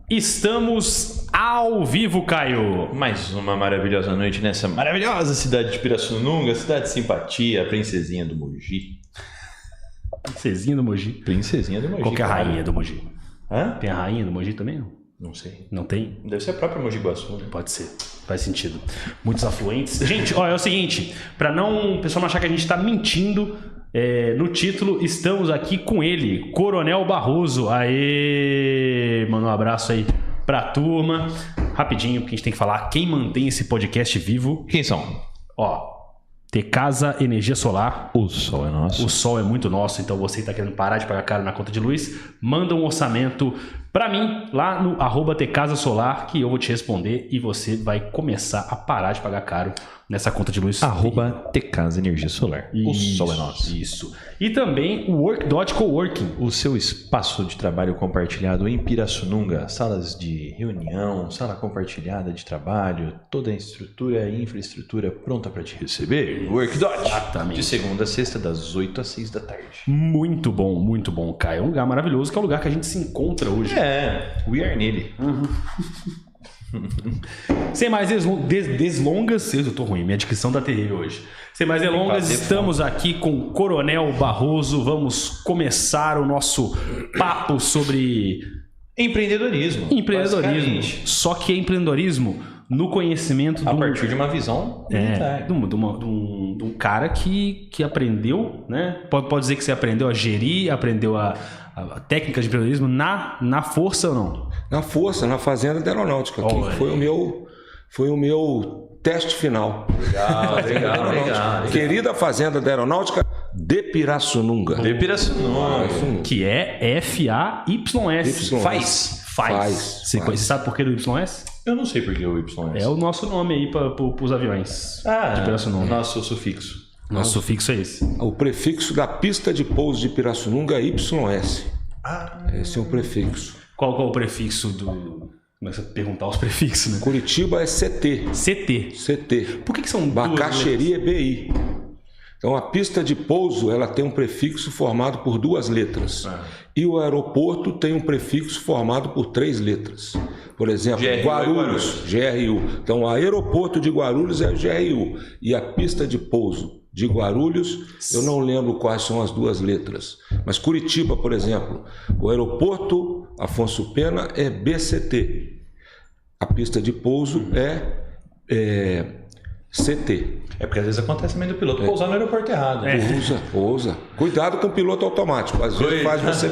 Estamos ao vivo, Caio. Mais uma maravilhosa noite nessa maravilhosa cidade de Pirassununga, cidade de simpatia, a princesinha do Mogi. Princesinha do Mogi? Princesinha do Mogi. Qual que é a rainha do Mogi? Hã? Tem a rainha do Mogi também? Não sei. Não tem? Deve ser a própria Mogi Guaçu, né? Pode ser, faz sentido. Muitos afluentes. Gente, ó, é o seguinte, para não o pessoal não achar que a gente tá mentindo, no título estamos aqui com ele, Coronel Barroso. Aê! Manda um abraço aí pra turma. Rapidinho, porque a gente tem que falar quem mantém esse podcast vivo. Quem são? Ó, Tecasa Energia Solar. O sol é nosso. O sol é muito nosso, então você que tá querendo parar de pagar caro na conta de luz, manda um orçamento pra mim lá no @tecasasolar que eu vou te responder e você vai começar a parar de pagar caro nessa conta de luz. @Tecasa Energia Solar. O sol é nosso. Isso. E também o Workdot Coworking. O seu espaço de trabalho compartilhado em Pirassununga, salas de reunião, sala compartilhada de trabalho, toda a estrutura e infraestrutura pronta para te receber. Workdot. Exatamente. De segunda a sexta, das 8 às 6 da tarde. Muito bom, Caio. É um lugar maravilhoso, que é o lugar que a gente se encontra hoje. We are nele. Sem mais deslongas, eu tô ruim, minha dicção tá terrível hoje. Sem mais delongas, estamos aqui com o Coronel Barroso. Vamos começar o nosso papo sobre Empreendedorismo. Só que é empreendedorismo no conhecimento a partir de uma visão de um cara que aprendeu, né? Pode dizer que você aprendeu a gerir, aprendeu a técnica de empreendedorismo na força ou não? Na força, na fazenda da aeronáutica. Que foi o meu teste final. Legal. Querida fazenda da aeronáutica de Pirassununga. Que é FAYS. Faz. Você sabe por que do YS? Eu não sei por que o YS. É o nosso nome aí para os aviões de Pirassununga. Nosso sufixo. Nosso sufixo é esse. O prefixo da pista de pouso de Pirassununga é YS. Esse é o prefixo. Qual é o prefixo do... Começa a perguntar os prefixos, né? Curitiba é CT. CT. Por que são duas Bacaxeria é BI. Então a pista de pouso ela tem um prefixo formado por 2 letras. E o aeroporto tem um prefixo formado por 3 letras. Por exemplo, Guarulhos, GRU. Então o aeroporto de Guarulhos é o GRU. E a pista de pouso de Guarulhos, eu não lembro quais são as 2 letras. Mas Curitiba, por exemplo, o aeroporto Afonso Pena é BCT. A pista de pouso é CT. É porque às vezes acontece também do piloto pousar no aeroporto errado. Pousa. Cuidado com o piloto automático. Às vezes faz você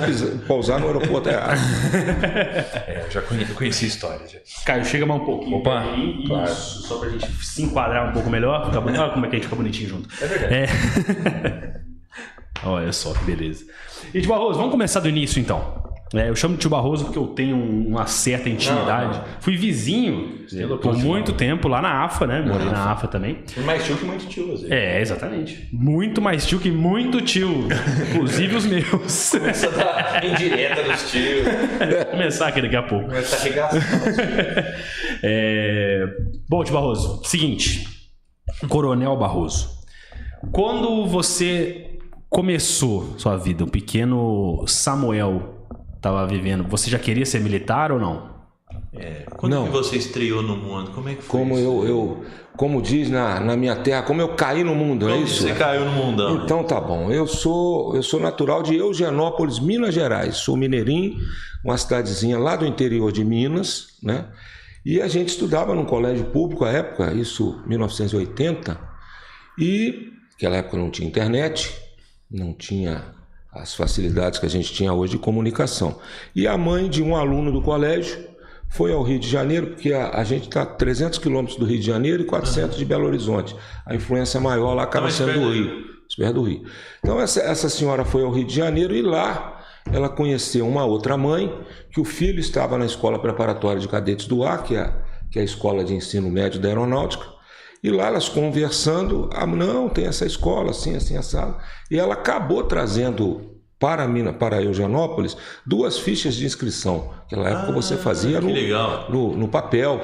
pousar no aeroporto errado. Eu já conheci a história. Caio, chega mais um pouquinho. Opa, claro. Isso, só pra gente se enquadrar um pouco melhor. Olha como é que a gente fica bonitinho junto. É verdade. Olha só que beleza. E Tio Barroso, vamos começar do início então. Eu chamo de Tio Barroso porque eu tenho uma certa intimidade. Fui vizinho por muito tempo lá na AFA, né? Morei na AFA também. Mais tio que muito tio, às vezes. Exatamente. Muito mais tio que muito tio. Inclusive os meus. Começa a dar indireta dos tios. Vou começar aqui daqui a pouco. Começa a arregaçar. Bom, Tio Barroso, seguinte. Coronel Barroso. Quando você começou sua vida, o pequeno Samuel estava vivendo, você já queria ser militar ou não? Quando que você estreou no mundo? Como é que foi isso? Como diz na minha terra, como eu caí no mundo, é isso? Você caiu no mundão. Então tá bom. Eu sou natural de Eugenópolis, Minas Gerais. Sou mineirinho, uma cidadezinha lá do interior de Minas, né? E a gente estudava num colégio público à época, isso 1980, e naquela época não tinha internet, não tinha as facilidades que a gente tinha hoje de comunicação. E a mãe de um aluno do colégio foi ao Rio de Janeiro, porque a gente está a 300 quilômetros do Rio de Janeiro e 400 de Belo Horizonte. A influência maior lá acaba sendo do Rio, perto do Rio. Então essa senhora foi ao Rio de Janeiro e lá ela conheceu uma outra mãe, que o filho estava na Escola Preparatória de Cadetes do Ar, que é a escola de ensino médio da aeronáutica. E lá elas conversando, não, tem essa escola, assim, assado. E ela acabou trazendo para Eugenópolis 2 fichas de inscrição. Naquela época você fazia no papel,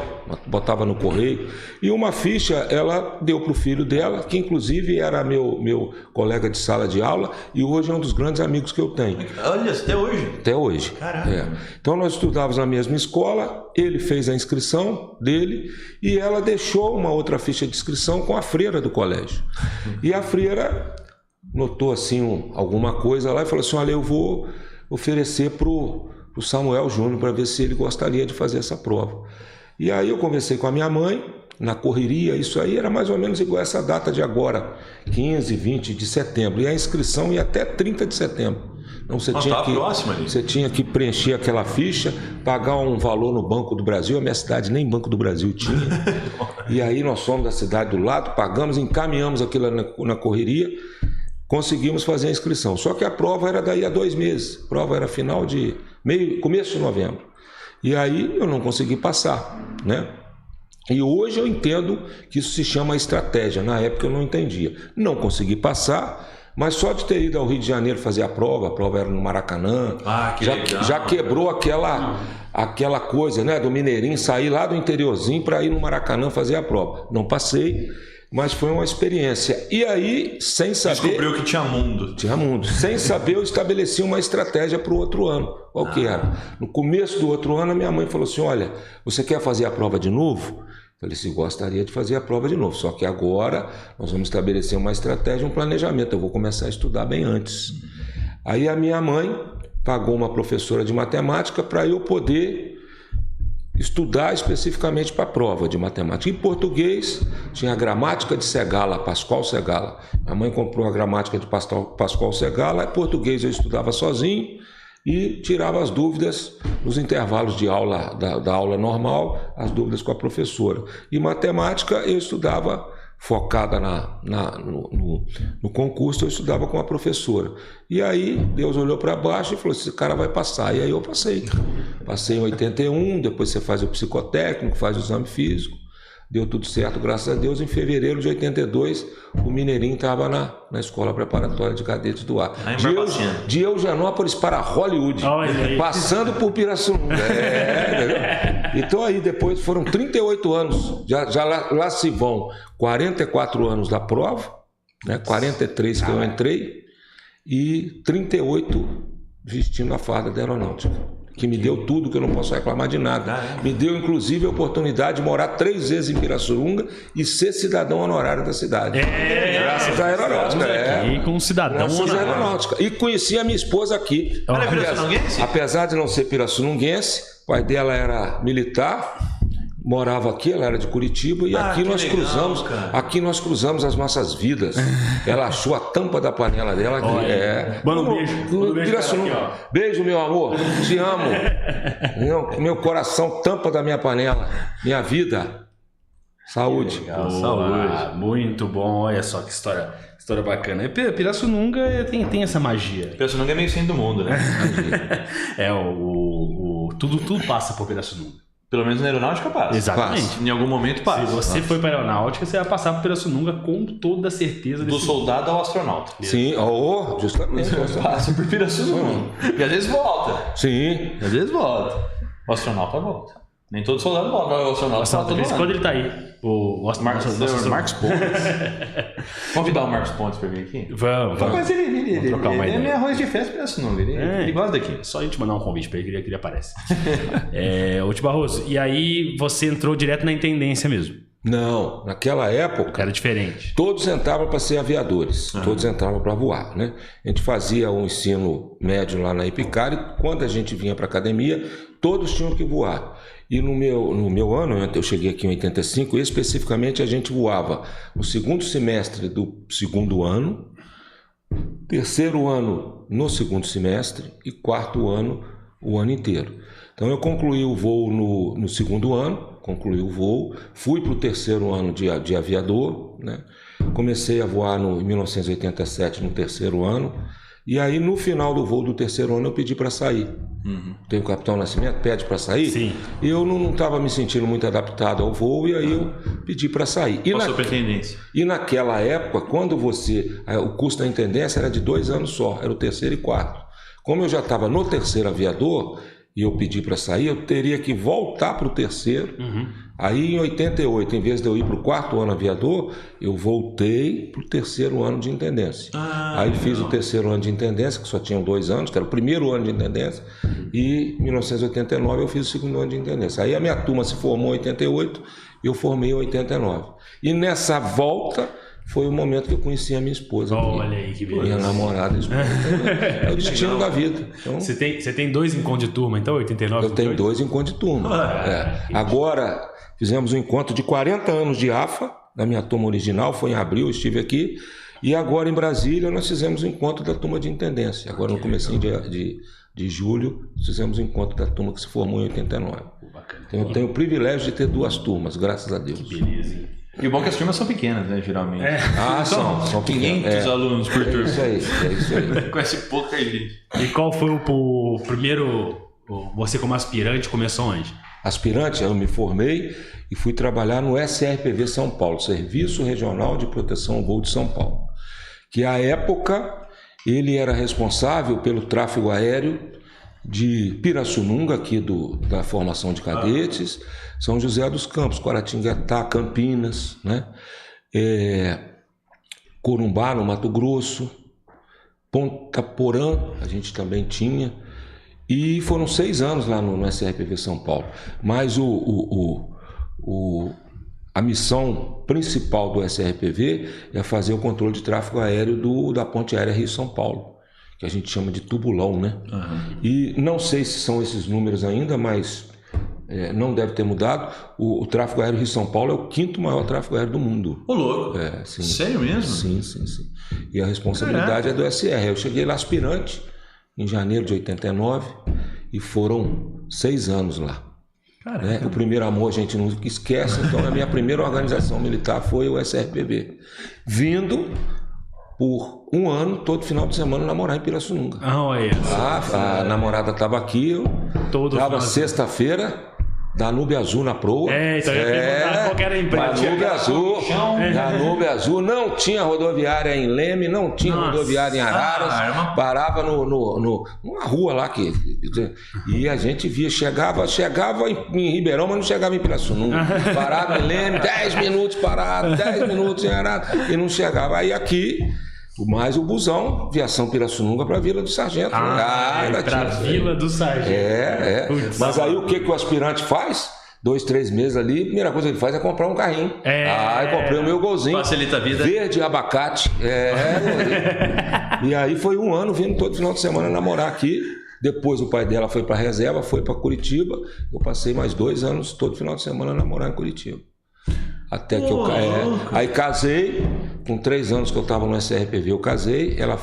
botava no correio. E uma ficha ela deu para o filho dela, que inclusive era meu colega de sala de aula e hoje é um dos grandes amigos que eu tenho. Olha, até hoje? Até hoje. Caraca. Então nós estudávamos na mesma escola, ele fez a inscrição dele e ela deixou uma outra ficha de inscrição com a freira do colégio. E a freira notou assim alguma coisa lá e falou assim: olha, eu vou oferecer para o Samuel Júnior para ver se ele gostaria de fazer essa prova. E aí eu conversei com a minha mãe, na correria, isso aí era mais ou menos igual essa data de agora, 15, 20 de setembro, e a inscrição ia até 30 de setembro. Então você tinha que preencher aquela ficha, pagar um valor no Banco do Brasil. A minha cidade nem Banco do Brasil tinha. E aí nós fomos da cidade do lado, pagamos, encaminhamos aquilo na correria, conseguimos fazer a inscrição. Só que a prova era daí a 2 meses. A prova era começo de novembro. E aí eu não consegui passar, né? E hoje eu entendo que isso se chama estratégia. Na época eu não entendia. Não consegui passar, mas só de ter ido ao Rio de Janeiro fazer a prova era no Maracanã. Já quebrou aquela coisa, né, do mineirinho sair lá do interiorzinho para ir no Maracanã fazer a prova. Não passei, mas foi uma experiência. E aí, sem saber... Descobriu que tinha mundo. Tinha mundo. Sem saber, eu estabeleci uma estratégia para o outro ano. Qual que era? No começo do outro ano, a minha mãe falou assim: olha, você quer fazer a prova de novo? Eu falei assim: gostaria de fazer a prova de novo, só que agora nós vamos estabelecer uma estratégia, um planejamento, eu vou começar a estudar bem antes. Aí a minha mãe pagou uma professora de matemática para eu poder estudar especificamente para a prova de matemática. Em português, tinha a gramática de Segala, Pascoal Segala. A mãe comprou a gramática de Pascoal Segala, em português eu estudava sozinho e tirava as dúvidas nos intervalos de aula, da aula normal, as dúvidas com a professora. E matemática eu estudava focada no concurso, eu estudava com a professora. E aí Deus olhou para baixo e falou: esse cara vai passar. E aí eu passei. Passei em 81, depois você faz o psicotécnico, faz o exame físico. Deu tudo certo, graças a Deus. Em fevereiro de 82, o Mineirinho estava na Escola Preparatória de Cadetes do Ar. De Eugenópolis para Hollywood, passando por Pirassununga. Então aí depois foram 38 anos, já lá se vão 44 anos da prova, né? 43 que eu entrei e 38 vestindo a farda da aeronáutica. Que me deu tudo, que eu não posso reclamar de nada. Me deu, inclusive, a oportunidade de morar 3 vezes em Pirassununga e ser cidadão honorário da cidade. Graças à aeronáutica. E com um cidadão aeronáutica. E conheci a minha esposa aqui. Apesar de não ser pirassununguense, o pai dela era militar, morava aqui, ela era de Curitiba, e aqui nós cruzamos as nossas vidas. Ela achou a tampa da panela dela aqui. Manda um beijo. Beijo, meu amor. Te amo. Meu coração, tampa da minha panela. Minha vida. Saúde. Saúde. Muito bom. Olha só que história bacana. Pirassununga tem essa magia. Pirassununga é meio centro do mundo, né? Tudo passa por Pirassununga. Pelo menos na aeronáutica passa. Exatamente. Em algum momento passa. Se você foi para a aeronáutica, você vai passar por Pirassununga com toda a certeza. Do soldado ao astronauta. Sim, justamente. Passa por Pirassununga. E às vezes volta. Sim. Às vezes volta. O astronauta volta. Nem todo soldado volta. O astronauta volta. Quando ele tá aí. O Marcos Pontes. Vamos convidar o Marcos Pontes para vir aqui? Vamos. Mas ele trocar uma ideia. Ele é arroz de festa Pirassununga. Ele gosta daqui. Só a gente mandar um convite para ele que ele aparece. Ô Tio Barroso, e aí você entrou direto na intendência mesmo? Não, naquela época era diferente. Todos entravam para ser aviadores, todos entravam para voar, né? A gente fazia um ensino médio lá na Ipicari, e quando a gente vinha para a academia, todos tinham que voar. E no meu ano, eu cheguei aqui em 85, especificamente a gente voava no segundo semestre do segundo ano, terceiro ano no segundo semestre e quarto ano o ano inteiro. Então eu concluí o voo no segundo ano, fui para o terceiro ano de aviador, né? Comecei a voar em 1987 no terceiro ano. E aí, no final do voo do terceiro ano, eu pedi para sair. Tem o Capitão Nascimento, pede para sair. Sim. E eu não estava me sentindo muito adaptado ao voo, e aí eu pedi para sair. Passou para a intendência. E naquela época, quando o curso da intendência era de 2 anos só, era o terceiro e quarto. Como eu já estava no terceiro aviador e eu pedi para sair, eu teria que voltar para o terceiro. Aí em 88, em vez de eu ir para o 4º ano aviador, eu voltei para o terceiro ano de intendência. Aí fiz o terceiro ano de intendência, que só tinham 2 anos, que era o primeiro ano de intendência, e em 1989 eu fiz o segundo ano de intendência. Aí a minha turma se formou em 88, eu formei em 89. E nessa volta foi o momento que eu conheci a minha esposa. Olha aí, que beleza. Minha namorada, esposa. É o destino da vida. Então, você tem 2 encontros de turma, então? 89 eu tenho 2 encontros de turma. Agora, fizemos um encontro de 40 anos de AFA, da minha turma original, foi em abril, eu estive aqui. E agora em Brasília nós fizemos o encontro da turma de intendência. Agora no comecinho de julho, fizemos o encontro da turma que se formou em 89. Então eu tenho o privilégio de ter 2 turmas, graças a Deus. Que beleza, hein? E o bom é que as turmas são pequenas, né, geralmente. São 500 alunos por turma. É isso aí. Conhece pouca gente. E qual foi o primeiro... Você como aspirante começou onde? Aspirante, eu me formei e fui trabalhar no SRPV São Paulo, Serviço Regional de Proteção ao Voo de São Paulo, que à época ele era responsável pelo tráfego aéreo de Pirassununga, aqui da formação de cadetes, São José dos Campos, Guaratinguetá, Campinas, né? Corumbá, no Mato Grosso, Ponta Porã, a gente também tinha. E foram 6 anos lá no SRPV São Paulo. Mas a missão principal do SRPV é fazer o controle de tráfego aéreo da Ponte Aérea Rio-São Paulo, que a gente chama de tubulão, né? E não sei se são esses números ainda, mas não deve ter mudado. O tráfego aéreo Rio-São Paulo é o 5º maior tráfego aéreo do mundo. Ô, louco! Sim. Sério mesmo? Sim. E a responsabilidade é do SR. Eu cheguei lá aspirante em janeiro de 89 e foram 6 anos lá. Né? O primeiro amor a gente não esquece, então a minha primeira organização militar foi o SRPV. Vindo por 1 ano, todo final de semana, namorar em Pirassununga. A namorada estava aqui, eu estava sexta-feira, Danube Azul na proa. Então eu ia perguntar qual era a empresa. Danube Azul, não tinha rodoviária em Leme, não tinha rodoviária em Araras, parava numa rua lá e a gente via, chegava em Ribeirão, mas não chegava em Pirassununga. Parava em Leme, 10 minutos parado, 10 minutos em Araras e não chegava. Aí aqui, mais o busão, Viação Pirassununga para Vila do Sargento. Para Vila do Sargento. Mas aí o que o aspirante faz? 2, 3 meses ali, a primeira coisa que ele faz é comprar um carrinho. Aí comprei o meu Golzinho. Facilita a vida. Verde, abacate. E aí foi 1 ano vindo todo final de semana namorar aqui. Depois o pai dela foi para a reserva, foi para Curitiba. Eu passei mais 2 anos todo final de semana namorar em Curitiba. Até que aí casei, com 3 anos que eu estava no SRPV, eu casei, ela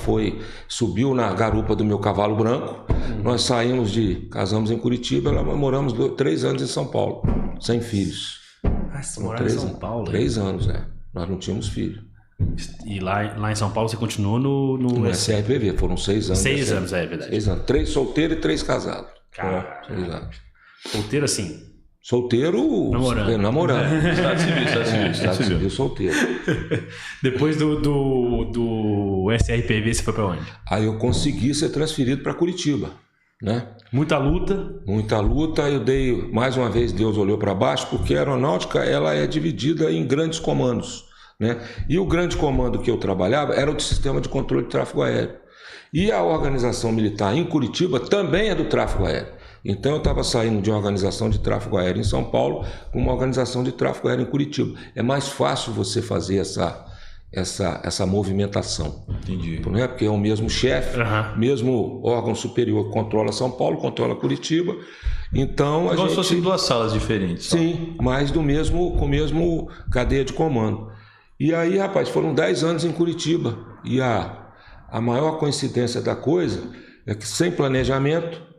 subiu na garupa do meu cavalo branco, nós casamos em Curitiba, moramos 3 anos em São Paulo, sem filhos. Você morava em São Paulo? 3 anos, nós não tínhamos filho. E lá em São Paulo você continuou no SRPV, foram 6 anos. 6 anos, é verdade. 6 anos, 3 solteiros e 3 casados. Cara, 6 anos. Solteiro assim? Solteiro, namorando. Estado civil, solteiro. Depois do SRPV, você foi para onde? Aí eu consegui ser transferido para Curitiba, né? Muita luta. Eu dei, mais uma vez, Deus olhou para baixo, porque a aeronáutica ela é dividida em grandes comandos, né? E o grande comando que eu trabalhava era o sistema de controle de tráfego aéreo. E a organização militar em Curitiba também é do tráfego aéreo. Então eu estava saindo de uma organização de tráfego aéreo em São Paulo para uma organização de tráfego aéreo em Curitiba. É mais fácil você fazer essa movimentação. Entendi. Não é? Porque é o mesmo chefe, mesmo órgão superior que controla São Paulo, controla Curitiba. Então como se fossem 2 salas diferentes. Sim, mas com o mesmo cadeia de comando. E aí, rapaz, foram 10 anos em Curitiba. E a maior coincidência da coisa é que, sem planejamento,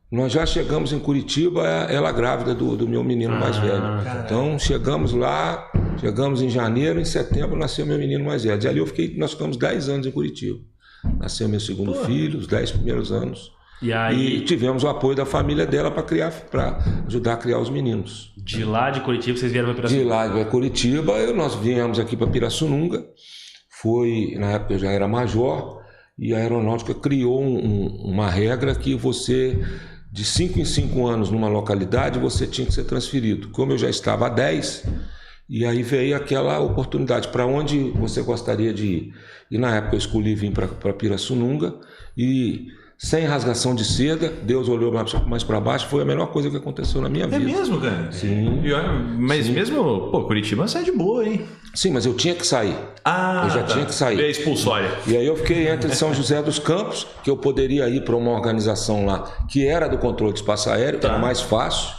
nós já chegamos em Curitiba, ela grávida do meu menino mais velho. Então chegamos lá, chegamos em janeiro, em setembro nasceu meu menino mais velho. E ali nós ficamos 10 anos em Curitiba. Nasceu meu segundo filho, os 10 primeiros anos. E tivemos o apoio da família dela para ajudar a criar os meninos. De lá de Curitiba vocês vieram para Pirassununga? De lá de Curitiba, nós viemos aqui para Pirassununga. Na época eu já era major. e a aeronáutica criou uma regra que você, de 5 em 5 anos numa localidade, você tinha que ser transferido. Como eu já estava há 10, e aí veio aquela oportunidade, para onde você gostaria de ir? E na época eu escolhi vir para Pirassununga, e sem rasgação de seda, Deus olhou mais para baixo, foi a melhor coisa que aconteceu na minha vida. É mesmo, cara? Sim. Mas Sim. mesmo, Curitiba sai de boa, hein? Sim, mas eu tinha que sair. Eu já tinha que sair. Veio a expulsória. E aí eu fiquei entre São José dos Campos, que eu poderia ir para uma organização lá, que era do controle de espaço aéreo, que era mais fácil.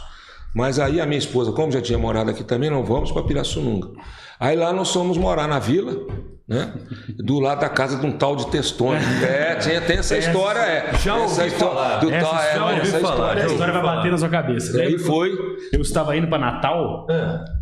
Mas aí a minha esposa, como já tinha morado aqui também, não vamos para Pirassununga. Aí lá nós fomos morar na vila, né? Do lado da casa de um tal de Testone. Tem essa história, Já ouvi falar. Essa história vai bater na sua cabeça. E aí foi. Eu estava indo para Natal,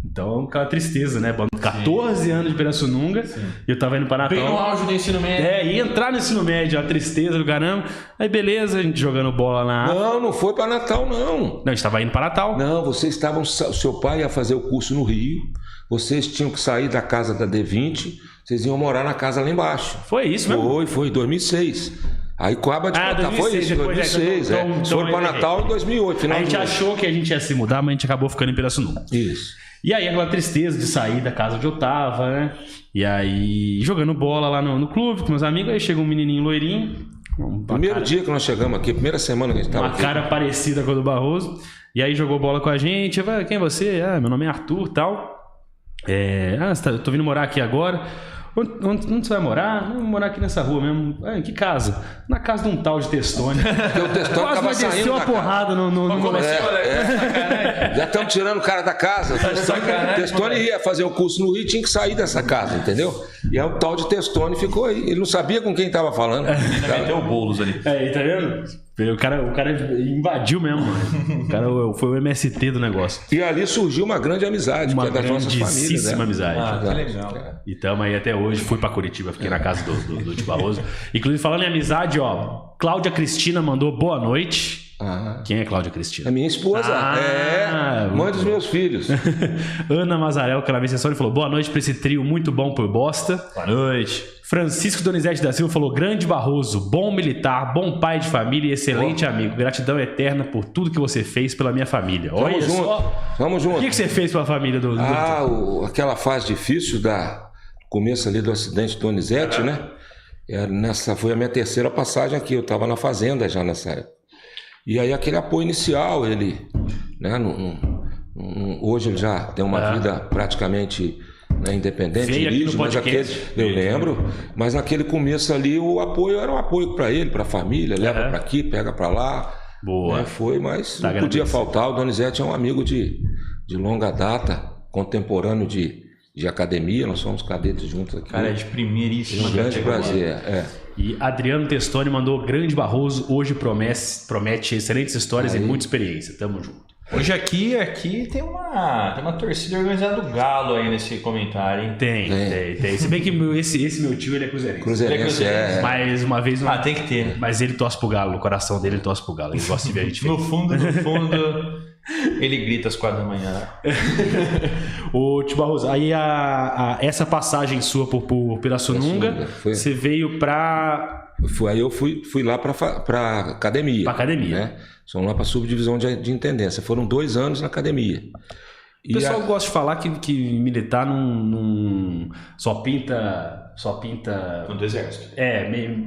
então aquela tristeza, né? 14 anos de Pirassununga, e eu estava indo para Natal. Bem no auge do ensino médio. E entrar no ensino médio, a tristeza do caramba. Aí beleza, a gente jogando bola na... Não foi para Natal, não. Não, a gente estava indo para Natal. Não, vocês estavam... Seu pai ia fazer o curso no Rio, vocês tinham que sair da casa da D20, vocês iam morar na casa lá embaixo. Foi isso mesmo? Foi, 2006. Aí acaba de contar, 2006, foi isso, 2006. então Foram para Natal em 2008, final A gente achou que a gente ia se mudar, mas a gente acabou ficando em Pirassununga. Isso. E aí aquela tristeza de sair da casa onde eu tava, né? E aí jogando bola lá no clube com meus amigos, aí chega um menininho loirinho. Primeiro dia que nós chegamos aqui, primeira semana que a gente estava aqui. Uma cara parecida com a do Barroso. E aí jogou bola com a gente. Quem é você? Meu nome é Arthur e tal. Eu tô vindo morar aqui agora. Onde você vai morar? Vou morar aqui nessa rua mesmo. Em que casa? Na casa de um tal de Testone. Porque o Testone quase vai descer uma porrada no Já estamos tirando o cara da casa. O Testone ia fazer o curso no Rio e tinha que sair dessa casa, entendeu? E aí o tal de Testone ficou aí. Ele não sabia com quem estava falando. Meteu o Boulos ali. Tá vendo? O cara invadiu mesmo. O cara foi o MST do negócio. E ali surgiu uma grande amizade, que é das nossas famílias, né? Amizade. Que legal, cara. E tamo aí até hoje. Fui pra Curitiba, fiquei na casa do Tio Barroso. Inclusive, falando em amizade, Cláudia Cristina mandou boa noite. Quem é Cláudia Cristina? A minha esposa. Mãe dos meus filhos. Ana Mazarel Cravecessori falou: boa noite pra esse trio muito bom por bosta. Boa noite. Francisco Donizete da Silva falou: grande Barroso, bom militar, bom pai de família e excelente amigo. Gratidão eterna por tudo que você fez pela minha família. Olha só. Vamos junto. O que você fez pela família do aquela fase difícil começo ali do acidente do Donizete, né? Nessa foi a minha terceira passagem aqui. Eu estava na fazenda já nessa época. E aí aquele apoio inicial, ele, né, hoje ele já tem uma vida praticamente, né, independente, livre, mas eu lembro, mas naquele começo ali o apoio era um apoio para ele, para a família, leva para aqui, pega para lá. Boa. Né, mas não podia faltar. O Donizete é um amigo de longa data, contemporâneo de academia, nós somos cadetes juntos aqui. Cara, é de primeiríssima. Um grande prazer. E Adriano Testoni mandou: grande Barroso, hoje promete excelentes histórias e muita experiência. Tamo junto. Hoje aqui tem uma torcida organizada do Galo aí nesse comentário, hein? Tem. Se bem que esse meu tio, ele é cruzeirense. Cruzeirense, Mas uma vez... tem que ter, né? Mas ele torce pro Galo, no coração dele ele torce pro Galo. Ele gosta de ver a gente No fundo, ele grita às 4 da manhã. Ô, Tio Barroso, aí essa passagem sua por Pirassununga, você veio pra... Aí eu fui lá pra academia. Pra academia. Né? Somos lá pra subdivisão de intendência. Foram 2 anos na academia. O pessoal gosta de falar que militar não só pinta No exército.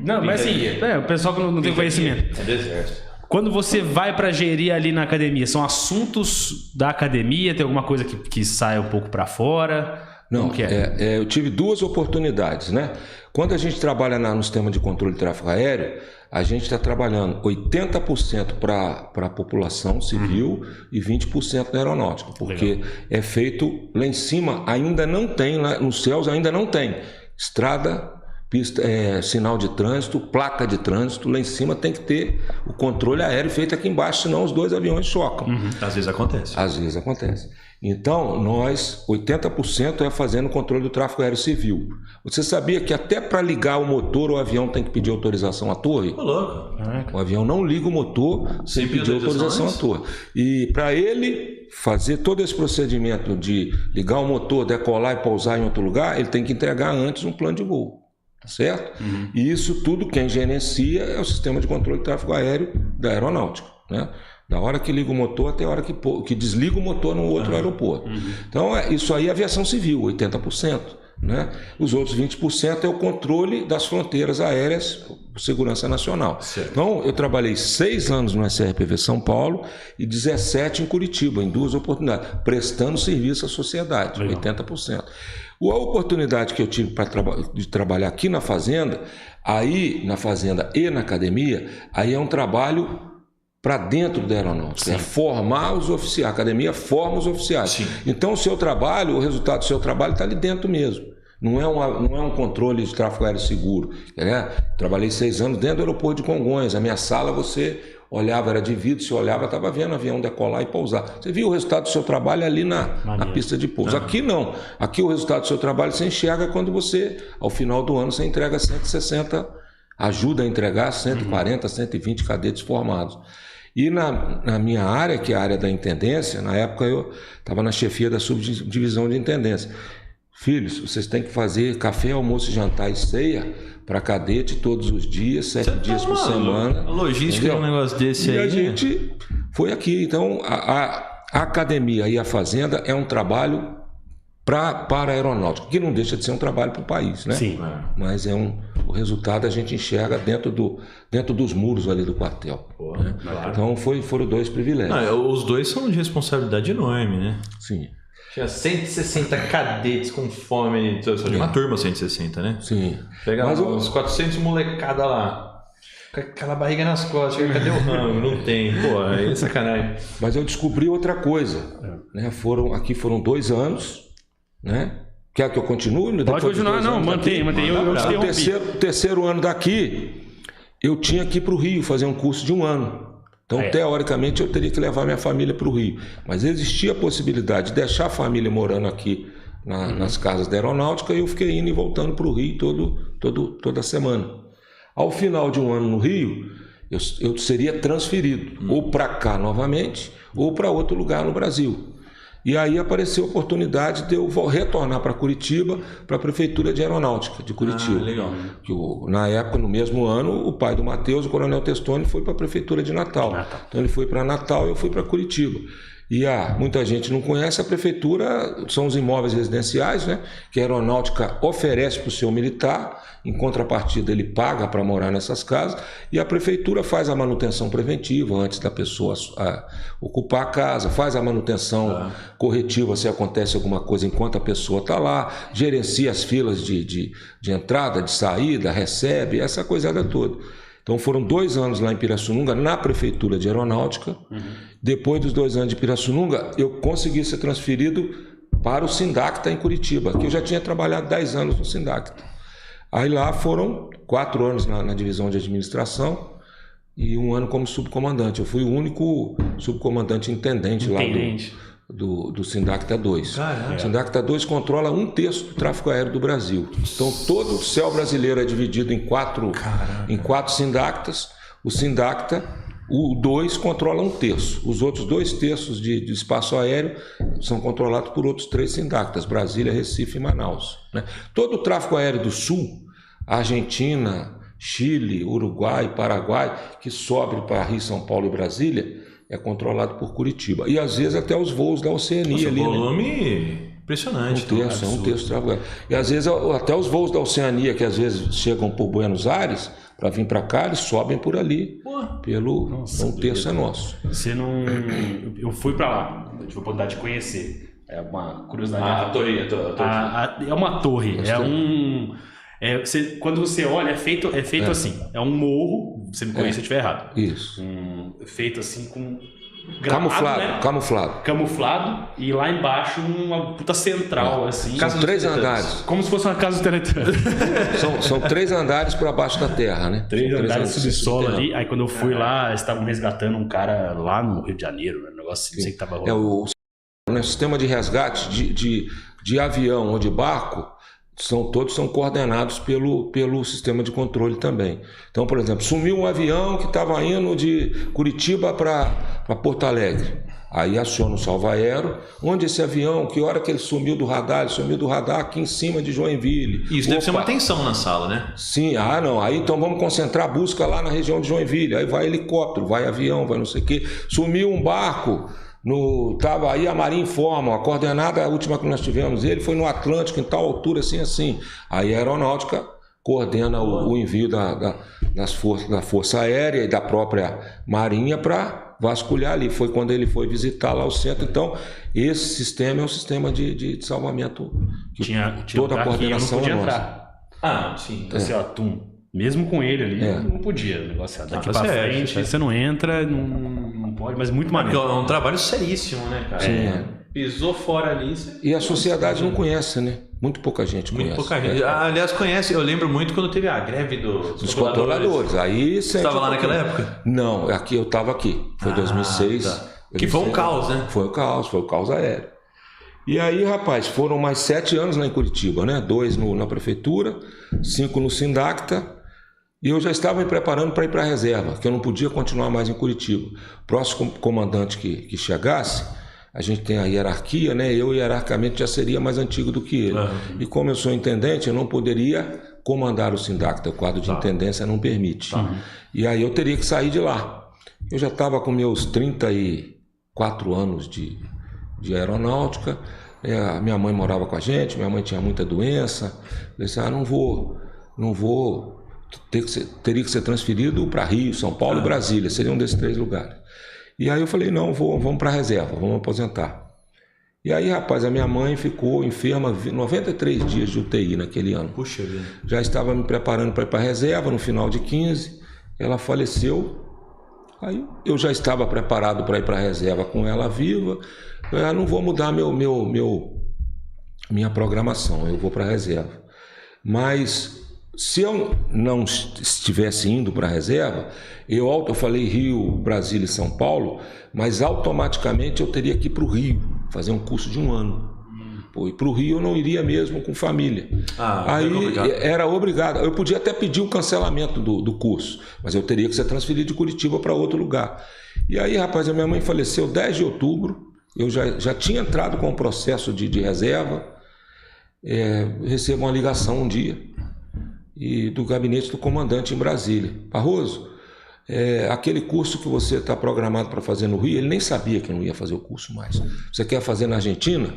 Não, mas assim, o pessoal que não tem conhecimento. É do exército. Quando você vai para gerir ali na academia, são assuntos da academia? Tem alguma coisa que sai um pouco para fora? Não, eu tive 2 oportunidades, né? Quando a gente trabalha no sistema de controle de tráfego aéreo, a gente está trabalhando 80% para a população civil e 20% na aeronáutica, porque é feito lá em cima, ainda não tem, lá nos céus ainda não tem estrada, pista, sinal de trânsito, placa de trânsito. Lá em cima tem que ter o controle aéreo feito aqui embaixo, senão os 2 aviões chocam. Às vezes acontece. Às vezes acontece. Então, nós, 80% é fazendo o controle do tráfego aéreo civil. Você sabia que até para ligar o motor, o avião tem que pedir autorização à torre? Ô, louco. O avião não liga o motor sem pedir autorização à torre. E para ele fazer todo esse procedimento de ligar o motor, decolar e pousar em outro lugar, ele tem que entregar antes um plano de voo. tá certo? E isso tudo quem gerencia é o sistema de controle de tráfego aéreo da aeronáutica, né? Da hora que liga o motor até a hora que desliga o motor no outro aeroporto. Então, isso aí é aviação civil, 80%. Né? Os outros 20% é o controle das fronteiras aéreas por segurança nacional. Certo. Então, eu trabalhei 6 anos no SRPV São Paulo e 17 em Curitiba, em 2 oportunidades, prestando serviço à sociedade, legal. 80%. A oportunidade que eu tive de trabalhar aqui na fazenda, aí na fazenda e na academia, aí é um trabalho para dentro da aeronáutica, é formar os oficiais, a academia forma os oficiais. Sim. Então o resultado do seu trabalho está ali dentro mesmo. Não é um controle de tráfego aéreo seguro. Né? Trabalhei 6 anos dentro do aeroporto de Congonhas. A minha sala, você olhava, era de vidro, você olhava, estava vendo o avião decolar e pousar. Você viu o resultado do seu trabalho ali na pista de pouso. Aqui não. Aqui o resultado do seu trabalho você enxerga quando você, ao final do ano, você entrega 160, ajuda a entregar 140, 120 cadetes formados. E na minha área, que é a área da intendência, na época eu estava na chefia da subdivisão de intendência. Filhos, vocês têm que fazer café, almoço, jantar e ceia para cadete todos os dias, 7 dias por semana. A logística de um negócio desse aí. E a gente foi aqui. Então, a academia e a fazenda é um trabalho para a aeronáutica, que não deixa de ser um trabalho para o país, né? Sim. Mas o resultado a gente enxerga dentro dos muros ali do quartel. Porra, né? Claro. Então foram 2 privilégios. Os dois são de responsabilidade enorme, né? Sim. Tinha 160 cadetes com fome, só de uma turma 160, né? Sim. Pegava uns 400 molecada lá, com aquela barriga nas costas, cadê o rango? Não tem, pô, aí é sacanagem. Mas eu descobri outra coisa, né? Aqui foram 2 anos, né? Quer que eu continue? Pode continuar, não, mantém. O terceiro ano daqui, eu tinha que ir para o Rio fazer um curso de 1 ano. Então, teoricamente, eu teria que levar minha família para o Rio. Mas existia a possibilidade de deixar a família morando aqui nas casas da aeronáutica e eu fiquei indo e voltando para o Rio toda semana. Ao final de 1 ano no Rio, eu seria transferido ou para cá novamente ou para outro lugar no Brasil. E aí apareceu a oportunidade de eu retornar para Curitiba, para a Prefeitura de Aeronáutica de Curitiba. Legal. Na época, no mesmo ano, o pai do Matheus, o Coronel Testoni, foi para a Prefeitura de Natal. Então ele foi para Natal e eu fui para Curitiba. E muita gente não conhece, a Prefeitura são os imóveis residenciais, né, que a Aeronáutica oferece para o seu militar, em contrapartida ele paga para morar nessas casas, e a Prefeitura faz a manutenção preventiva antes da pessoa ocupar a casa, faz a manutenção corretiva se acontece alguma coisa enquanto a pessoa está lá, gerencia as filas de entrada, de saída, recebe, essa coisada toda. Então foram 2 anos lá em Pirassununga, na Prefeitura de Aeronáutica. Depois dos 2 anos de Pirassununga, eu consegui ser transferido para o Sindacta em Curitiba, que eu já tinha trabalhado 10 anos no Sindacta. Aí lá foram 4 anos na divisão de administração e 1 ano como subcomandante. Eu fui o único subcomandante intendente lá do Sindacta 2. O Sindacta 2 controla 1/3 do tráfego aéreo do Brasil. Então todo o céu brasileiro é dividido em 4 Sindactas. O Sindacta, o 2 controla 1/3. Os outros 2/3 de espaço aéreo são controlados por outros 3 Sindactas, Brasília, Recife e Manaus. Né? Todo o tráfego aéreo do Sul, Argentina, Chile, Uruguai, Paraguai, que sobe para Rio, São Paulo e Brasília, é controlado por Curitiba. E às vezes até os voos da Oceania. Nossa, ali, volume impressionante. 1/3 tráfego aéreo. E às vezes até os voos da Oceania, que às vezes chegam por Buenos Aires, para vir para cá, eles sobem por ali. Pelo 1/3 é nosso. Você não... Eu fui para lá, eu tive a oportunidade de conhecer. É uma curiosidade. A torre. É uma torre. Quando você olha, é feito assim. É um morro, você me conhece se eu estiver errado. Isso. Feito assim com camuflado, né? Camuflado e lá embaixo uma puta central, assim. São 3 andares. Como se fosse uma casa do Teletran. São 3 andares para baixo da terra, né? 3 andares de subsolo ali. Aí quando eu fui lá, eles estavam resgatando um cara lá no Rio de Janeiro, né? Um negócio assim, não sei o que tava rolando. O sistema de resgate de avião ou de barco, todos são coordenados pelo sistema de controle também. Então, por exemplo, sumiu um avião que estava indo de Curitiba para Porto Alegre. Aí aciona o salva-aero, onde esse avião, que hora que ele sumiu do radar? Ele sumiu do radar aqui em cima de Joinville. Isso deve ser uma tensão na sala, né? Sim, não, aí então vamos concentrar a busca lá na região de Joinville, aí vai helicóptero, vai avião, vai não sei o quê. Sumiu um barco, tava aí a Marinha informa, a coordenada, a última que nós tivemos, ele foi no Atlântico em tal altura, assim. Aí a aeronáutica coordena o envio da Força Aérea e da própria Marinha para vasculhar ali. Foi quando ele foi visitar lá o centro. Então, esse sistema é um sistema de salvamento. Tinha toda a coordenação não podia entrar. Sim. Então, assim, ó, mesmo com ele ali, não podia. O negócio daqui pra frente, você não entra, não pode, mas muito maneiro. É um trabalho seríssimo, né, cara? Sim. Pisou fora ali. E a sociedade não conhece, né? Muito pouca gente conhece. Muito pouca gente. Aliás, conhece. Eu lembro muito quando teve a greve dos controladores. Aí você estava lá naquela época? Não, eu estava aqui. Foi 2006. Tá. Que foi um caos, né? Foi o caos aéreo. E aí, rapaz, foram mais 7 anos lá em Curitiba, né? 2 na prefeitura, 5 no Sindacta. E eu já estava me preparando para ir para a reserva, que eu não podia continuar mais em Curitiba. O próximo comandante que chegasse, a gente tem a hierarquia, né? Eu hierarquicamente já seria mais antigo do que ele. E como eu sou intendente, eu não poderia comandar o Sindacta, o quadro de intendência não permite. E aí eu teria que sair de lá. Eu já estava com meus 34 anos de aeronáutica, minha mãe morava com a gente, minha mãe tinha muita doença. Eu disse, não vou, teria que ser transferido para Rio, São Paulo e Brasília, seriam desses 3 lugares. E aí eu falei, não, vamos para a reserva, vamos aposentar. E aí, rapaz, a minha mãe ficou enferma 93 dias de UTI naquele ano. Puxa vida. Já estava me preparando para ir para a reserva, no final de 15, ela faleceu. Aí eu já estava preparado para ir para a reserva com ela viva. Eu não vou mudar minha programação, eu vou para a reserva. Mas se eu não estivesse indo para a reserva, eu falei Rio, Brasília e São Paulo, mas automaticamente eu teria que ir para o Rio, fazer um curso de 1 ano. E para o Rio eu não iria mesmo com família. Aí era obrigado. Eu podia até pedir o cancelamento do curso, mas eu teria que ser transferido de Curitiba para outro lugar. E aí, rapaz, a minha mãe faleceu 10 de outubro, eu já tinha entrado com o processo de reserva, recebo uma ligação um dia do gabinete do comandante em Brasília. Barroso, aquele curso que você está programado para fazer no Rio, ele nem sabia que eu não ia fazer o curso mais. Você quer fazer na Argentina?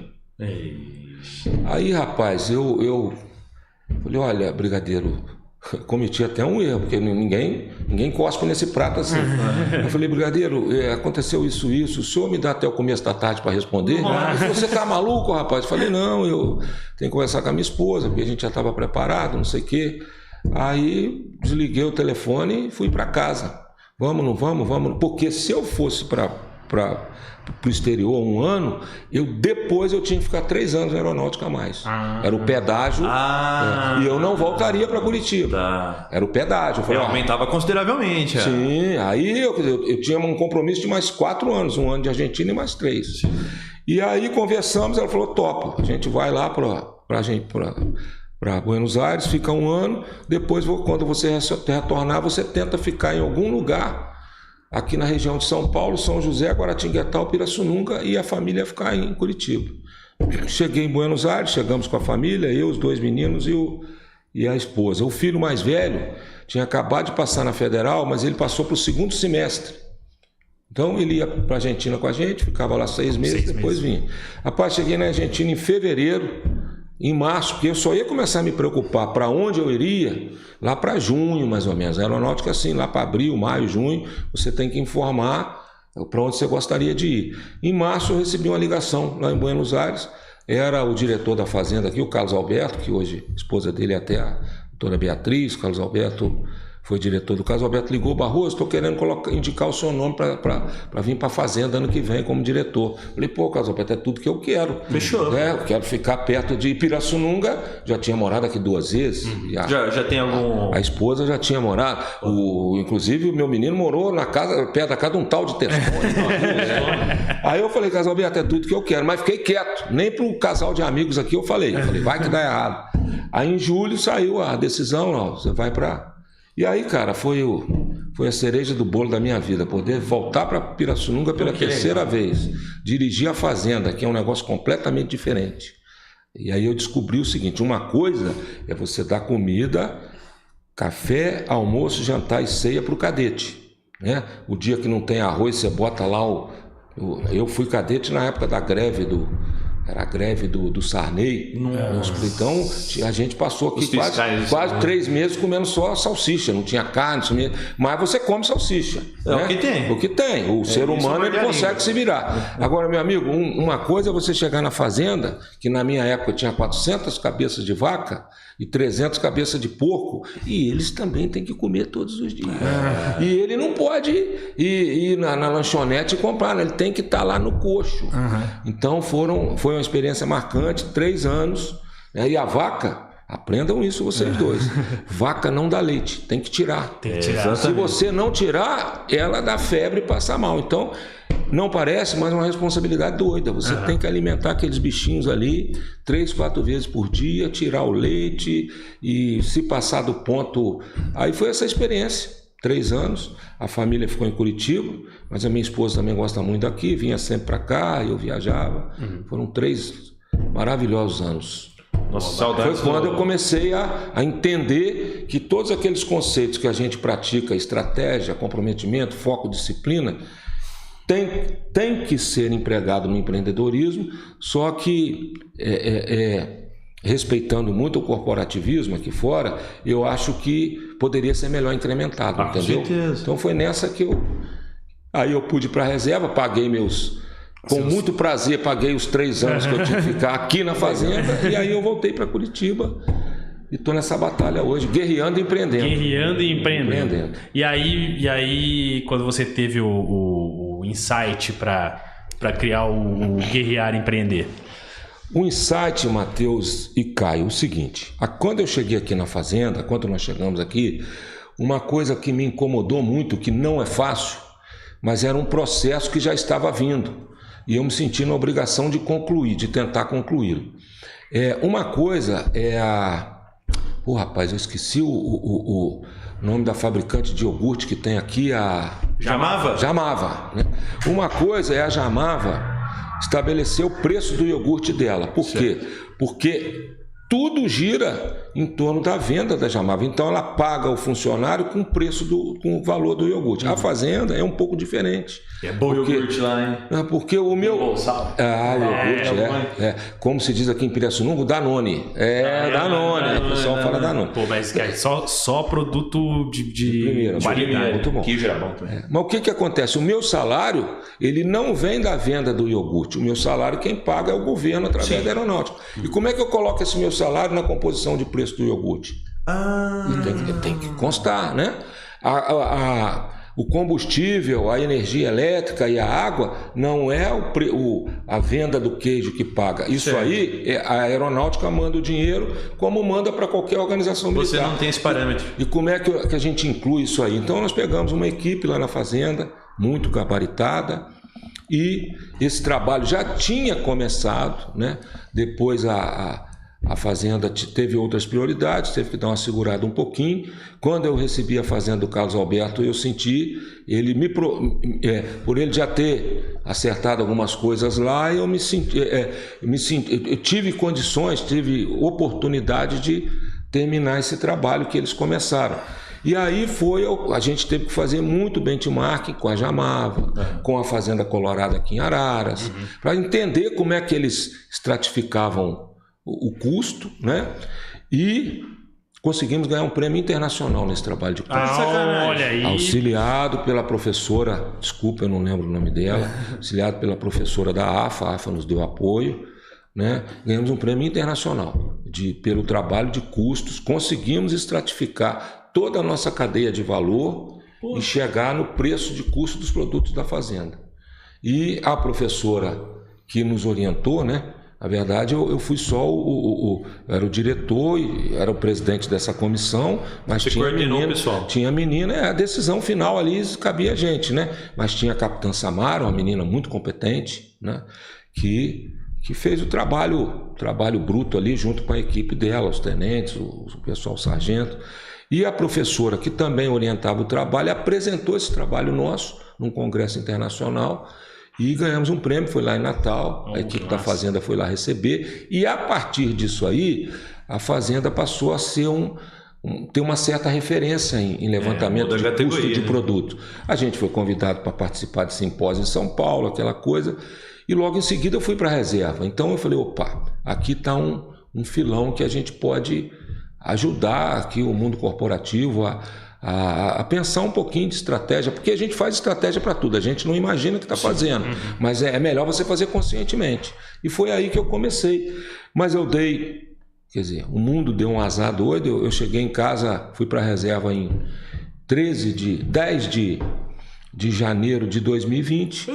Aí, rapaz, eu falei, olha, brigadeiro, cometi até um erro, porque ninguém cospe nesse prato assim. Eu falei, brigadeiro, aconteceu isso, o senhor me dá até o começo da tarde para responder? Você tá maluco, rapaz? Eu falei, não, eu tenho que conversar com a minha esposa, porque a gente já estava preparado, não sei o quê. Aí desliguei o telefone e fui para casa. Vamos, porque se eu fosse para o exterior 1 ano, depois eu tinha que ficar 3 anos na aeronáutica a mais. Era o pedágio, e eu não voltaria para Curitiba. Era o pedágio. Eu falei, aumentava consideravelmente. Sim, aí eu tinha um compromisso de mais 4 anos, 1 ano de Argentina e mais 3. Sim. E aí conversamos, ela falou, topa, a gente vai lá para Buenos Aires, fica 1 ano, depois quando você retornar, você tenta ficar em algum lugar aqui na região de São Paulo, São José, Guaratinguetá, Pirassununga, e a família ficar em Curitiba. Cheguei em Buenos Aires, chegamos com a família, eu, os 2 meninos e a esposa. O filho mais velho tinha acabado de passar na Federal, mas ele passou para o 2º semestre. Então ele ia para a Argentina com a gente, ficava lá 6 meses, depois vinha. Rapaz, cheguei na Argentina em fevereiro. Em março, porque eu só ia começar a me preocupar para onde eu iria lá para junho, mais ou menos. A aeronáutica, assim, lá para abril, maio, junho, você tem que informar para onde você gostaria de ir. Em março, eu recebi uma ligação lá em Buenos Aires. Era o diretor da fazenda aqui, o Carlos Alberto, que hoje a esposa dele é até a doutora Beatriz. Carlos Alberto foi diretor do Carlos Alberto, ligou, Barroso, estou querendo indicar o seu nome para vir para a fazenda ano que vem como diretor. Falei, pô, Carlos Alberto, é tudo que eu quero. Fechou. Eu quero ficar perto de Pirassununga, já tinha morado aqui 2 vezes. Já tem algum... A esposa já tinha morado. Inclusive, o meu menino morou na casa, perto da casa de um tal de Testone. Aí eu falei, Carlos Alberto, é tudo que eu quero, mas fiquei quieto. Nem para o casal de amigos aqui eu falei, vai que dá errado. Aí em julho saiu a decisão, você vai para... E aí, cara, foi a cereja do bolo da minha vida, poder voltar para Pirassununga pela terceira vez, dirigir a fazenda, que é um negócio completamente diferente. E aí eu descobri o seguinte, uma coisa é você dar comida, café, almoço, jantar e ceia para o cadete, né? O dia que não tem arroz, você bota lá eu fui cadete na época da greve era a greve do Sarney. Então a gente passou aqui quase 3 meses comendo só salsicha, não tinha carne, mas você come salsicha. Né? O que tem. O que tem. O ser humano ele consegue se virar. Agora, meu amigo, uma coisa é você chegar na fazenda, que na minha época tinha 400 cabeças de vaca e 300 cabeças de porco, e eles também têm que comer todos os dias. E ele não pode ir na lanchonete e comprar, né? Ele tem que estar lá no coxo. Então foi uma experiência marcante, 3 anos, né? E a vaca, aprendam isso vocês dois, vaca não dá leite, tem que tirar. Se você não tirar, ela dá febre e passa mal. Então não parece, mas é uma responsabilidade doida. Você tem que alimentar aqueles bichinhos ali 3, 4 vezes por dia, tirar o leite, e se passar do ponto... Aí foi essa experiência, 3 anos, a família ficou em Curitiba, mas a minha esposa também gosta muito daqui, vinha sempre para cá, eu viajava. Foram 3 maravilhosos anos. Nossa, saudades. Foi quando eu comecei a entender que todos aqueles conceitos que a gente pratica, estratégia, comprometimento, foco, disciplina, tem que ser empregado no empreendedorismo, só que respeitando muito o corporativismo aqui fora, eu acho que poderia ser melhor incrementado, entendeu? Com certeza. Então foi nessa que aí eu pude ir para a reserva, paguei com muito prazer, paguei os 3 anos que eu tinha que ficar aqui na fazenda, e aí eu voltei para Curitiba. E estou nessa batalha hoje, guerreando e empreendendo. Guerreando e empreendendo. E aí, quando você teve o insight para criar o Guerrear e Empreender? O insight, Matheus e Caio, é o seguinte. Quando eu cheguei aqui na fazenda, quando nós chegamos aqui, uma coisa que me incomodou muito, que não é fácil, mas era um processo que já estava vindo. E eu me senti na obrigação de concluir, de tentar concluí-lo. Uma coisa é rapaz, eu esqueci o nome da fabricante de iogurte que tem aqui, a... Jamava? Jamava, né? Uma coisa é a Jamava estabelecer o preço do iogurte dela. Por quê? Porque tudo gira em torno da venda da Jamava. Então ela paga o funcionário com o valor do iogurte. A fazenda é um pouco diferente. É bom o iogurte lá, hein? Porque o meu... iogurte, como se diz aqui em Pirassununga, o Danone. Danone. O pessoal fala Danone. Pô, mas só produto de qualidade. Muito bom. Queijo era bom também. Mas o que acontece? O meu salário, ele não vem da venda do iogurte. O meu salário, quem paga é o governo através da aeronáutica. E como é que eu coloco esse meu salário na composição de preço do iogurte? Tem que constar, né? O combustível, a energia elétrica e a água não é a venda do queijo que paga. Isso aí, a aeronáutica manda o dinheiro, como manda para qualquer organização militar. Você não tem esse parâmetro. E como é que a gente inclui isso aí? Então nós pegamos uma equipe lá na fazenda, muito gabaritada, e esse trabalho já tinha começado, né? Depois a fazenda teve outras prioridades, teve que dar uma segurada um pouquinho. Quando eu recebi a fazenda do Carlos Alberto, eu senti, por ele já ter acertado algumas coisas lá, eu eu tive condições, tive oportunidade de terminar esse trabalho que eles começaram. E aí a gente teve que fazer muito benchmarking com a Jamava, com a Fazenda Colorada aqui em Araras, para entender como é que eles estratificavam o custo, né? E conseguimos ganhar um prêmio internacional nesse trabalho de custo. Olha aí. Auxiliado pela professora, desculpa, eu não lembro o nome dela, auxiliado pela professora da AFA, a AFA nos deu apoio, né? Ganhamos um prêmio internacional pelo trabalho de custos, conseguimos estratificar toda a nossa cadeia de valor e chegar no preço de custo dos produtos da fazenda. E a professora que nos orientou, né? Na verdade, eu fui só era o diretor e era o presidente dessa comissão, mas tinha menina, a decisão final ali cabia a gente, né? Mas tinha a capitã Samara, uma menina muito competente, né? Que fez o trabalho bruto ali junto com a equipe dela, os tenentes, o pessoal sargento. E a professora, que também orientava o trabalho, apresentou esse trabalho nosso num congresso internacional e ganhamos um prêmio, foi lá em Natal, a equipe da Fazenda foi lá receber, e a partir disso aí, a Fazenda passou a ser ter uma certa referência em levantamento de custo de produto. A gente foi convidado para participar de simpósio em São Paulo, aquela coisa, e logo em seguida eu fui para a reserva. Então eu falei, opa, aqui está um filão que a gente pode ajudar aqui o mundo corporativo a pensar um pouquinho de estratégia, porque a gente faz estratégia para tudo, a gente não imagina o que está fazendo, mas é melhor você fazer conscientemente. E foi aí que eu comecei. Mas eu dei... Quer dizer, o mundo deu um azar doido. Eu cheguei em casa, fui para a reserva em 10 de janeiro de 2020.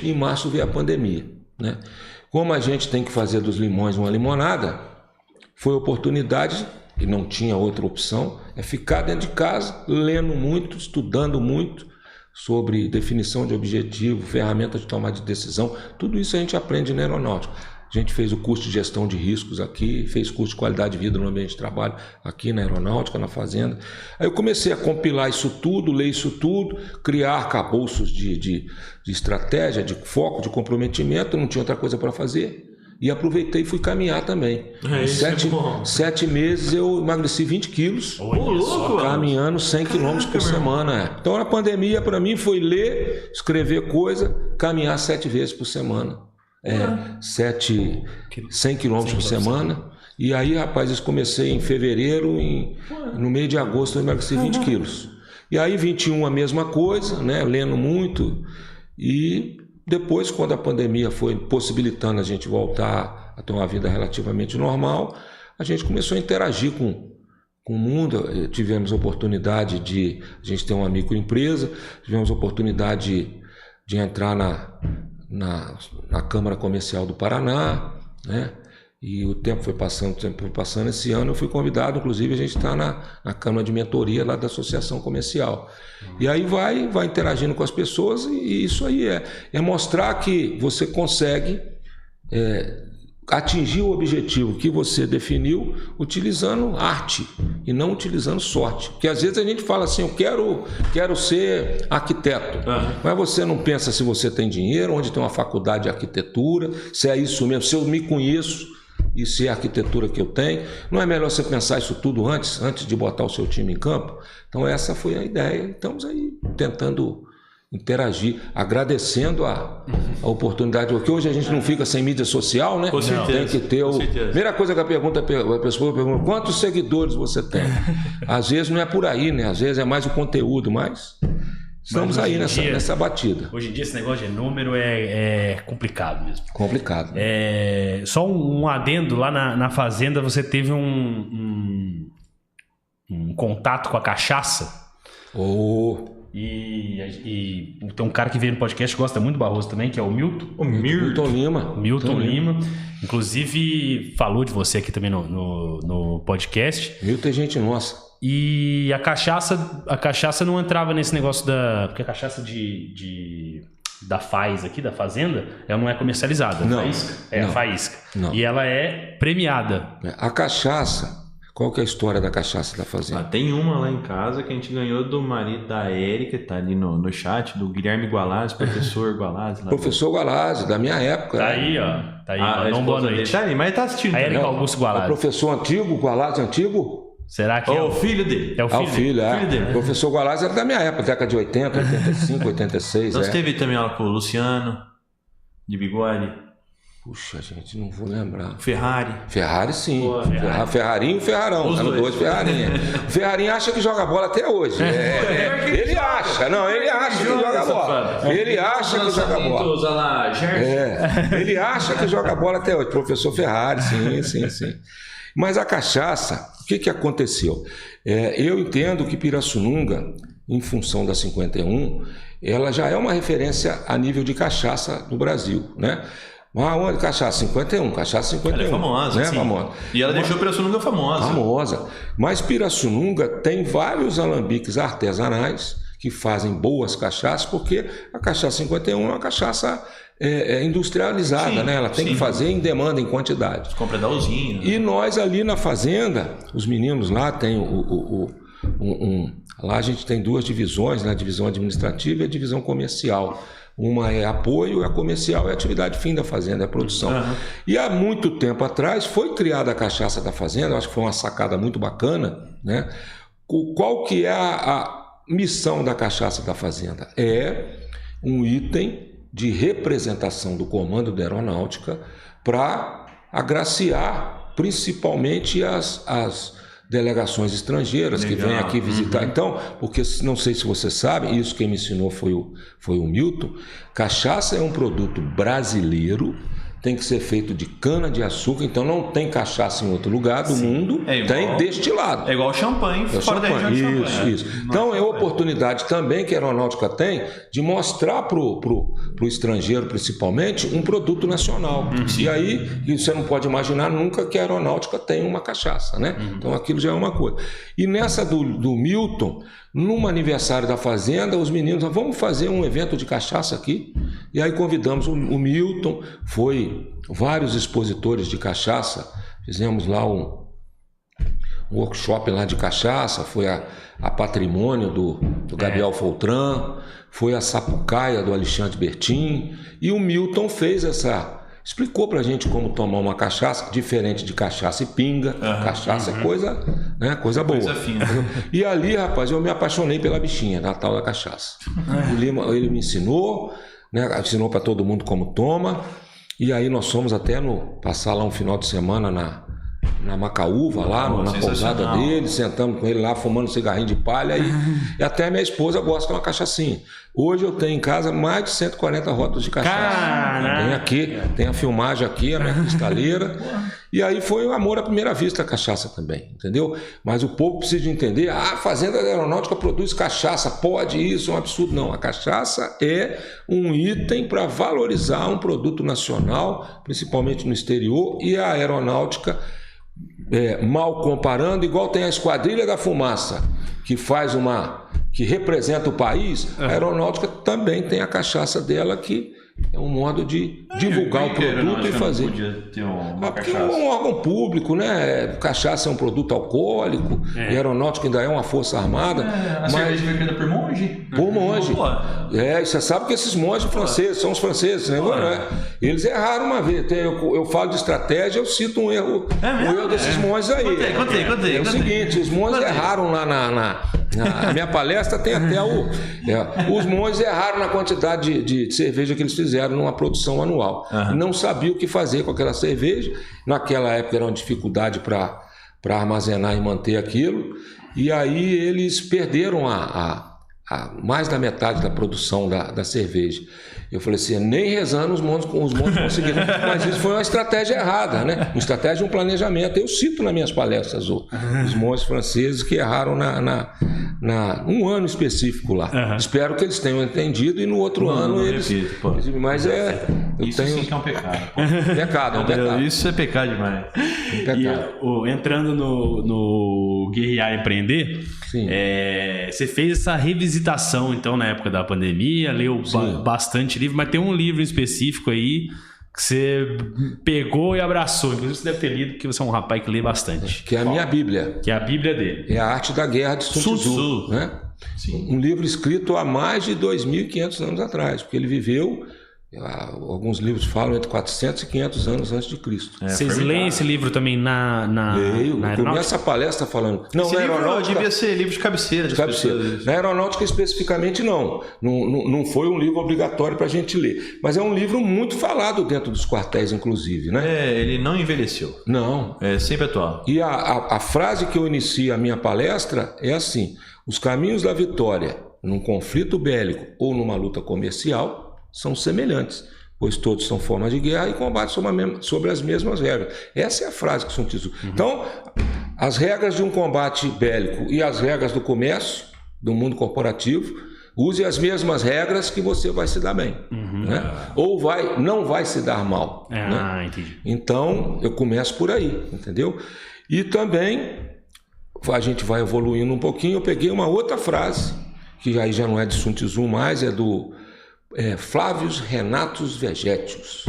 Em março veio a pandemia. Né? Como a gente tem que fazer dos limões uma limonada, foi oportunidade, e não tinha outra opção, é ficar dentro de casa, lendo muito, estudando muito sobre definição de objetivo, ferramentas de tomada de decisão. Tudo isso a gente aprende na aeronáutica. A gente fez o curso de gestão de riscos aqui, fez curso de qualidade de vida no ambiente de trabalho aqui na aeronáutica, na fazenda. Aí eu comecei a compilar isso tudo, ler isso tudo, criar arcabouços de estratégia, de foco, de comprometimento, não tinha outra coisa para fazer. E aproveitei e fui caminhar também. Em 7 meses eu emagreci 20 quilos, caminhando 100 quilômetros por semana. Então a pandemia para mim foi ler, escrever coisa, caminhar 7 vezes por semana. 100 quilômetros por semana. E aí, rapaz, eu comecei em fevereiro, no meio de agosto eu emagreci 20 quilos. E aí 21 a mesma coisa, né? Lendo muito. E depois, quando a pandemia foi possibilitando a gente voltar a ter uma vida relativamente normal, a gente começou a interagir com o mundo. Tivemos oportunidade a gente ter uma microempresa, tivemos oportunidade de entrar na Câmara Comercial do Paraná, né? E o tempo foi passando. Esse ano eu fui convidado, inclusive a gente está na Câmara de Mentoria lá da Associação Comercial. E aí vai interagindo com as pessoas, e isso aí é mostrar que você consegue atingir o objetivo que você definiu utilizando arte e não utilizando sorte. Porque às vezes a gente fala assim, eu quero ser arquiteto, mas você não pensa se você tem dinheiro, onde tem uma faculdade de arquitetura, se é isso mesmo, se eu me conheço e se é a arquitetura que eu tenho. Não é melhor você pensar isso tudo antes de botar o seu time em campo? Então essa foi a ideia. Estamos aí tentando interagir, agradecendo a oportunidade, porque hoje a gente não fica sem mídia social, né? Com certeza. Tem que ter Primeira coisa que a pessoa pergunta, quantos seguidores você tem? Às vezes não é por aí, né? Às vezes é mais o conteúdo, mas estamos aí nessa batida. Hoje em dia esse negócio de número é complicado mesmo. Complicado. Só um adendo, lá na fazenda você teve um contato com a cachaça? E tem um cara que veio no podcast que gosta muito do Barroso também, que é o Milton. Milton Lima. Milton Lima. Inclusive, falou de você aqui também no podcast. Milton é gente nossa. E a cachaça não entrava nesse negócio porque a cachaça da FAIS aqui, da Fazenda, ela não é comercializada. Não. A Faísca. Não. E ela é premiada. A cachaça... Qual que é a história da cachaça da Fazenda? Tem uma lá em casa que a gente ganhou do marido da Érica, que tá ali no chat, do Guilherme Gualazzi, professor Gualazzi. Professor Gualazzi, da minha época. Tá aí, ó. Tá aí, não boa noite. Tá aí, mas tá assistindo. A Érica Augusto Gualazzi. O professor antigo, Gualazzi antigo? Será que o filho dele? É o filho, filho dele. O professor Gualazzi era da minha época, década de 80, 85, 86. Nós teve também aula com o Luciano, de bigode. Puxa, gente, não vou lembrar. Ferrari, sim. Ferrarinho e Ferrarão. Eram dois Ferrarinhos. O Ferrarinho acha que joga bola até hoje. Ele acha que joga bola. Ele acha que joga bola. Ele acha que joga bola até hoje. Professor Ferrari, sim. Mas a cachaça, o que aconteceu? Eu entendo que Pirassununga, em função da 51, ela já é uma referência a nível de cachaça no Brasil, né? Onde? Cachaça 51. Ela é famosa, né? Sim. Famosa. E ela deixou Pirassununga famosa. Mas Pirassununga tem vários alambiques artesanais que fazem boas cachaças, porque a cachaça 51 é uma cachaça industrializada, né? Ela tem que fazer em demanda, em quantidade. Compra da usina. E nós ali na fazenda, os meninos lá, tem Lá a gente tem duas divisões, né? A divisão administrativa e a divisão comercial. Uma é apoio, a comercial é a atividade fim da fazenda, é a produção. E há muito tempo atrás foi criada a cachaça da fazenda, eu acho que foi uma sacada muito bacana, né? Qual que é a missão da cachaça da fazenda? É um item de representação do comando da aeronáutica para agraciar principalmente as delegações estrangeiras que vêm aqui visitar. Então, porque não sei se você sabe, isso quem me ensinou foi o Milton, cachaça é um produto brasileiro, tem que ser feito de cana-de-açúcar, então não tem cachaça em outro lugar do mundo, tem destilado. É igual champanhe, fora da região de champanhe. Isso. Então é oportunidade também que a aeronáutica tem de mostrar para o estrangeiro, principalmente, um produto nacional. E aí você não pode imaginar nunca que a aeronáutica tem uma cachaça, né? Então aquilo já é uma coisa. E nessa do Milton, num aniversário da fazenda, os meninos, vamos fazer um evento de cachaça aqui. E aí convidamos o Milton, foi vários expositores de cachaça, fizemos lá um workshop lá de cachaça, foi a Patrimônio do Gabriel Foltran, foi a Sapucaia do Alexandre Bertin, e o Milton explicou pra gente como tomar uma cachaça diferente de cachaça e pinga. Cachaça é coisa, né, coisa boa. Coisa fina. E ali, rapaz, eu me apaixonei pela bichinha, da tal da cachaça. O Lima, ele me ensinou, né, ensinou para todo mundo como toma. E aí nós fomos até passar lá um final de semana na Macaúva, lá na pousada dele, sentamos com ele lá, fumando um cigarrinho de palha, e até minha esposa gosta de uma cachaçinha. Hoje eu tenho em casa mais de 140 rótulos de cachaça. Tem aqui, tem a filmagem aqui, a minha cristaleira. E aí foi o amor à primeira vista a cachaça também, entendeu? Mas o povo precisa entender, a fazenda da aeronáutica produz cachaça, pode isso, é um absurdo. Não, a cachaça é um item para valorizar um produto nacional, principalmente no exterior, e a aeronáutica, mal comparando, igual tem a Esquadrilha da Fumaça, que representa o país, a aeronáutica também tem a cachaça dela, que é um modo de divulgar o produto e fazer. Podia ter uma Porque cachaça. é um órgão público, né? Cachaça é um produto alcoólico, e a aeronáutica ainda é uma força armada. A cerveja foi criada por monge? Por monge. E você sabe que esses monges franceses, são os franceses, né? Eles erraram uma vez. Eu falo de estratégia, eu cito um erro desses monges aí. Contei. O seguinte, os monges erraram lá na minha palestra, tem até os monges erraram na quantidade de cerveja que eles fizeram numa produção anual. Não sabiam o que fazer com aquela cerveja. Naquela época era uma dificuldade para armazenar e manter aquilo. E aí eles perderam mais da metade da produção da cerveja. Eu falei assim, nem rezando os monges conseguiram. Mas isso foi uma estratégia errada, né? Uma estratégia, um planejamento. Eu cito nas minhas palestras os monges franceses que erraram um ano específico lá. Espero que eles tenham entendido e no outro ano eles... Mas isso sim que é um pecado. É um pecado. Isso é pecado demais. E, entrando no Guerrear e Empreender, você fez essa revisitação, então, na época da pandemia, leu bastante livro, mas tem um livro específico aí que você pegou e abraçou. Inclusive você deve ter lido, porque você é um rapaz que lê bastante. Que é a minha Bíblia. Que é a Bíblia dele. É a Arte da Guerra de Sun Tzu. Né? Um livro escrito há mais de 2.500 anos atrás, porque ele viveu... Alguns livros falam entre 400 e 500 anos antes de Cristo. Vocês leem esse livro também na Leio. Começa a palestra falando... Não, esse na livro aeronáutica... devia ser livro de cabeceira. Na aeronáutica especificamente não foi um livro obrigatório para a gente ler. Mas é um livro muito falado dentro dos quartéis, inclusive, né? Ele não envelheceu. Não. É sempre atual. E a frase que eu inicio a minha palestra é assim: os caminhos da vitória num conflito bélico ou numa luta comercial são semelhantes, pois todos são formas de guerra e combate sobre as mesmas regras. Essa é a frase que Sun Tzu. Então, as regras de um combate bélico e as regras do comércio, do mundo corporativo, use as mesmas regras que você vai se dar bem. Né? Ou não vai se dar mal. Né? Entendi. Então, eu começo por aí, entendeu? E também, a gente vai evoluindo um pouquinho, eu peguei uma outra frase, que aí já não é de Sun Tzu mais, é do... Flávios Renatus Vegetius,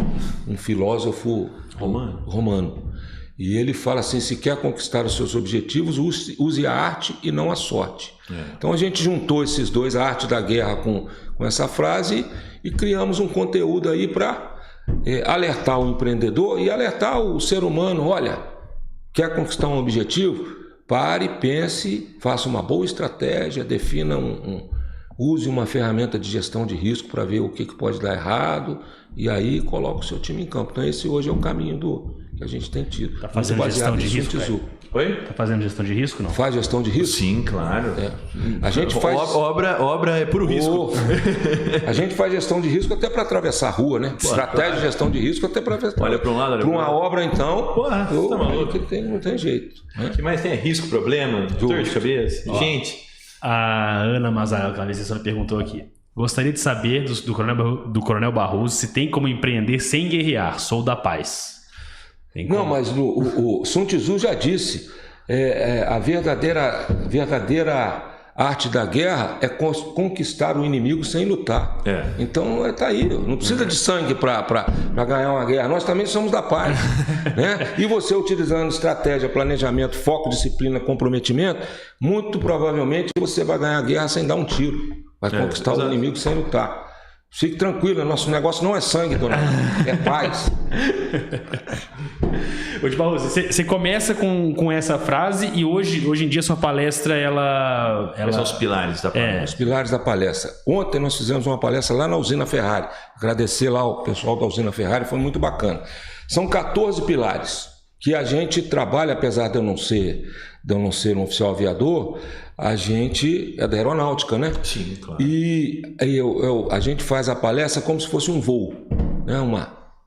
um filósofo romano. E ele fala assim, se quer conquistar os seus objetivos, use a arte e não a sorte. Então a gente juntou esses dois, a arte da guerra com essa frase e criamos um conteúdo aí para alertar o empreendedor e alertar o ser humano, olha, quer conquistar um objetivo? Pare, pense, faça uma boa estratégia, defina use uma ferramenta de gestão de risco para ver o que pode dar errado e aí coloca o seu time em campo. Então esse hoje é o caminho que a gente tem tido. Tá fazendo gestão de risco? Oi? Tá fazendo gestão de risco, não? Faz gestão de risco? Sim, claro. A gente faz... Obra é puro risco. A gente faz gestão de risco até para atravessar a rua, né? Estratégia de gestão de risco até para atravessar. Olha para um lado, olha para uma obra, então... Porra, você tá maluco? Não tem jeito. O que mais tem é risco, problema, dor de cabeça. Gente... A Ana Mazael, que ela perguntou aqui. Gostaria de saber do Coronel Barroso se tem como empreender sem guerrear. Sou da paz. Não, mas o Sun Tzu já disse, a verdadeira arte da guerra é conquistar o inimigo sem lutar. Então tá aí, não precisa de sangue para ganhar uma guerra. Nós também somos da paz. Né? E você utilizando estratégia, planejamento, foco, disciplina, comprometimento, muito provavelmente você vai ganhar a guerra sem dar um tiro. Vai conquistar o inimigo sem lutar. Fique tranquilo, nosso negócio não é sangue, dona Ana, é paz. Ô, Barroso, você começa com essa frase e hoje em dia sua palestra, Quais são os pilares da palestra? Os pilares da palestra. Ontem nós fizemos uma palestra lá na Usina Ferrari. Agradecer lá o pessoal da Usina Ferrari, foi muito bacana. São 14 pilares que a gente trabalha, apesar de eu não ser um oficial aviador, a gente é da aeronáutica, né? Sim, claro. E a gente faz a palestra como se fosse um voo, né?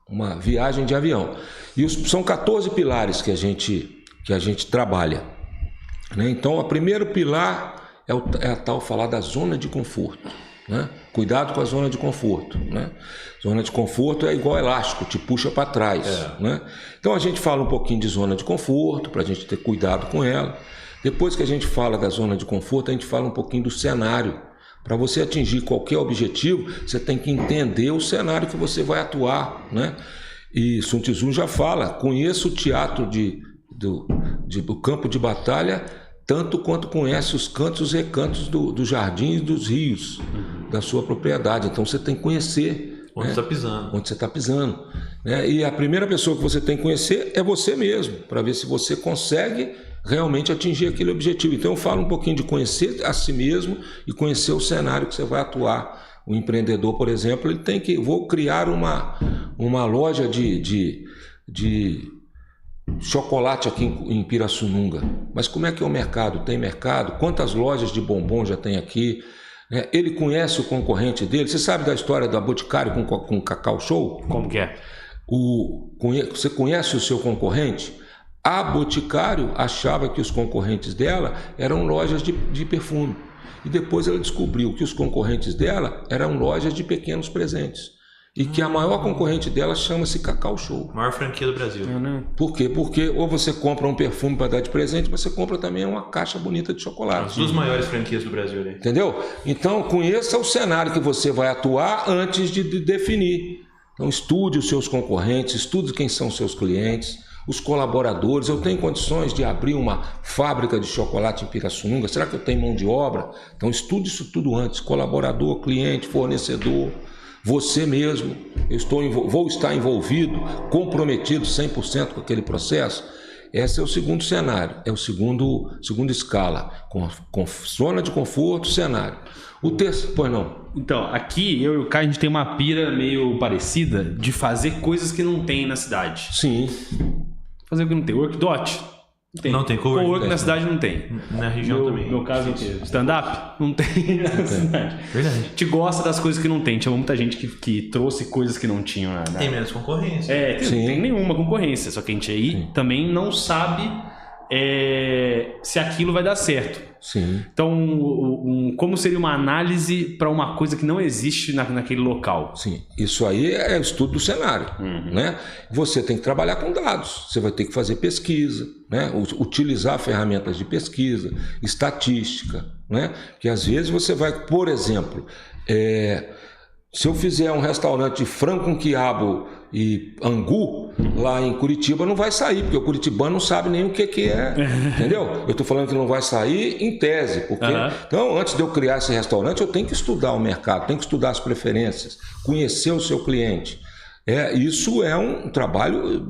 Uma viagem de avião. E são 14 pilares que a gente trabalha. Né? Então, o primeiro pilar é a tal falar da zona de conforto. Né? Cuidado com a zona de conforto. Né? Zona de conforto é igual elástico, te puxa para trás. Né? Então a gente fala um pouquinho de zona de conforto, para a gente ter cuidado com ela. Depois que a gente fala da zona de conforto, a gente fala um pouquinho do cenário. Para você atingir qualquer objetivo, você tem que entender o cenário que você vai atuar. Né? E Sun Tzu já fala, conheça o teatro do campo de batalha tanto quanto conhece os cantos e os recantos dos jardins e dos rios da sua propriedade. Então você tem que conhecer onde está pisando. Onde você está pisando. Né? E a primeira pessoa que você tem que conhecer é você mesmo, para ver se você consegue realmente atingir aquele objetivo. Então eu falo um pouquinho de conhecer a si mesmo e conhecer o cenário que você vai atuar. O empreendedor, por exemplo, ele tem que... Vou criar uma loja de chocolate aqui em Pirassununga. Mas como é que é o mercado? Tem mercado? Quantas lojas de bombom já tem aqui? Ele conhece o concorrente dele? Você sabe da história da Boticário com Cacau Show? Como que é? Você conhece o seu concorrente? A Boticário achava que os concorrentes dela eram lojas de perfume. E depois ela descobriu que os concorrentes dela eram lojas de pequenos presentes. E que a maior concorrente dela chama-se Cacau Show. Maior franquia do Brasil. Por quê? Porque ou você compra um perfume para dar de presente, mas você compra também uma caixa bonita de chocolate. As duas maiores franquias do Brasil. Né? Entendeu? Então, conheça o cenário que você vai atuar antes de definir. Então, estude os seus concorrentes, estude quem são os seus clientes, os colaboradores. Eu tenho condições de abrir uma fábrica de chocolate em Pirassununga? Será que eu tenho mão de obra? Então, estude isso tudo antes. Colaborador, cliente, fornecedor... Você mesmo, vou estar envolvido, comprometido 100% com aquele processo. Esse é o segundo cenário, é o segunda escala, com zona de conforto, cenário. O terceiro, pois não? Então, aqui eu e o Caio, a gente tem uma pira meio parecida de fazer coisas que não tem na cidade. Sim. Fazer o que não tem. Workdot? Não tem coworking. Coworking na cidade não tem. Na região também. No caso, stand-up? Não tem na cidade. Verdade. A gente gosta das coisas que não tem. Tinha muita gente que trouxe coisas que não tinham. Tem menos concorrência. Não tem nenhuma concorrência. Só que a gente aí também não sabe se aquilo vai dar certo. Sim. Então, como seria uma análise para uma coisa que não existe naquele local? Sim, isso aí é o estudo do cenário. Né? Você tem que trabalhar com dados, você vai ter que fazer pesquisa, né? Utilizar ferramentas de pesquisa, estatística. Né? Que às vezes você vai, por exemplo, se eu fizer um restaurante de frango com quiabo e angu, lá em Curitiba não vai sair, porque o curitibano não sabe nem o que é, entendeu? Eu estou falando que não vai sair em tese, porque então antes de eu criar esse restaurante eu tenho que estudar o mercado, tenho que estudar as preferências, conhecer o seu cliente. Isso é um trabalho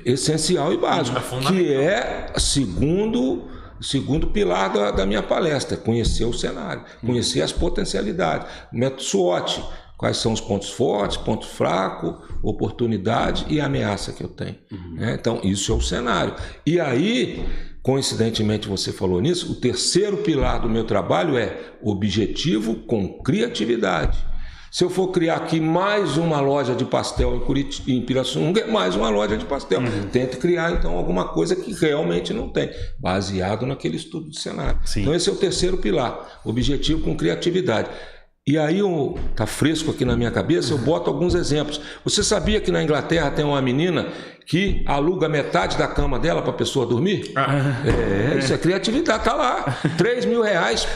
essencial e básico, que é segundo pilar da minha palestra, conhecer o cenário, conhecer as potencialidades, método SWOT. Quais são os pontos fortes, pontos fracos, oportunidade e ameaça que eu tenho. Então, isso é o cenário. E aí, coincidentemente você falou nisso, o terceiro pilar do meu trabalho é objetivo com criatividade. Se eu for criar aqui mais uma loja de pastel em Pirassununga, é mais uma loja de pastel. Tento criar, então, alguma coisa que realmente não tem, baseado naquele estudo de cenário. Sim. Então, esse é o terceiro pilar, objetivo com criatividade. E aí, tá fresco aqui na minha cabeça, eu boto alguns exemplos. Você sabia que na Inglaterra tem uma menina que aluga metade da cama dela para a pessoa dormir? Isso é criatividade, tá lá. R$3.000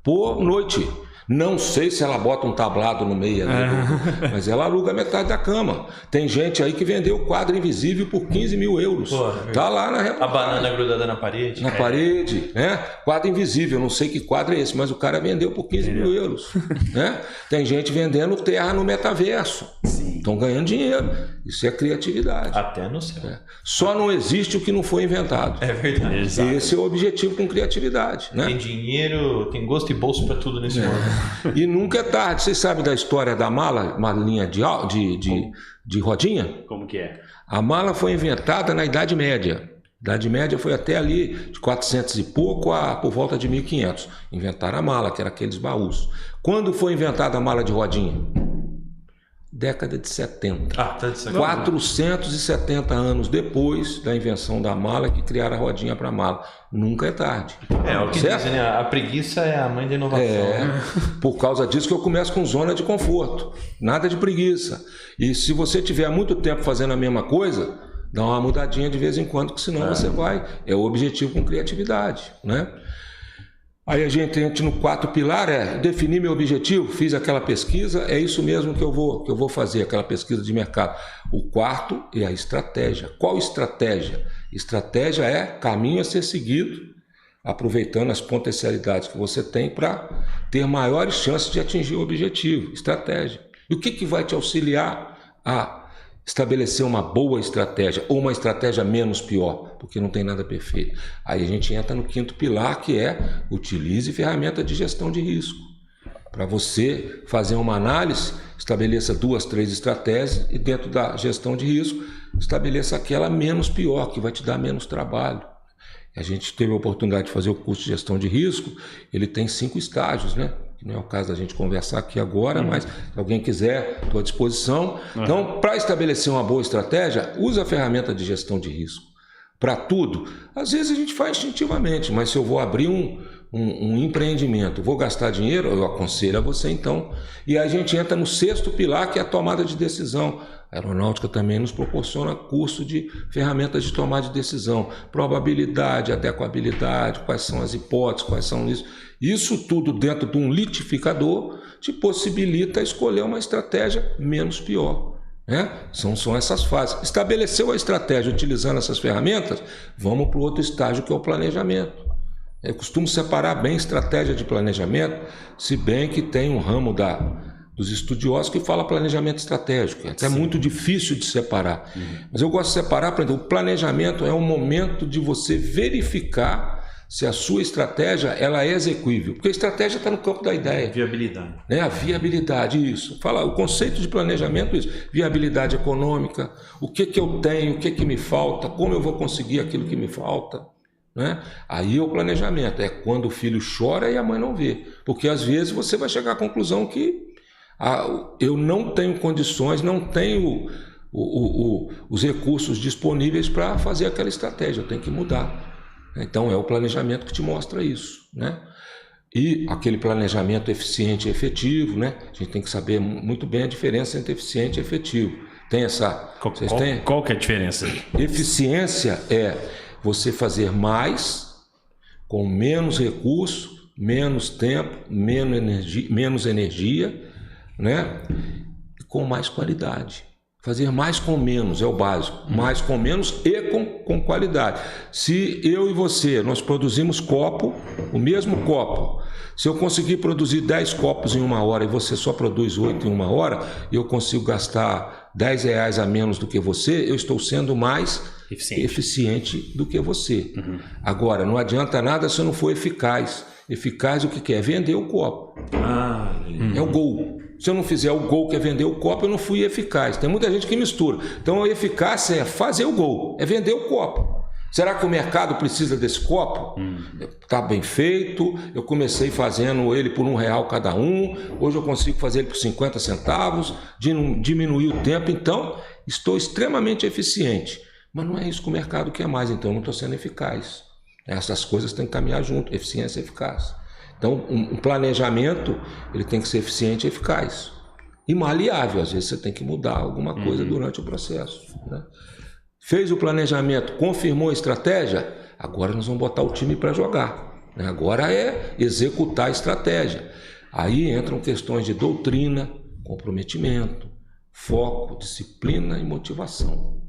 por noite. Não sei se ela bota um tablado no meio ali, mas ela aluga metade da cama. Tem gente aí que vendeu o quadro invisível por 15 mil euros. Tá lá na reportagem. A banana grudada na parede. Na parede, né? Quadro invisível, não sei que quadro é esse, mas o cara vendeu por 15 mil euros. Né? Tem gente vendendo terra no metaverso. Estão ganhando dinheiro. Isso é criatividade. Até no céu. Só não existe o que não foi inventado. É verdade. Exato. Esse é o objetivo com criatividade. Né? Tem dinheiro, tem gosto e bolso para tudo nesse mundo. E nunca é tarde. Vocês sabem da história da mala, uma linha de rodinha? Como que é? A mala foi inventada na Idade Média. A Idade Média foi até ali de 400 e pouco a por volta de 1500. Inventaram a mala, que era aqueles baús. Quando foi inventada a mala de rodinha? Década de 70. 470 anos depois da invenção da mala, que criaram a rodinha para mala. Nunca é tarde. É o que dizem, né? A preguiça é a mãe da inovação. Por causa disso que eu começo com zona de conforto. Nada de preguiça. E se você tiver muito tempo fazendo a mesma coisa, dá uma mudadinha de vez em quando, que senão você vai. É o objetivo com criatividade, né? Aí a gente entra no quarto pilar, definir meu objetivo, fiz aquela pesquisa, é isso mesmo que eu vou fazer, aquela pesquisa de mercado. O quarto é a estratégia. Qual estratégia? Estratégia é caminho a ser seguido, aproveitando as potencialidades que você tem para ter maiores chances de atingir o objetivo. Estratégia. E o que vai te auxiliar a estabelecer uma boa estratégia ou uma estratégia menos pior, porque não tem nada perfeito. Aí a gente entra no quinto pilar, que é utilize ferramenta de gestão de risco. Para você fazer uma análise, estabeleça 2, 3 estratégias e dentro da gestão de risco, estabeleça aquela menos pior, que vai te dar menos trabalho. A gente teve a oportunidade de fazer o curso de gestão de risco, ele tem 5 estágios, né? Não é o caso da gente conversar aqui agora, mas se alguém quiser, estou à disposição. Então, para estabelecer uma boa estratégia, use a ferramenta de gestão de risco. Para tudo. Às vezes a gente faz instintivamente, mas se eu vou abrir um empreendimento, vou gastar dinheiro, eu aconselho a você então. E aí a gente entra no sexto pilar, que é a tomada de decisão. A aeronáutica também nos proporciona curso de ferramentas de tomada de decisão, probabilidade, adequabilidade, quais são as hipóteses, quais são isso. Isso tudo dentro de um litificador te possibilita escolher uma estratégia menos pior. Né? São essas fases. Estabeleceu a estratégia utilizando essas ferramentas, vamos para o outro estágio, que é o planejamento. Eu costumo separar bem estratégia de planejamento, se bem que tem um ramo dos estudiosos que fala planejamento estratégico. É até muito difícil de separar. Mas eu gosto de separar, por exemplo, o planejamento é um momento de você verificar se a sua estratégia ela é execuível. Porque a estratégia está no campo da ideia. Viabilidade. Né? A viabilidade, isso. Fala, o conceito de planejamento é isso. Viabilidade econômica, o que eu tenho, o que me falta, como eu vou conseguir aquilo que me falta. Né? Aí é o planejamento. É quando o filho chora e a mãe não vê. Porque às vezes você vai chegar à conclusão que eu não tenho condições, não tenho os recursos disponíveis para fazer aquela estratégia, eu tenho que mudar. Então é o planejamento que te mostra isso, né? E aquele planejamento eficiente e efetivo, né? A gente tem que saber muito bem a diferença entre eficiente e efetivo. Tem essa... Qual que é a diferença? Eficiência é você fazer mais com menos recurso, menos tempo, menos energia, né? com mais qualidade. Fazer mais com menos é o básico. Mais com menos e com qualidade. Se eu e você, nós produzimos copo, o mesmo copo, se eu conseguir produzir 10 copos em 1 hora e você só produz 8 em 1 hora, e eu consigo gastar R$10 a menos do que você, eu estou sendo mais eficiente do que você. Agora, não adianta nada se eu não for eficaz. Eficaz o que é? Vender o copo. É o gol. Se eu não fizer o gol, que é vender o copo, eu não fui eficaz. Tem muita gente que mistura. Então a eficácia é fazer o gol, é vender o copo. Será que o mercado precisa desse copo? Está bem feito, eu comecei fazendo ele por R$1 cada um, hoje eu consigo fazer ele por 50 centavos, diminuir o tempo, então estou extremamente eficiente. Mas não é isso que o mercado quer mais, então eu não estou sendo eficaz. Essas coisas têm que caminhar junto, eficiência e eficácia. Então, um planejamento, ele tem que ser eficiente e eficaz. E maleável, às vezes você tem que mudar alguma coisa durante o processo. Né? Fez o planejamento, confirmou a estratégia, agora nós vamos botar o time para jogar. Né? Agora é executar a estratégia. Aí entram questões de doutrina, comprometimento, foco, disciplina e motivação.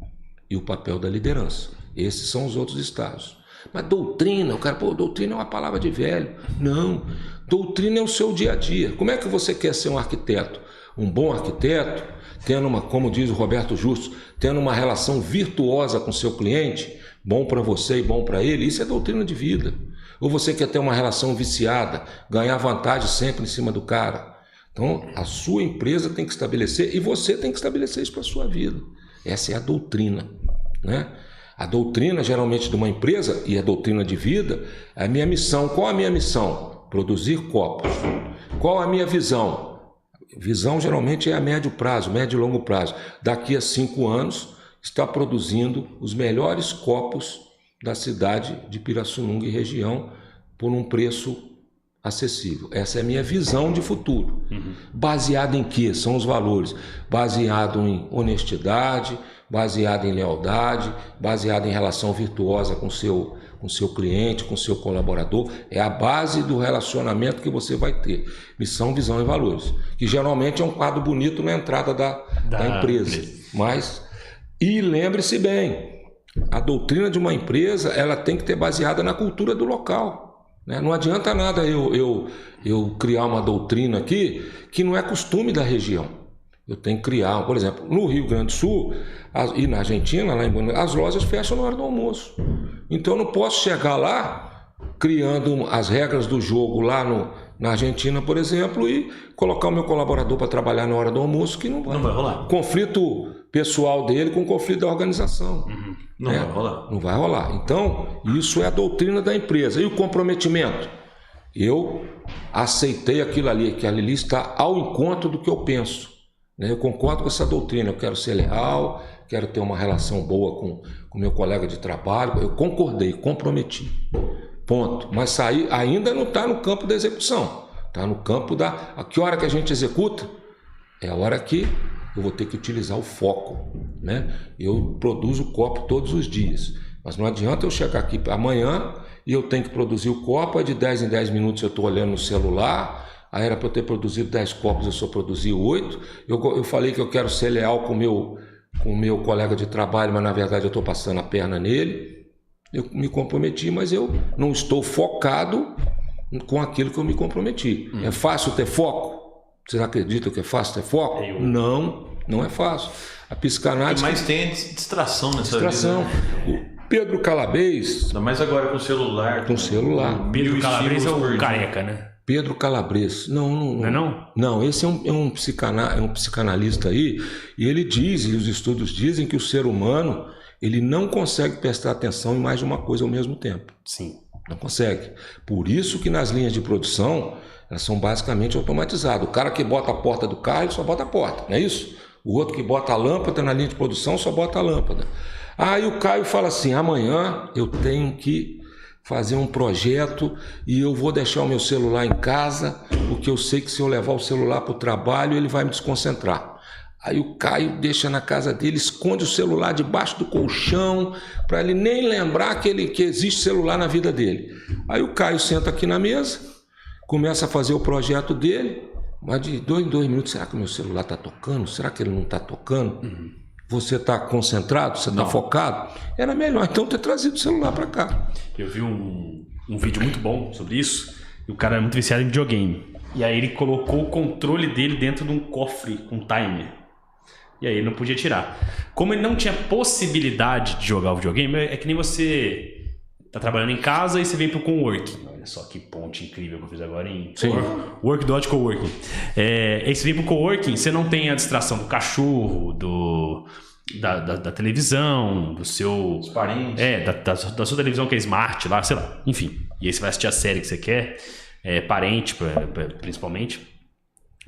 E o papel da liderança. Esses são os outros estágios. Mas doutrina, o cara, doutrina é uma palavra de velho. Não, doutrina é o seu dia a dia. Como é que você quer ser um arquiteto? Um bom arquiteto, tendo como diz o Roberto Justo, tendo uma relação virtuosa com seu cliente, bom para você e bom para ele, isso é doutrina de vida. Ou você quer ter uma relação viciada, ganhar vantagem sempre em cima do cara. Então, a sua empresa tem que estabelecer, e você tem que estabelecer isso para a sua vida. Essa é a doutrina, né? A doutrina, geralmente, de uma empresa, e a doutrina de vida, é a minha missão. Qual a minha missão? Produzir copos. Qual a minha visão? Visão, geralmente, é a médio prazo, médio e longo prazo. Daqui a 5 anos, está produzindo os melhores copos da cidade de Pirassununga e região por um preço acessível. Essa é a minha visão de futuro. Baseado em quê? São os valores. Baseado em honestidade, baseado em lealdade, baseado em relação virtuosa com seu cliente, com seu colaborador. É a base do relacionamento que você vai ter. Missão, visão e valores. Que geralmente é um quadro bonito na entrada da empresa. E lembre-se bem, a doutrina de uma empresa, ela tem que ter baseada na cultura do local. Né? Não adianta nada eu criar uma doutrina aqui que não é costume da região. Eu tenho que criar, por exemplo, no Rio Grande do Sul e na Argentina, lá em Buenos Aires, as lojas fecham na hora do almoço. Então eu não posso chegar lá criando as regras do jogo lá na Argentina, por exemplo, e colocar o meu colaborador para trabalhar na hora do almoço, que não vai rolar. Conflito pessoal dele com conflito da organização. Não vai rolar. Não vai rolar. Então, isso é a doutrina da empresa. E o comprometimento? Eu aceitei aquilo ali, que ali está ao encontro do que eu penso. Eu concordo com essa doutrina, eu quero ser leal, quero ter uma relação boa com meu colega de trabalho. Eu concordei, comprometi. Ponto. Mas ainda não está no campo da execução. Está no campo a que hora que a gente executa? É a hora que eu vou ter que utilizar o foco. Né? Eu produzo copo todos os dias. Mas não adianta eu chegar aqui amanhã e eu tenho que produzir o copo, de 10 em 10 minutos eu estou olhando no celular. Aí era para eu ter produzido 10 copos, eu só produzi 8. Eu falei que eu quero ser leal com o meu colega de trabalho, mas na verdade eu estou passando a perna nele. Eu me comprometi, mas eu não estou focado com aquilo que eu me comprometi. É fácil ter foco? Vocês acreditam que é fácil ter foco? Não é fácil. A psicanálise... Mas tem distração nessa vida. Né? O Pedro Calabres... Ainda mais agora com o celular. Com o celular. Pedro Calabres é o careca, né? Pedro Calabres. Não, esse é um psicanalista aí, e ele diz, e os estudos dizem, que o ser humano ele não consegue prestar atenção em mais de uma coisa ao mesmo tempo. Sim. Não consegue. Por isso que nas linhas de produção, elas são basicamente automatizadas. O cara que bota a porta do carro, ele só bota a porta, não é isso? O outro que bota a lâmpada na linha de produção, só bota a lâmpada. Aí o Caio fala assim, amanhã eu tenho que fazer um projeto e eu vou deixar o meu celular em casa, porque eu sei que se eu levar o celular para o trabalho, ele vai me desconcentrar. Aí o Caio deixa na casa dele, esconde o celular debaixo do colchão, para ele nem lembrar que existe celular na vida dele. Aí o Caio senta aqui na mesa, começa a fazer o projeto dele, Mas de 2 em 2 minutos, será que o meu celular está tocando? Será que ele não está tocando? Você está concentrado? Você está focado? Era melhor então ter trazido o celular para cá. Eu vi um vídeo muito bom sobre isso, e o cara é muito viciado em videogame. E aí ele colocou o controle dele dentro de um cofre com timer. E aí ele não podia tirar. Como ele não tinha possibilidade de jogar o videogame, é que nem você tá trabalhando em casa e você vem pro coworking. Olha só que ponte incrível que eu fiz agora em Work.coworking. Aí você vem pro coworking, você não tem a distração do cachorro, da televisão, do seu... Os parentes. Da sua televisão que é smart lá, sei lá. Enfim. E aí você vai assistir a série que você quer, parente principalmente.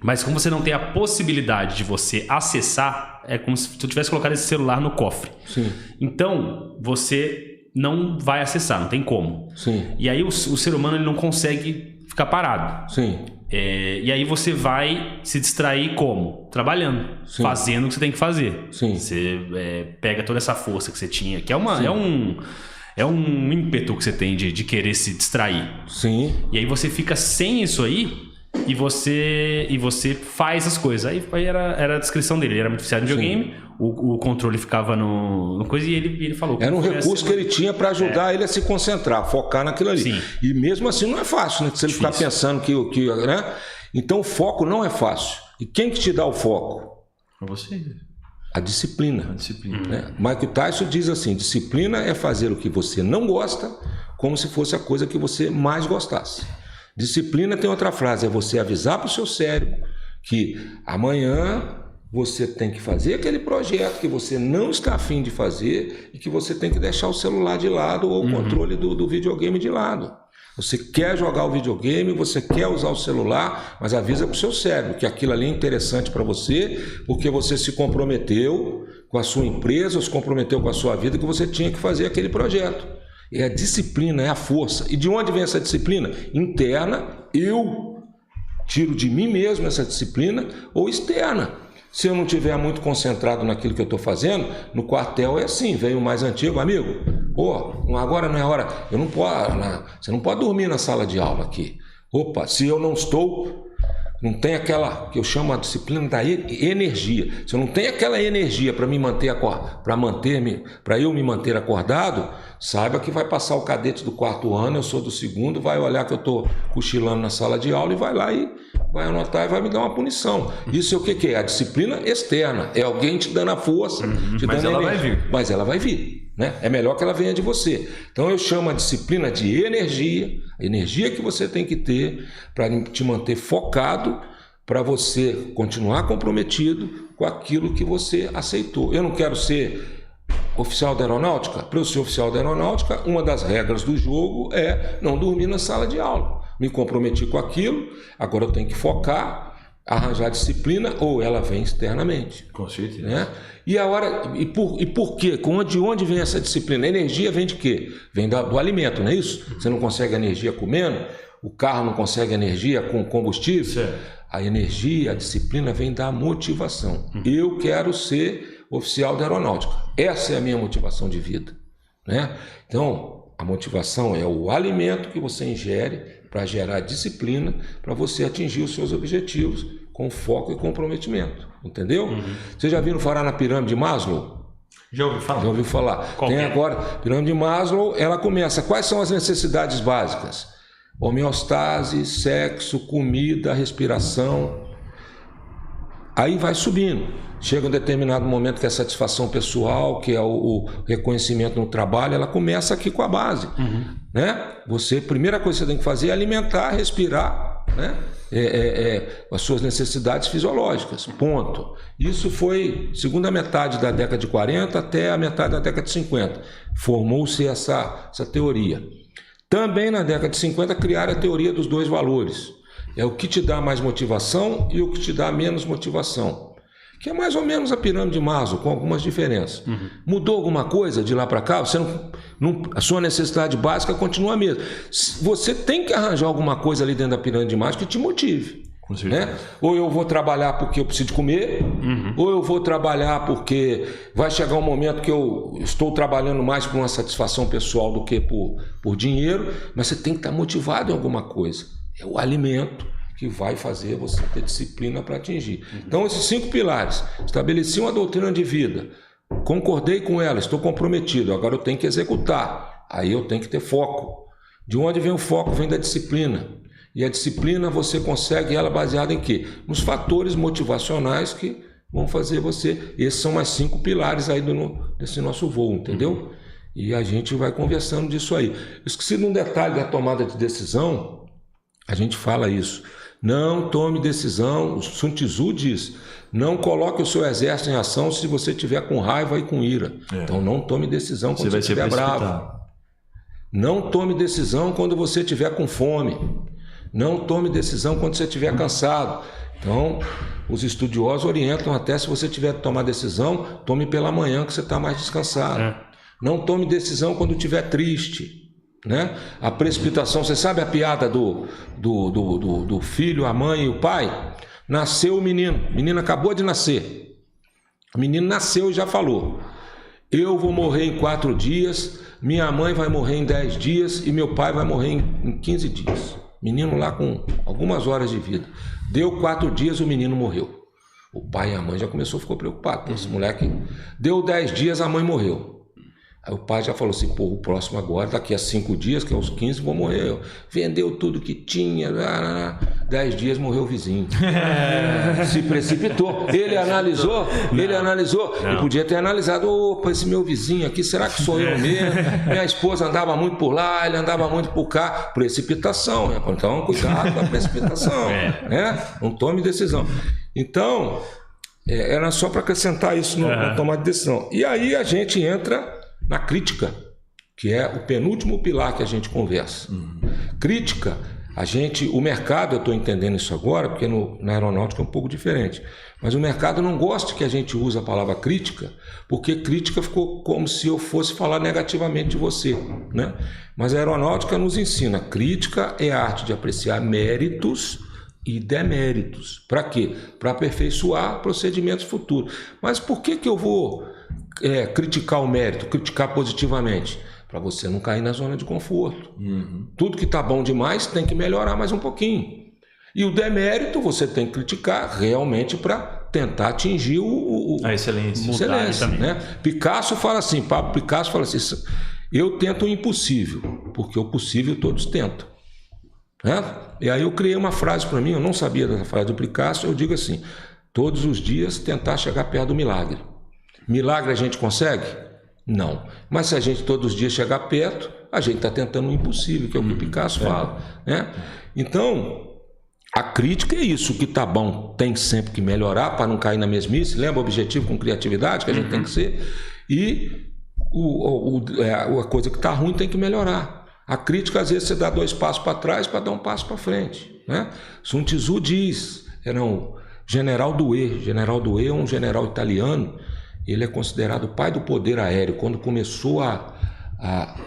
Mas como você não tem a possibilidade de você acessar, é como se tu tivesse colocado esse celular no cofre. Sim. Então, você não vai acessar, não tem como. Sim. E aí o ser humano ele não consegue ficar parado. Sim. E aí você vai se distrair como? Trabalhando, Sim. fazendo o que você tem que fazer. Sim. Você pega toda essa força que você tinha, que é um ímpeto que você tem de querer se distrair. Sim. E aí você fica sem isso aí e você faz as coisas. Aí era a descrição dele. Ele era muito viciado em videogame, o controle ficava no coisa e ele falou... Era um recurso que ele tinha para ajudar ele a se concentrar, focar naquilo ali. Sim. E mesmo assim não é fácil, né? Se ele ficar pensando que né? Então o foco não é fácil. E quem que te dá o foco? É você. A disciplina. A disciplina. Né? Michael Tyson diz assim, disciplina é fazer o que você não gosta como se fosse a coisa que você mais gostasse. Disciplina tem outra frase, é você avisar para o seu cérebro que amanhã você tem que fazer aquele projeto que você não está afim de fazer e que você tem que deixar o celular de lado ou o controle do videogame de lado. Você quer jogar o videogame, você quer usar o celular, mas avisa para o seu cérebro que aquilo ali é interessante para você porque você se comprometeu com a sua empresa, ou se comprometeu com a sua vida que você tinha que fazer aquele projeto. É a disciplina, é a força. E de onde vem essa disciplina? Interna, eu tiro de mim mesmo essa disciplina, ou externa. Se eu não estiver muito concentrado naquilo que eu estou fazendo, no quartel é assim, vem o mais antigo, amigo, agora não é hora, você não pode dormir na sala de aula aqui. Opa, se eu não estou... Não tem aquela que eu chamo a disciplina da energia. Se eu não tenho aquela energia para me manter para eu me manter acordado, saiba que vai passar o cadete do 4º ano, eu sou do 2º, vai olhar que eu estou cochilando na sala de aula e vai lá e vai anotar e vai me dar uma punição. Isso é o que é? A disciplina externa. É alguém te dando a força, te dando a energia. Vai vir. Mas ela vai vir. Né? É melhor que ela venha de você. Então eu chamo a disciplina de energia, a energia que você tem que ter para te manter focado, para você continuar comprometido com aquilo que você aceitou. Eu não quero ser oficial da aeronáutica. Para eu ser oficial da aeronáutica, uma das regras do jogo é não dormir na sala de aula. Me comprometi com aquilo, agora eu tenho que focar, arranjar disciplina, ou ela vem externamente. Com certeza. Né? E por quê? De onde vem essa disciplina? A energia vem de quê? Vem do alimento, não é isso? Você não consegue energia comendo, o carro não consegue energia com combustível. Certo. A energia, a disciplina vem da motivação. Eu quero ser oficial da aeronáutica. Essa é a minha motivação de vida. Né? Então, a motivação é o alimento que você ingere para gerar disciplina, para você atingir os seus objetivos com foco e comprometimento. Entendeu? Você já viu falar na pirâmide de Maslow? Já ouviu falar? Já ouviu falar. Tem agora, pirâmide de Maslow, ela começa. Quais são as necessidades básicas? Homeostase, sexo, comida, respiração. Aí vai subindo. Chega um determinado momento que a satisfação pessoal, que é o reconhecimento no trabalho, ela começa aqui com a base. Né? Primeira coisa que você tem que fazer é alimentar, respirar, né? As suas necessidades fisiológicas, ponto. Isso foi segunda metade da década de 40 até a metade da década de 50. Formou-se essa teoria. Também na década de 50 criaram a teoria dos 2 valores. É o que te dá mais motivação e o que te dá menos motivação. Que é mais ou menos a pirâmide de Maslow, com algumas diferenças. Mudou alguma coisa de lá para cá? A sua necessidade básica continua a mesma. Você tem que arranjar alguma coisa ali dentro da pirâmide de Maslow que te motive. Né? Ou eu vou trabalhar porque eu preciso de comer, ou eu vou trabalhar porque vai chegar um momento que eu estou trabalhando mais por uma satisfação pessoal do que por dinheiro, mas você tem que estar motivado em alguma coisa. É o alimento que vai fazer você ter disciplina para atingir. Então, esses 5 pilares: estabeleci uma doutrina de vida, concordei com ela, estou comprometido, agora eu tenho que executar, aí eu tenho que ter foco. De onde vem o foco? Vem da disciplina. E a disciplina você consegue ela baseada em quê? Nos fatores motivacionais que vão fazer você. Esses são mais 5 pilares aí desse nosso voo, entendeu? E a gente vai conversando disso aí. Esqueci de um detalhe da tomada de decisão. A gente fala isso. Não tome decisão. O Sun Tzu diz: não coloque o seu exército em ação se você estiver com raiva e com ira. Então não tome decisão quando você estiver bravo. Não tome decisão quando você estiver com fome. Não tome decisão quando você estiver cansado. Então, os estudiosos orientam até: se você tiver que tomar decisão, tome pela manhã que você está mais descansado. Não tome decisão quando estiver triste. Né? A precipitação, você sabe a piada do filho, a mãe e o pai? Nasceu o menino acabou de nascer. O menino nasceu e já falou: eu vou morrer em 4 dias, minha mãe vai morrer em 10 dias e meu pai vai morrer em 15 dias. Menino lá com algumas horas de vida. Deu 4 dias, o menino morreu. O pai e a mãe já ficou preocupado. Esse moleque deu 10 dias, a mãe morreu. Aí o pai já falou assim: pô, o próximo agora, daqui a 5 dias, que é os 15, vou morrer. Vendeu tudo que tinha, 10 dias morreu o vizinho. Se precipitou. Ele analisou. Ele podia ter analisado: opa, esse meu vizinho aqui, será que sou eu mesmo? Minha esposa andava muito por lá, ele andava muito por cá. Precipitação. Então, cuidado com a precipitação. Né? Não tome decisão. Então, era só para acrescentar isso no tomar de decisão. E aí a gente entra na crítica, que é o penúltimo pilar que a gente conversa. Crítica, o mercado, eu estou entendendo isso agora, porque na aeronáutica é um pouco diferente, mas o mercado não gosta que a gente use a palavra crítica, porque crítica ficou como se eu fosse falar negativamente de você, né? Mas a aeronáutica nos ensina: crítica é a arte de apreciar méritos e deméritos. Para quê? Para aperfeiçoar procedimentos futuros. Mas por que eu vou criticar o mérito, criticar positivamente? Para você não cair na zona de conforto. Tudo que está bom demais tem que melhorar mais um pouquinho. E o demérito você tem que criticar realmente para tentar atingir a excelência. Né? Picasso fala assim, Pablo Picasso fala assim: eu tento o impossível, porque o possível todos tentam. Né? E aí eu criei uma frase para mim, eu não sabia dessa frase do Picasso, eu digo assim: todos os dias tentar chegar perto do milagre. Milagre a gente consegue? Não. Mas se a gente todos os dias chegar perto, a gente está tentando o impossível, que é o que o Picasso fala. Né? Então, a crítica é isso: o que está bom tem sempre que melhorar para não cair na mesmice. Lembra o objetivo com criatividade que a gente tem que ser? E a coisa que está ruim tem que melhorar. A crítica, às vezes, você dá 2 passos para trás para dar um passo para frente. Né? Sun Tzu diz, era um general Douay. General Douay é um general italiano. Ele é considerado o pai do poder aéreo. Quando começou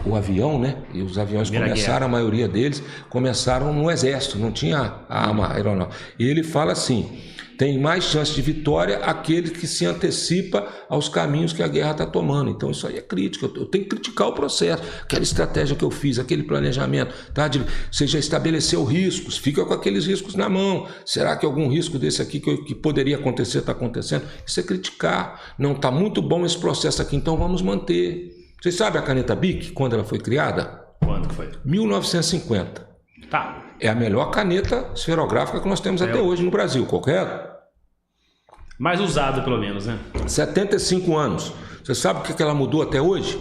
o avião, né? E os aviões começaram, a maioria deles começaram no exército, não tinha arma aeronáutica. E ele fala assim: tem mais chance de vitória aquele que se antecipa aos caminhos que a guerra está tomando. Então isso aí é crítica. Eu tenho que criticar o processo, aquela estratégia que eu fiz, aquele planejamento, tá? Você já estabeleceu riscos, fica com aqueles riscos na mão. Será que algum risco desse aqui que poderia acontecer está acontecendo? Isso é criticar. Não, está muito bom esse processo aqui, então vamos manter. Vocês sabem a caneta Bic, quando ela foi criada? Quando que foi? 1950. Tá. É a melhor caneta esferográfica que nós temos até hoje no Brasil, correto? Mais usada, pelo menos, né? 75 anos. Você sabe o que ela mudou até hoje?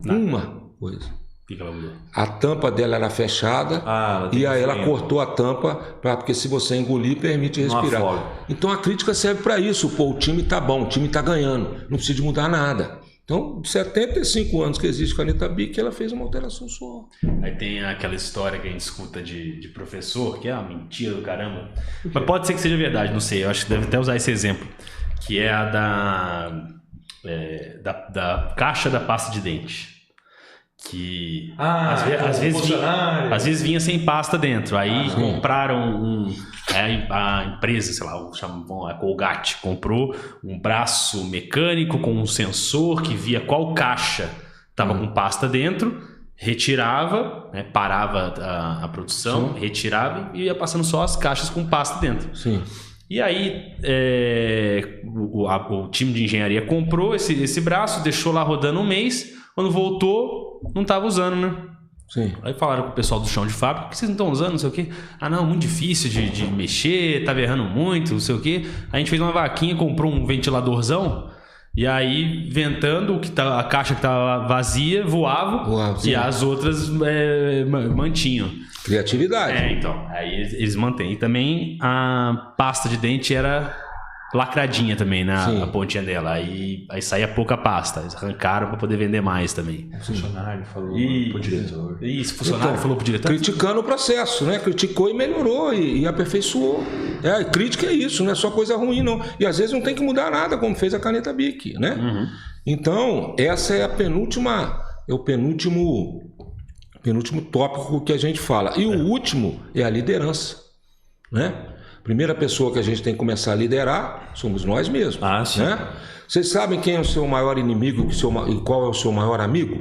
Não. Uma coisa. O que ela mudou? A tampa dela era fechada e aí ela cortou a tampa, porque se você engolir, permite respirar. Então a crítica serve para isso. Pô, o time tá bom, o time tá ganhando. Não precisa de mudar nada. Então, 75 anos que existe caneta Bic, ela fez uma alteração só. Aí tem aquela história que a gente escuta de professor, que é uma mentira do caramba. Mas pode ser que seja verdade, não sei. Eu acho que deve até usar esse exemplo. Que é a da caixa da pasta de dente. Que às vezes vinha sem pasta dentro. Aí compraram a empresa, sei lá, chamam a Colgate, comprou um braço mecânico com um sensor que via qual caixa estava com pasta dentro, retirava, né, parava a produção, retirava e ia passando só as caixas com pasta dentro. Sim. E aí o time de engenharia comprou esse braço, deixou lá rodando um mês, quando voltou, não estava usando, né? Sim. Aí falaram com o pessoal do chão de fábrica, por que vocês não estão usando, não sei o quê? Ah, não, muito difícil de mexer, tá errando muito, não sei o quê. Aí a gente fez uma vaquinha, comprou um ventiladorzão, e aí, ventando, a caixa que tava vazia voava e as outras mantinham. Criatividade. Então. Aí eles mantêm. E também a pasta de dente era lacradinha também, a pontinha dela. Aí saía pouca pasta. Eles arrancaram para poder vender mais também. O funcionário falou pro diretor. Isso, funcionário falou pro diretor. Criticando o processo, né? Criticou e melhorou e aperfeiçoou. Crítica é isso, não é só coisa ruim, não. E às vezes não tem que mudar nada, como fez a caneta Bic, né? Uhum. Então, essa é o penúltimo tópico que a gente fala. E o último é a liderança, né? Primeira pessoa que a gente tem que começar a liderar somos nós mesmos. Sim. Né? Vocês sabem quem é o seu maior inimigo e qual é o seu maior amigo?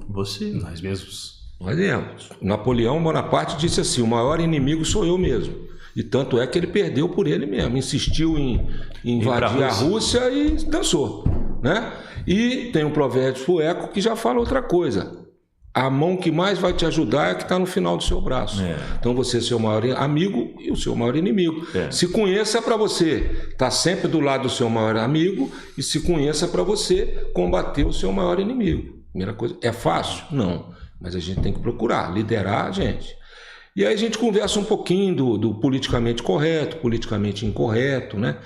Você. Nós mesmos. Nós mesmos. Napoleão Bonaparte disse assim: o maior inimigo sou eu mesmo. E tanto é que ele perdeu por ele mesmo. Insistiu em invadir a Rússia e dançou. Né? E tem um provérbio sueco que já fala outra coisa. A mão que mais vai te ajudar é a que está no final do seu braço. Então você é seu maior amigo e o seu maior inimigo. Se conheça para você estar sempre do lado do seu maior amigo e se conheça para você combater o seu maior inimigo. Primeira coisa, é fácil? Não. Mas a gente tem que procurar, liderar a gente. E aí a gente conversa um pouquinho do politicamente correto, politicamente incorreto, né?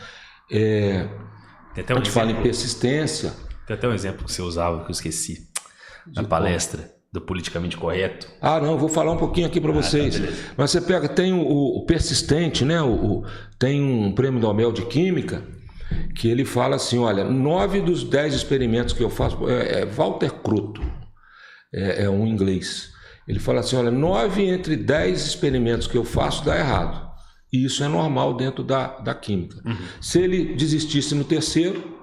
A gente fala em persistência. Tem até um exemplo que você usava que eu esqueci na palestra. Do politicamente correto. Não, vou falar um pouquinho aqui para vocês. Tá, mas você pega, tem o persistente, né? Tem um prêmio Nobel de Química que ele fala assim, olha, 9 dos 10 experimentos que eu faço, Walter Kroto, é um inglês. Ele fala assim, olha, 9 entre 10 experimentos que eu faço dá errado. E isso é normal dentro da química. Uhum. Se ele desistisse no terceiro,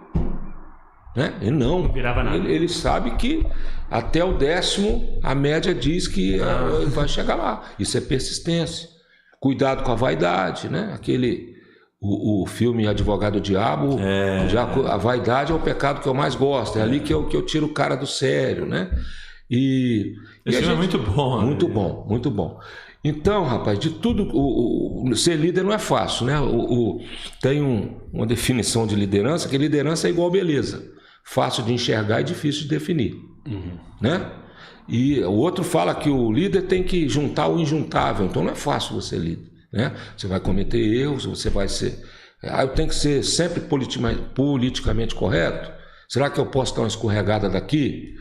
né? Ele não virava nada. Ele sabe que até o 10º a média diz que vai chegar lá. Isso é persistência. Cuidado com a vaidade, né? O filme Advogado do Diabo, a vaidade é o pecado que eu mais gosto. É ali que eu tiro o cara do sério, né? Esse filme é muito bom. Muito bom, muito bom. Então, rapaz, de tudo, ser líder não é fácil, né? Tem uma definição de liderança, que liderança é igual beleza. Fácil de enxergar e difícil de definir. Uhum. Né? E o outro fala que o líder tem que juntar o injuntável. Então não é fácil você ser líder. Né? Você vai cometer erros, você vai ser... eu tenho que ser sempre politicamente correto? Será que eu posso dar uma escorregada daqui?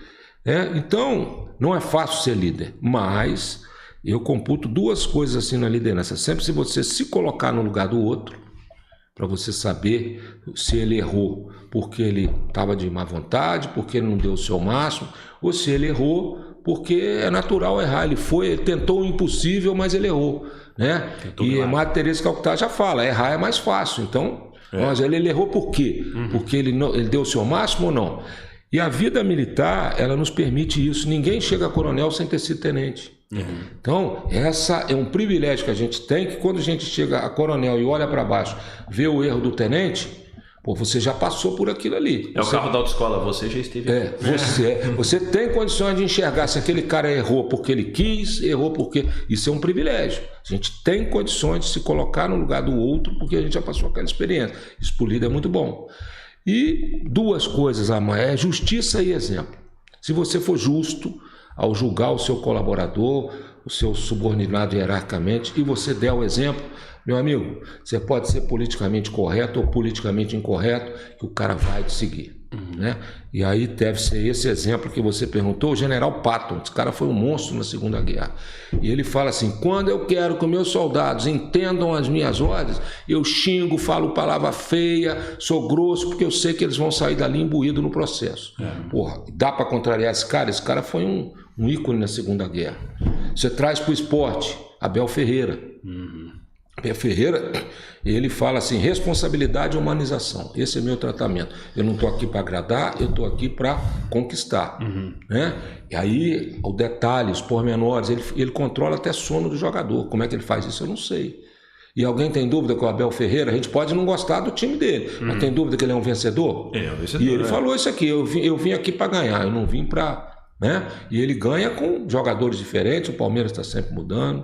Então, não é fácil ser líder. Mas eu computo 2 coisas assim na liderança. Sempre se você se colocar no lugar do outro, para você saber se ele errou porque ele estava de má vontade, porque ele não deu o seu máximo, ou se ele errou porque é natural errar. Ele tentou o impossível, mas ele errou. Né? E a Madre Teresa de Calcutá já fala, errar é mais fácil. Então, mas ele errou por quê? Porque ele deu o seu máximo ou não? E a vida militar, ela nos permite isso. Ninguém chega a coronel sem ter sido tenente. Então, essa é um privilégio que a gente tem, que quando a gente chega a coronel e olha para baixo, vê o erro do tenente, você já passou por aquilo ali. O carro da autoescola, você já esteve aqui. Você tem condições de enxergar se aquele cara errou porque ele quis, errou porque... Isso é um privilégio. A gente tem condições de se colocar no lugar do outro porque a gente já passou aquela experiência. Isso por líder é muito bom. E 2 coisas a mais, justiça e exemplo. Se você for justo ao julgar o seu colaborador, o seu subordinado hierarquicamente, e você der o exemplo, meu amigo, você pode ser politicamente correto ou politicamente incorreto, que o cara vai te seguir. Né? E aí deve ser esse exemplo que você perguntou, o general Patton. Esse cara foi um monstro na Segunda Guerra. E ele fala assim: quando eu quero que meus soldados entendam as minhas ordens, eu xingo, falo palavra feia, sou grosso, porque eu sei que eles vão sair dali imbuído no processo. Porra, dá para contrariar esse cara? Esse cara foi um ícone na Segunda Guerra. Você traz para o esporte Abel Ferreira. Ferreira, ele fala assim, responsabilidade e humanização. Esse é meu tratamento. Eu não estou aqui para agradar, eu estou aqui para conquistar. Né? E aí, o detalhe, os pormenores, ele controla até sono do jogador. Como é que ele faz isso? Eu não sei. E alguém tem dúvida com o Abel Ferreira? A gente pode não gostar do time dele, mas tem dúvida que ele é um vencedor? É um vencedor. E ele falou isso aqui, eu vim aqui para ganhar, eu não vim para... Né? E ele ganha com jogadores diferentes, o Palmeiras está sempre mudando.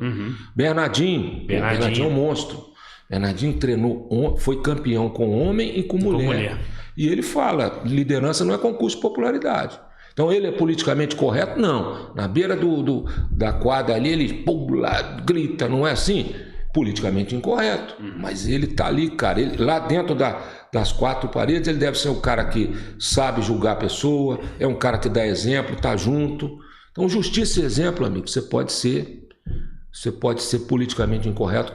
Bernardinho é um monstro. Bernardinho treinou, foi campeão com homem e com mulher. E ele fala, liderança não é concurso de popularidade. Então ele é politicamente correto? Não. Na beira da quadra ali, ele pula, grita, não é assim? Politicamente incorreto. Mas ele tá ali, cara, lá dentro das quatro paredes, ele deve ser um cara que sabe julgar a pessoa, é um cara que dá exemplo, tá junto. Então, justiça e exemplo, amigo, você pode ser politicamente incorreto,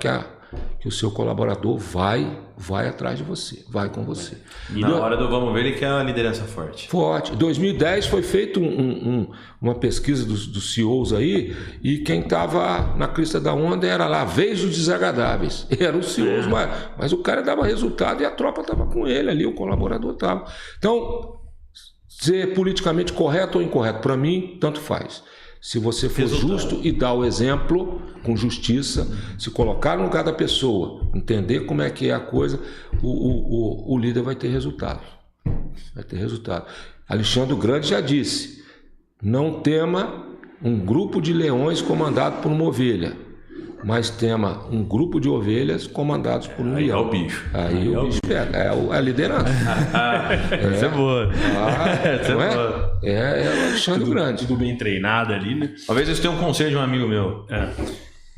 que o seu colaborador vai atrás de você, vai com você. E na hora do vamos ver, ele quer uma liderança forte. Forte. Em 2010 foi feita uma pesquisa dos CEOs aí, e quem estava na crista da onda era lá, a vez dos desagradáveis. Eram os CEOs, mas o cara dava resultado e a tropa estava com ele ali, o colaborador estava. Então, ser politicamente correto ou incorreto, para mim, tanto faz. Se você for justo e dar o exemplo com justiça, se colocar no lugar da pessoa, entender como é que é a coisa, o líder vai ter resultado. Vai ter resultado. Alexandre Grande já disse, não tema um grupo de leões comandado por uma ovelha, mas tema um grupo de ovelhas comandados por um leão. Aí é o bicho. Aí o bicho pega. É a liderança. Essa é boa. Essa é boa. É o Alexandre Grande. Tudo bem treinado ali, né? Uma vez eu tenho um conselho de um amigo meu.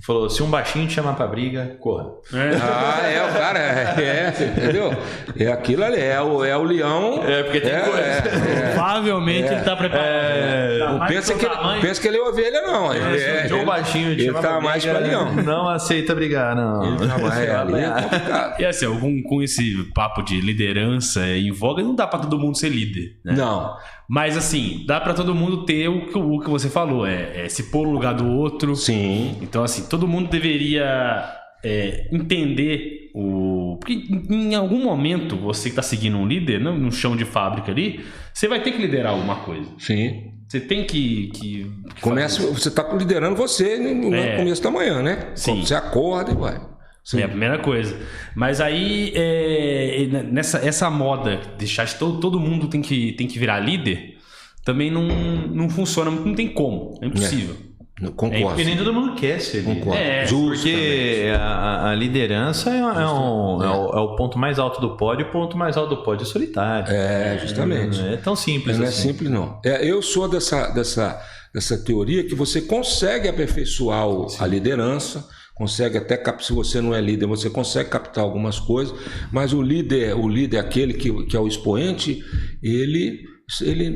Falou, se um baixinho te chamar pra briga, corra. O cara, entendeu? É aquilo ali, é o leão. Porque tem coisa. Provavelmente ele tá preparado. Pensa que ele é ovelha, não. Se um baixinho te ele chamar tá pra mais briga, pra leão. Não aceita brigar, não. Ele tá mais ali, é complicado. E assim, com esse papo de liderança em voga, não dá pra todo mundo ser líder, né? Não. Mas assim, dá pra todo mundo ter o que você falou, se pôr no lugar do outro. Sim. Então assim, todo mundo deveria entender porque em algum momento você que tá seguindo um líder, no chão de fábrica ali, você vai ter que liderar alguma coisa. Sim. Você tem que você tá liderando você no começo da manhã, né? Sim. Quando você acorda e vai. Sim. É a primeira coisa. Mas aí, essa moda, deixar todo mundo tem que virar líder, também não funciona, não tem como, é impossível. Concordo. Porque nem todo mundo quer ser líder. Concordo. Porque a liderança é o ponto mais alto do pódio, e o ponto mais alto do pódio é solitário. Justamente. Não é tão simples assim. Não é simples, não. Eu sou dessa teoria que você consegue aperfeiçoar a liderança, consegue até, se você não é líder, você consegue captar algumas coisas, mas o líder aquele que é o expoente, ele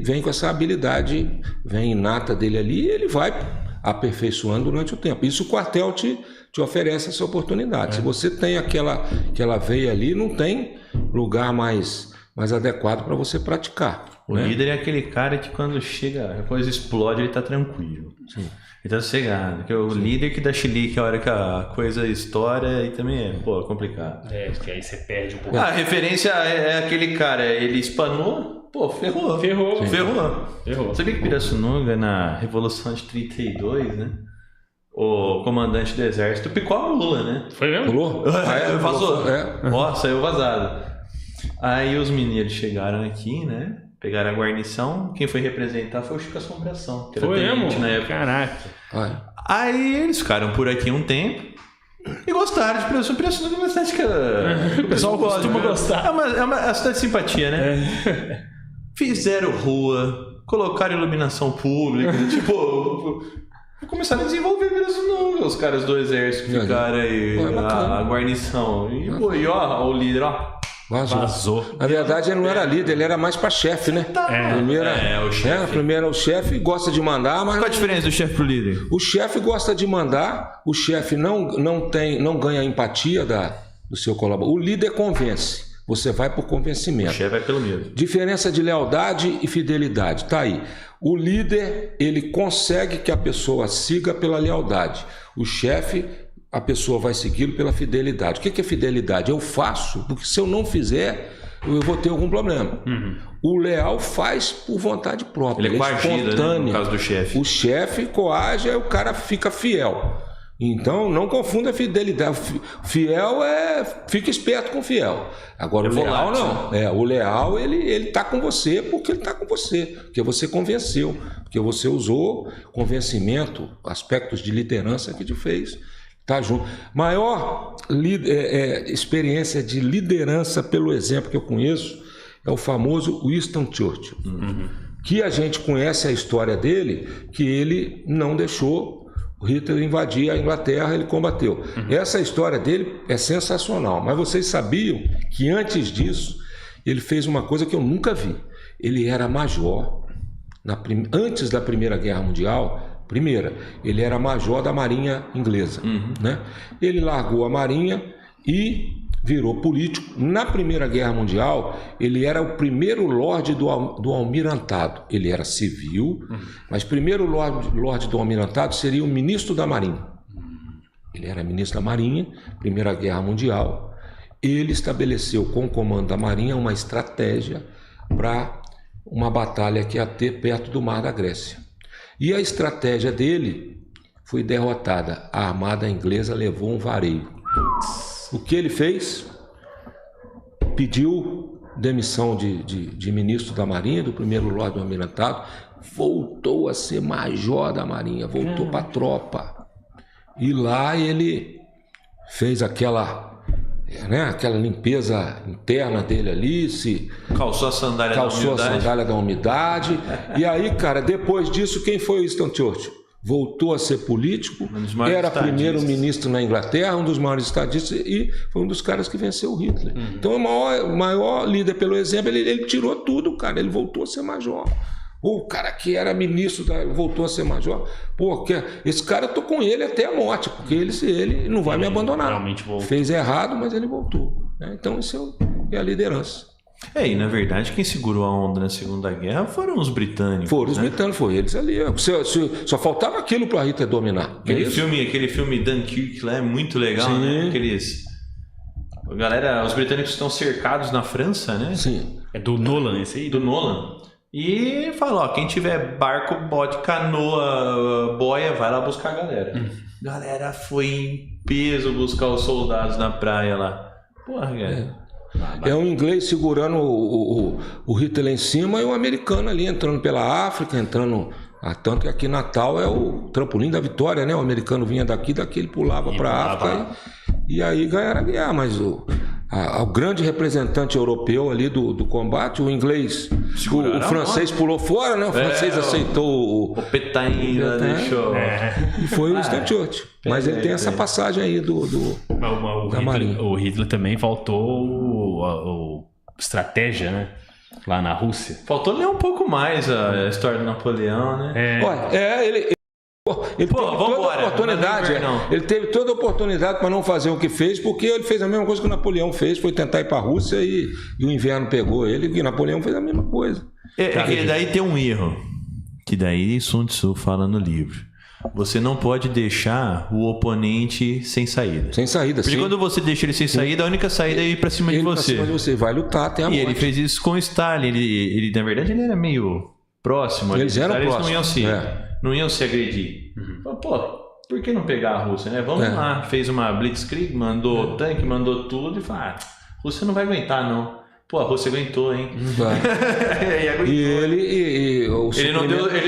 vem com essa habilidade, vem inata dele ali, e ele vai aperfeiçoando durante o tempo. Isso o quartel te oferece essa oportunidade. Se você tem aquela veia ali, não tem lugar mais adequado para você praticar. O líder é aquele cara que quando chega, a coisa explode, ele tá tranquilo. Sim. Ele tá sossegado. Que é o líder que dá chilique a hora que a coisa estoura, e também é complicado. Porque aí você perde um pouco. A referência é aquele cara, ele espanou, ferrou. Ferrou. Sabia que Pirassununga, na Revolução de 32, né? O comandante do exército picou a mula, né? Foi mesmo? Pulou? Vazou. Saiu vazado. Aí os mineiros chegaram aqui, né? Pegaram a guarnição. Quem foi representar foi o Chico Assombração, que era tenente na época. Caraca. Aí eles ficaram por aqui um tempo e gostaram de Pirassununga. Pirassununga é uma cidade que o pessoal costuma gostar. É uma cidade de simpatia, né? Fizeram rua, colocaram iluminação pública, começaram a desenvolver Pirassununga. Os caras do exército ficaram aí, a guarnição. E o líder, Vazou. Na verdade, ele não era líder, ele era mais para chefe, né? O chefe. Primeiro é o chefe, gosta de mandar, mas... Qual a diferença do chefe pro líder? O chefe gosta de mandar, o chefe não ganha a empatia do seu colaborador. O líder convence, você vai por convencimento. O chefe vai pelo medo. Diferença de lealdade e fidelidade, tá aí. O líder, ele consegue que a pessoa siga pela lealdade. O chefe a pessoa vai segui-lo pela fidelidade. O que é fidelidade? Eu faço, porque se eu não fizer, eu vou ter algum problema. O leal faz por vontade própria. Ele é coagido, né? No caso do chefe. O chefe coage, aí o cara fica fiel. Então, não confunda fidelidade. Fiel fica esperto com fiel. Agora, o leal não. O leal, ele tá com você porque ele tá com você. Porque você convenceu. Porque você usou convencimento, aspectos de liderança que te fez estar junto. Maior experiência de liderança, pelo exemplo que eu conheço, é o famoso Winston Churchill. Que a gente conhece a história dele, que ele não deixou Hitler invadir a Inglaterra, ele combateu. Essa história dele é sensacional, mas vocês sabiam que antes disso ele fez uma coisa que eu nunca vi. Ele era major, antes da Primeira Guerra Mundial, ele era major da Marinha Inglesa. Né? Ele largou a Marinha e virou político. Na Primeira Guerra Mundial, ele era o primeiro lorde do almirantado. Ele era civil, mas primeiro lorde do almirantado seria o ministro da Marinha. Ele era ministro da Marinha, Primeira Guerra Mundial. Ele estabeleceu com o comando da Marinha uma estratégia para uma batalha que ia ter perto do Mar da Grécia. E a estratégia dele foi derrotada. A armada inglesa levou um vareio. O que ele fez? Pediu demissão de ministro da Marinha, do primeiro lorde do almirantado, voltou a ser major da Marinha, voltou para a tropa. E lá ele fez aquela limpeza interna dele ali, calçou a sandália da umidade. E aí, cara, depois disso, quem foi o Winston Churchill? Voltou a ser político, era primeiro-ministro na Inglaterra, um dos maiores estadistas, e foi um dos caras que venceu o Hitler. Então, o maior líder pelo exemplo, ele tirou tudo, cara, ele voltou a ser major. O cara que era ministro voltou a ser major. Pô, esse cara, eu tô com ele até a morte, porque ele não vai me abandonar. Fez errado, mas ele voltou. Então, isso é a liderança. E na verdade quem segurou a onda na Segunda Guerra foram os britânicos. Britânicos, foi eles ali. Só faltava aquilo para Hitler dominar. Aquele filme Dunkirk lá é muito legal, né? Os britânicos estão cercados na França, né? Sim. É do Nolan esse aí? Do Nolan. E fala, quem tiver barco, bote, canoa, boia, vai lá buscar a galera. Galera foi em peso buscar os soldados na praia lá. Porra, galera. É um inglês segurando o Hitler em cima e um americano ali entrando pela África, tanto que aqui Natal é o trampolim da vitória, né? O americano vinha daqui ele pulava para a África e aí ganharam a guerra. Mas o grande representante europeu ali do combate, o inglês, o francês pulou fora, né? O francês aceitou o Petain, deixou. E foi o Winston Churchill. Mas ele tem essa passagem aí da Marinha. O Hitler também faltou estratégia, né? Lá na Rússia. Faltou ler um pouco mais a história do Napoleão, né? Ele teve toda a oportunidade. Ele teve toda a oportunidade para não fazer o que fez, porque ele fez a mesma coisa que o Napoleão fez, foi tentar ir para a Rússia e o inverno pegou ele, e Napoleão fez a mesma coisa. Que daí tem um erro, que daí Sun Tzu fala no livro. Você não pode deixar o oponente sem saída. Sem saída, Porque quando você deixa ele sem saída, a única saída é ir pra cima de você. Pra cima de você, vai lutar até a morte. E ele fez isso com o Stalin. Ele na verdade, ele era meio próximo. Eles eram próximos. Não iam se agredir. Pô, por que não pegar a Rússia, né? Vamos lá. Fez uma blitzkrieg, mandou tanque, mandou tudo e falou, a Rússia não vai aguentar, não. Pô, a Rússia aguentou, hein? Vai. Ele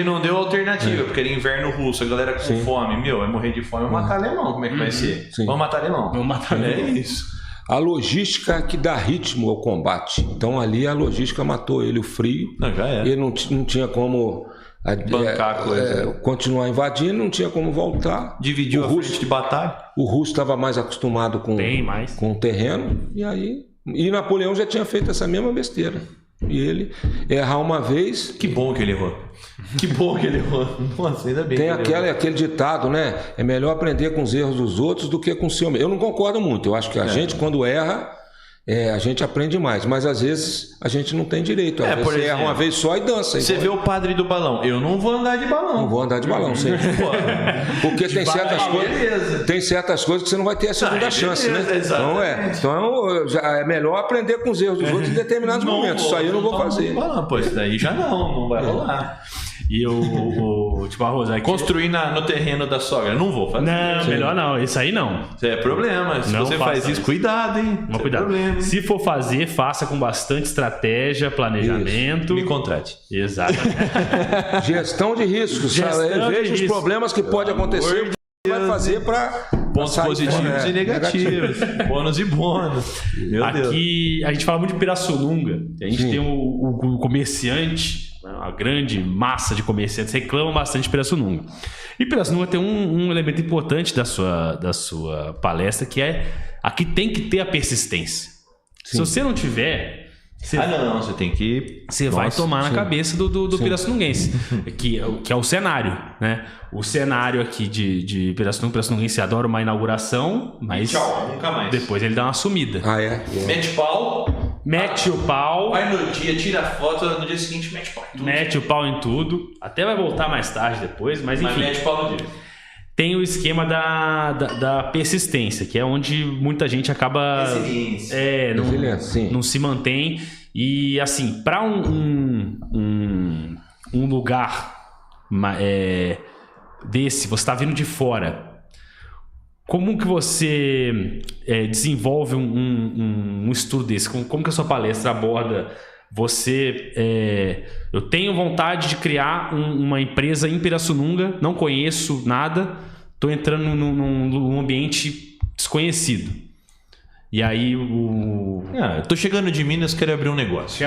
não deu alternativa, porque era inverno russo, a galera com fome. Vai morrer de fome, vamos matar alemão. Como é que vai ser? Vamos matar alemão. É isso. A logística que dá ritmo ao combate. Então ali a logística matou ele, o frio. Já era. Ele não tinha como bancar a coisa. Continuar invadindo, não tinha como voltar. Dividiu a frente de batalha. O russo estava mais acostumado com o terreno, e Napoleão já tinha feito essa mesma besteira. E ele errar uma vez... Que bom que ele errou. Nossa, ainda bem. Tem aquele ditado, né? É melhor aprender com os erros dos outros do que com o seu. Eu não concordo muito. Eu acho que a gente, quando erra, a gente aprende mais, mas às vezes a gente não tem direito. Às vezes por você exemplo, erra uma vez só e dança. Você vê o padre do balão. Eu não vou andar de balão. Não vou andar de balão, sim. Porque tem certas coisas que você não vai ter a segunda chance, né? Então é melhor aprender com os erros dos outros em determinados momentos. Isso aí eu não vou fazer. Pô, isso daí já não vai rolar. E o tipo, Barroso, aqui... Construir no terreno da sogra, não vou fazer. Não, melhor não, isso aí não. Isso é problema. Se não você faz isso, cuidado, hein? Cuidado. Problema. Se for fazer, faça com bastante estratégia, planejamento. Me contrate. Exato. Gestão de riscos. Veja os problemas que pode acontecer. Vai fazer para pontos positivos e negativos, bônus e bônus. Aqui a gente fala muito de Pirassununga. A gente tem o comerciante, a grande massa de comerciantes reclamam bastante de Pirassununga. E Pirassununga tem um elemento importante da sua palestra, que é aqui tem que ter a persistência. Se você não tiver... Você tem que... Você vai tomar na cabeça do pirassununguense, que é o cenário, né? O cenário aqui de Pirassununguense adora uma inauguração, mas tchau, nunca mais. Depois ele dá uma sumida. Mete o pau. Vai no dia, tira a foto, no dia seguinte mete o pau em tudo. Mete o pau em tudo. Até vai voltar mais tarde depois, mas enfim. Mas mete o pau no dia. Tem o esquema da persistência, que é onde muita gente acaba... não se mantém. E assim, para um lugar desse, você está vindo de fora, como que você desenvolve um estudo desse? Como que a sua palestra aborda... eu tenho vontade de criar uma empresa em Pirassununga, não conheço nada, estou entrando num ambiente desconhecido. E aí tô chegando de Minas, quero abrir um negócio.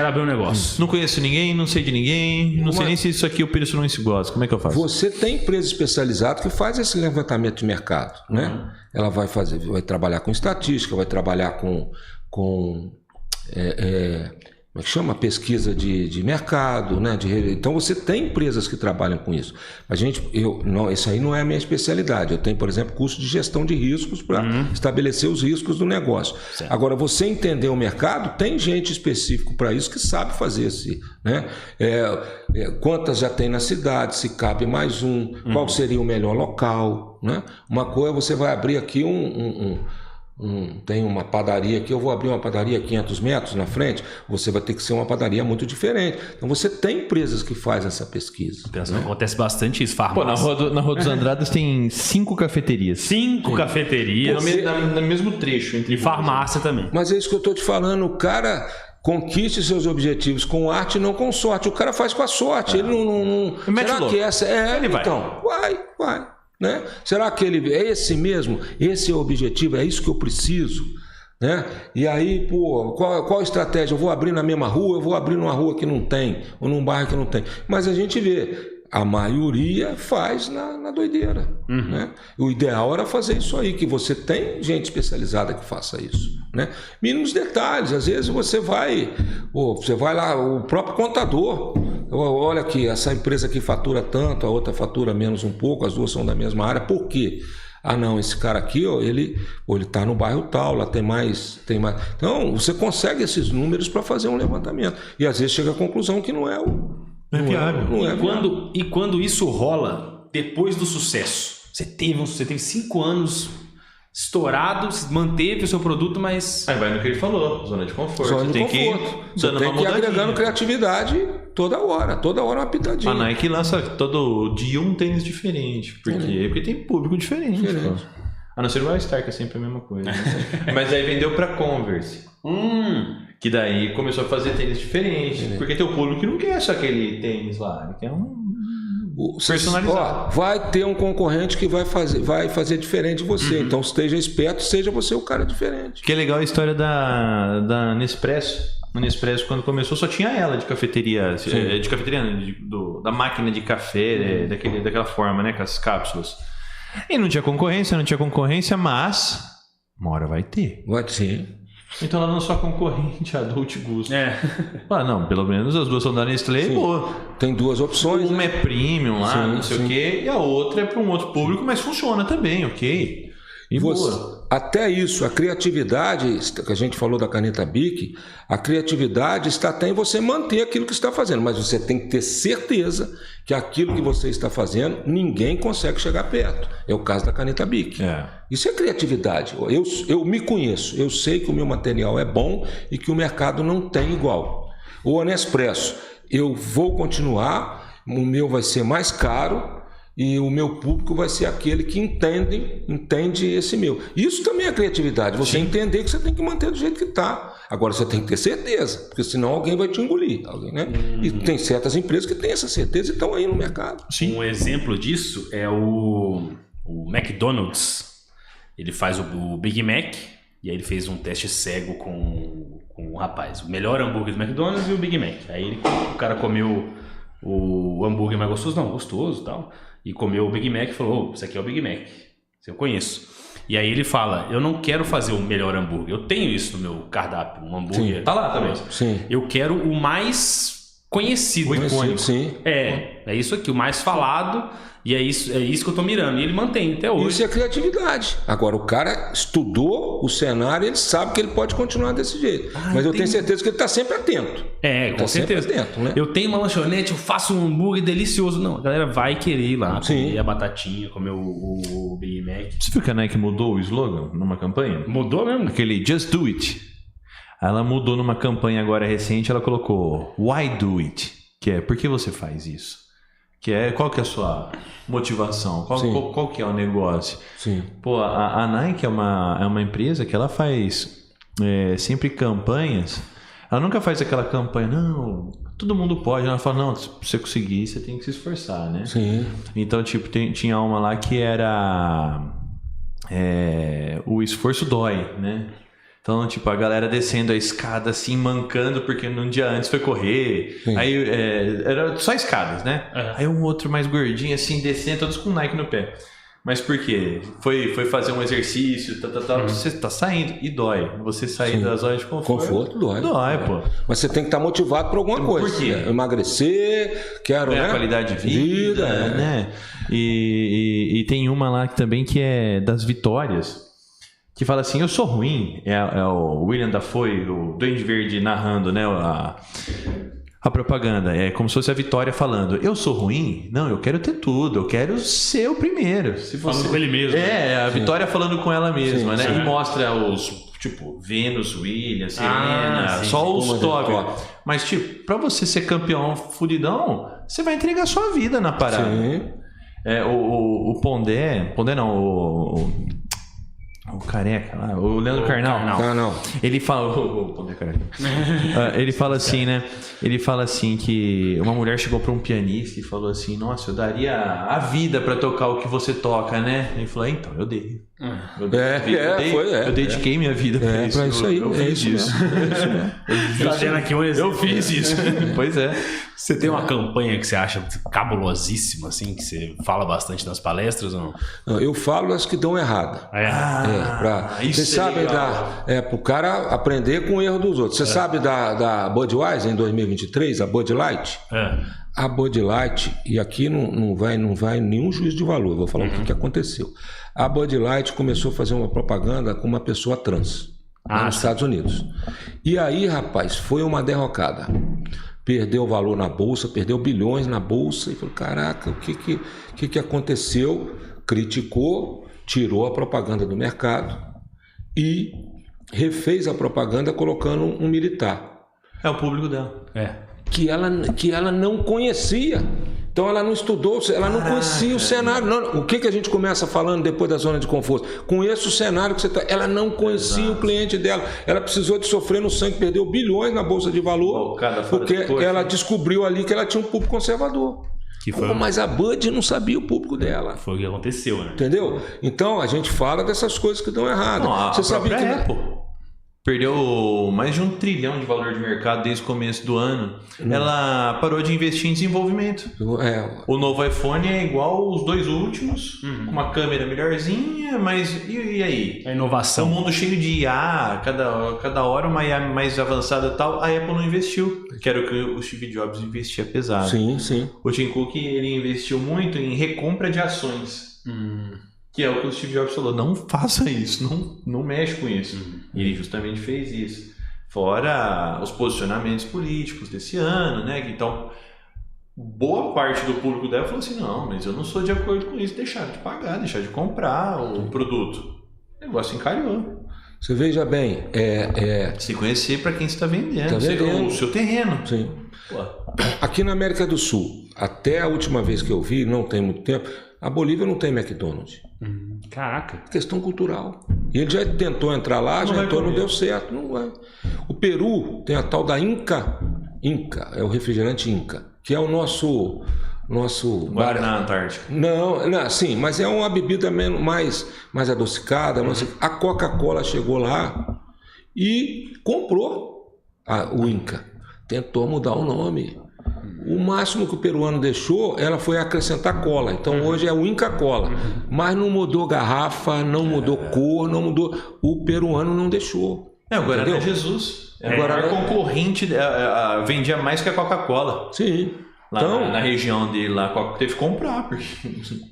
Não conheço ninguém, não sei de ninguém, não sei nem se isso aqui o Pirassununga gosta. Como é que eu faço? Você tem empresa especializada que faz esse levantamento de mercado, né? Ela vai trabalhar com estatística, vai trabalhar com como é que chama? Pesquisa de mercado, né? Então você tem empresas que trabalham com isso. Isso aí não é a minha especialidade. Eu tenho, por exemplo, curso de gestão de riscos para estabelecer os riscos do negócio. Certo. Agora, você entender o mercado, tem gente específica para isso que sabe fazer esse, né? Quantas já tem na cidade, se cabe mais qual seria o melhor local, né? Uma coisa, você vai abrir aqui tem uma padaria aqui, eu vou abrir uma padaria a 500 metros na frente, você vai ter que ser uma padaria muito diferente. Então você tem empresas que fazem essa pesquisa. Né? Acontece bastante isso, farmácia. Na Rua dos Andradas tem 5 cafeterias. 5 cafeterias. No mesmo trecho. E farmácia também. Mas é isso que eu estou te falando, o cara... Conquiste seus objetivos com arte e não com sorte. O cara faz com a sorte. Ele não... Será que essa... Ele vai. Então, vai. Né? Será que é esse mesmo? Esse é o objetivo? É isso que eu preciso? Né? E aí, qual a estratégia? Eu vou abrir na mesma rua? Eu vou abrir numa rua que não tem? Ou num bairro que não tem? Mas a gente vê, a maioria faz na doideira. Né? O ideal era fazer isso aí, que você tem gente especializada que faça isso. Né? Mínimos detalhes. Às vezes você vai lá, o próprio contador... Olha aqui, essa empresa aqui fatura tanto, a outra fatura menos um pouco, as duas são da mesma área. Por quê? Esse cara aqui, ele está no bairro tal, lá tem mais. Então, você consegue esses números para fazer um levantamento. E às vezes chega à conclusão que não é viável. E quando isso rola depois do sucesso? Você teve 5 anos... estourado, manteve o seu produto, mas... Aí vai no que ele falou, zona de conforto. Você tem que ir agregando criatividade toda hora uma pitadinha. A Nike lança todo dia um tênis diferente. Por quê? Porque tem público diferente. A não ser o All-Star, que é sempre a mesma coisa. Mas aí vendeu pra Converse. Que daí começou a fazer tênis diferentes. Porque tem o público que não quer só aquele tênis lá, ele quer personalizado. Vai ter um concorrente que vai fazer diferente de você. Então esteja esperto, seja você o cara diferente. Que é legal a história da Nespresso. A Nespresso, quando começou, só tinha ela de cafeteria. De cafeteria, da máquina de café, daquela forma, né? Com as cápsulas. E não tinha concorrência, mas uma hora vai ter. Vai ter. Então ela lançou a concorrente, a Dolce Gusto. Não, pelo menos as duas são da Nestlé. Tem duas opções. Uma é premium lá, não sei o quê, e a outra é para um outro público, mas funciona também, ok? E até isso, a criatividade, que a gente falou da caneta Bic, a criatividade está até em você manter aquilo que está fazendo, mas você tem que ter certeza que aquilo que você está fazendo, ninguém consegue chegar perto. É o caso da caneta Bic. Isso é criatividade. Eu me conheço, eu sei que o meu material é bom e que o mercado não tem igual. O Nespresso, eu vou continuar, o meu vai ser mais caro, e o meu público vai ser aquele que entende esse meu. Isso também é criatividade. Você entender que você tem que manter do jeito que está. Agora você tem que ter certeza, porque senão alguém vai te engolir. Né? E tem certas empresas que têm essa certeza e estão aí no mercado. Um exemplo disso é o McDonald's. Ele faz o Big Mac, e aí ele fez um teste cego com o rapaz. O melhor hambúrguer do McDonald's e o Big Mac. Aí o cara comeu o hambúrguer mais gostoso, não, gostoso e tal. E comeu o Big Mac e falou, isso aqui é o Big Mac, isso eu conheço. E aí ele fala, eu não quero fazer o melhor hambúrguer, eu tenho isso no meu cardápio, um hambúrguer. Sim. Tá lá também. Sim. Eu quero o mais conhecido. Sim. É isso aqui, o mais falado, e é isso que eu tô mirando. E ele mantém até hoje. Isso é criatividade. Agora, o cara estudou o cenário, ele sabe que ele pode continuar desse jeito. Mas eu tenho certeza que ele está sempre atento. Com certeza. Atento, né? Eu tenho uma lanchonete, eu faço um hambúrguer delicioso. Não, a galera vai querer ir lá, comer a batatinha, comer o Big Mac. Você viu que a Nike mudou o slogan numa campanha? Mudou mesmo? Aquele Just Do It. Ela mudou numa campanha agora recente, ela colocou Why Do It? Que é, por que você faz isso? Que é, qual que é a sua motivação? Qual que é o negócio? Sim. Pô, a Nike é uma empresa que ela faz sempre campanhas. Ela nunca faz aquela campanha, não, todo mundo pode. Ela fala, não, se você conseguir, você tem que se esforçar, né? Sim. Então, tipo, tinha uma lá que era o esforço dói, né? Então, tipo, a galera descendo a escada assim, mancando, porque num dia antes foi correr. Sim. Aí era só escadas, né? Aí um outro mais gordinho assim, descendo, todos com Nike no pé. Mas por quê? Foi fazer um exercício, você tá saindo e dói. Você sair da zona de conforto dói. Dói, pô. Mas você tem que estar motivado por alguma coisa. Por quê? Emagrecer, quero, né? Qualidade de vida, né? E tem uma lá que também que é das vitórias. Que fala assim, eu sou ruim, é o William Dafoe, o Duende Verde narrando, né, a propaganda, é como se fosse a Vitória falando, eu sou ruim? Não, eu quero ter tudo, eu quero ser o primeiro. Falando com ele mesmo. A Vitória falando com ela mesma, né, e mostra os, tipo, Vênus, William, Serena, só os top. Mas, tipo, pra você ser campeão fudidão, você vai entregar sua vida na parada. Sim. O Pondé não, o careca lá, o Leandro Carnal. Ele fala. Ele fala assim, né? Ele fala assim que uma mulher chegou para um pianista e falou assim: nossa, eu daria a vida para tocar o que você toca, né? Ele falou: então, eu dei. Eu dediquei minha vida pra isso. Pra isso aí. Eu fiz isso. Eu fiz isso. Pois é. Você tem uma campanha que você acha cabulosíssima, assim, que você fala bastante nas palestras ou não? Não, eu falo as que dão errado. Você sabe pro cara aprender com o erro dos outros. Você sabe da Budweiser em 2023, a Bud Light? A Bud Light, e aqui não vai nenhum juízo de valor, eu vou falar o que aconteceu. A Bud Light começou a fazer uma propaganda com uma pessoa trans nos Estados Unidos. E aí, rapaz, foi uma derrocada. Perdeu valor na bolsa, perdeu bilhões na bolsa, e falou, caraca, o que aconteceu? Criticou, tirou a propaganda do mercado e refez a propaganda colocando um militar. É o público dela. Que ela não conhecia. Então ela não estudou, ela não conhecia o cenário. Não, o que a gente começa falando depois da zona de conforto? Conheça o cenário que você está. Ela não conhecia o cliente dela. Ela precisou de sofrer no sangue, perdeu bilhões na bolsa de valor, porque ela descobriu ali que ela tinha um público conservador. Mas a Bud não sabia o público dela. Foi o que aconteceu, né? Entendeu? Então a gente fala dessas coisas que dão errado. Você sabia que Apple perdeu mais de 1 trilhão de valor de mercado desde o começo do ano. Ela parou de investir em desenvolvimento. O novo iPhone é igual os 2 últimos, com uma câmera melhorzinha, mas e aí? A inovação. Um mundo cheio de IA, cada hora uma IA mais avançada e tal, a Apple não investiu. Que era o que o Steve Jobs investia pesado. Sim. O Tim Cook ele investiu muito em recompra de ações. Que é o que o Steve Jobs falou, não faça isso, não mexe com isso. E ele justamente fez isso. Fora os posicionamentos políticos desse ano, né? Então, boa parte do público dela falou assim, não, mas eu não sou de acordo com isso, deixar de pagar, deixar de comprar o produto. O negócio encalhou. Você veja bem, Se conhecer para quem está vendendo, Tá vendendo. o seu terreno. Sim. Pô. Aqui na América do Sul, até a última vez que eu vi, não tem muito tempo, a Bolívia não tem McDonald's. Caraca. Questão cultural. E ele já tentou entrar lá, não deu certo. Não vai. O Peru tem a tal da Inca, é o refrigerante Inca, que é o nosso Guaraná Antártica. Não, sim, mas é uma bebida mais adocicada. A Coca-Cola chegou lá e comprou o Inca. Tentou mudar o nome. O máximo que o peruano deixou, ela foi acrescentar cola. Então hoje é o Inca Cola. Mas não mudou garrafa, não mudou cor, não mudou. O peruano não deixou. O Guaraná é Jesus. O Guaraná concorrente vendia mais que a Coca-Cola. Sim. Lá então, na região dele, lá a Coca teve que comprar. Porque...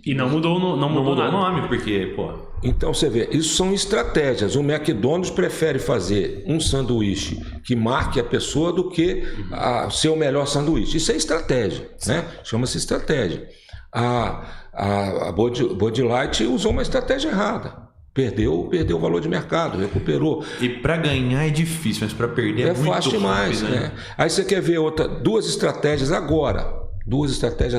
E não mudou o nome, porque, Então você vê, isso são estratégias. O McDonald's prefere fazer um sanduíche que marque a pessoa do que ser o melhor sanduíche. Isso é estratégia, né? Chama-se estratégia. A Bud Light usou uma estratégia errada. Perdeu o valor de mercado, recuperou. E para ganhar é difícil, mas para perder é muito fácil demais, rápido, né? Aí você quer ver duas estratégias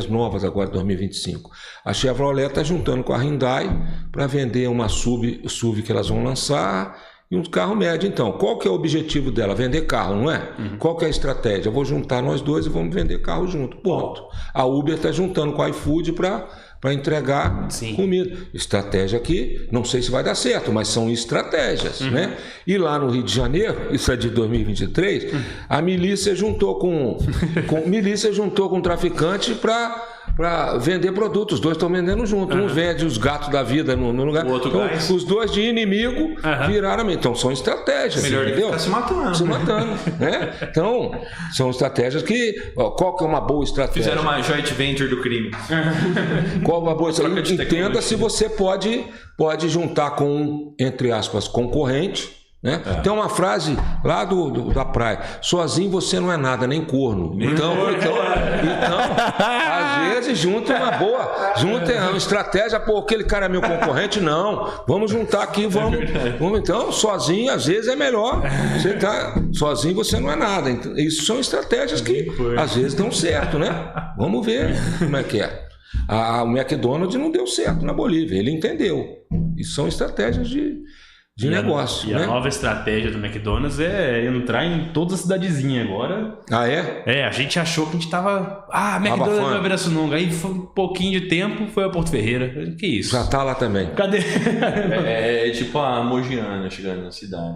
novas agora, 2025. A Chevrolet está juntando com a Hyundai para vender uma SUV que elas vão lançar e um carro médio. Então, qual que é o objetivo dela? Vender carro, não é? Qual que é a estratégia? Eu vou juntar nós dois e vamos vender carro junto. Ponto. A Uber está juntando com a iFood para entregar comida. Estratégia que não sei se vai dar certo, mas são estratégias, né? E lá no Rio de Janeiro, isso é de 2023, a milícia juntou com um traficante para vender produtos. Os dois estão vendendo junto. Um vende os gatos da vida no lugar. O outro então, os dois de inimigo viraram. Então são estratégias. Melhor do que ficar se matando. Né? Então, são estratégias que. Qual que é uma boa estratégia? Fizeram uma joint venture do crime. Qual uma boa estratégia? Entenda se você pode juntar com, entre aspas, concorrente. Né? Tem uma frase lá da praia: sozinho você não é nada, nem corno. Então às vezes junta uma estratégia. Pô, aquele cara é meu concorrente, não, vamos juntar aqui, vamos. Então, sozinho às vezes é melhor. Você tá sozinho, você não é nada. Então, isso são estratégias que às vezes dão certo, né? Vamos ver como é que é. O McDonald's não deu certo na Bolívia, ele entendeu. Isso são estratégias de negócio. A nova estratégia do McDonald's é entrar em toda a cidadezinha agora. Ah, é? A gente achou que a gente tava... McDonald's vai virar Sununga. Aí foi um pouquinho de tempo, foi a Porto Ferreira. Que isso? Já tá lá também. Cadê? É tipo a Mogiana chegando na cidade.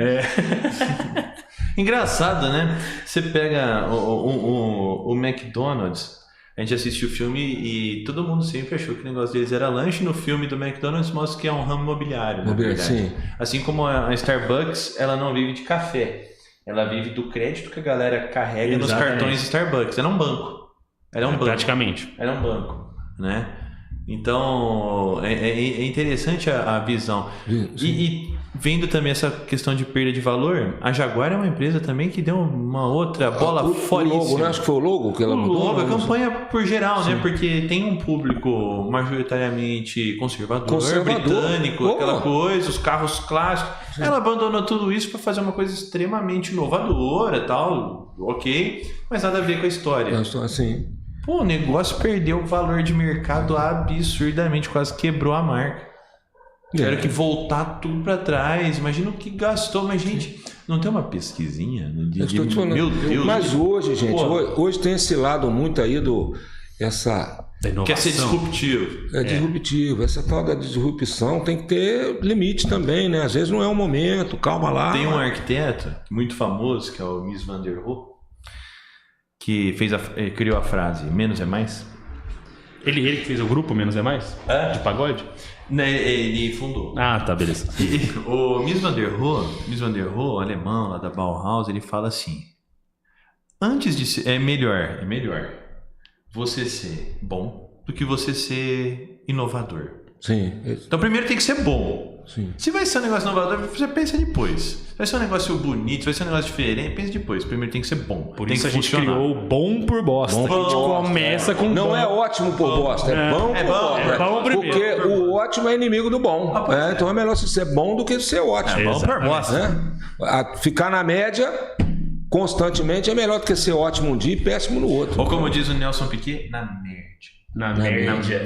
Engraçado, né? Você pega o McDonald's... A gente assistiu o filme e todo mundo sempre achou que o negócio deles era lanche. No filme do McDonald's mostra que é um ramo imobiliário, na verdade. Sim. Assim como a Starbucks, ela não vive de café. Ela vive do crédito que a galera carrega nos cartões Starbucks. Ela é um banco. Praticamente. Ela é um banco, né? Então, é interessante a visão. E vendo também essa questão de perda de valor, a Jaguar é uma empresa também que deu uma outra bola foríssima. O logo, né? Acho que foi o logo que ela mudou. O logo, a campanha por geral, né? Porque tem um público majoritariamente conservador. Britânico, aquela coisa, os carros clássicos. Sim. Ela abandonou tudo isso para fazer uma coisa extremamente inovadora e tal, ok, mas nada a ver com a história. Assim. Pô, o negócio perdeu o valor de mercado absurdamente, quase quebrou a marca. Tiveram que voltar tudo para trás. Imagina o que gastou. Mas, gente, não tem uma pesquisinha? Meu Deus. Mas hoje, gente, hoje tem esse lado muito aí quer ser disruptivo. Disruptivo. Essa tal da disrupção tem que ter limite também, né? Às vezes não é o momento, calma lá. Tem um arquiteto muito famoso, que é o Mies van der Rohe, que criou a frase "menos é mais". Ele que fez o grupo Menos é Mais? De pagode? Ele fundou. Tá, beleza. O Mies van der Rohe, alemão lá da Bauhaus, ele fala assim: antes de ser, é melhor você ser bom do que você ser inovador. Sim. Então primeiro tem que ser bom. Sim. Se vai ser um negócio inovador, você pensa depois. Se vai ser um negócio bonito, se vai ser um negócio diferente, pensa depois. Primeiro tem que ser bom. Por tem isso que a gente funcionar. criou o bom por bosta. Bom A gente por bosta, começa com Não bom. é ótimo por bosta, é bom por bosta. É bom primeiro. Porque o ótimo é inimigo do bom. Então é melhor você ser bom do que ser ótimo. É bom por bosta. Né? Ficar na média constantemente é melhor do que ser ótimo um dia e péssimo no outro. Ou como diz o Nelson Piquet, na merda. Na merda.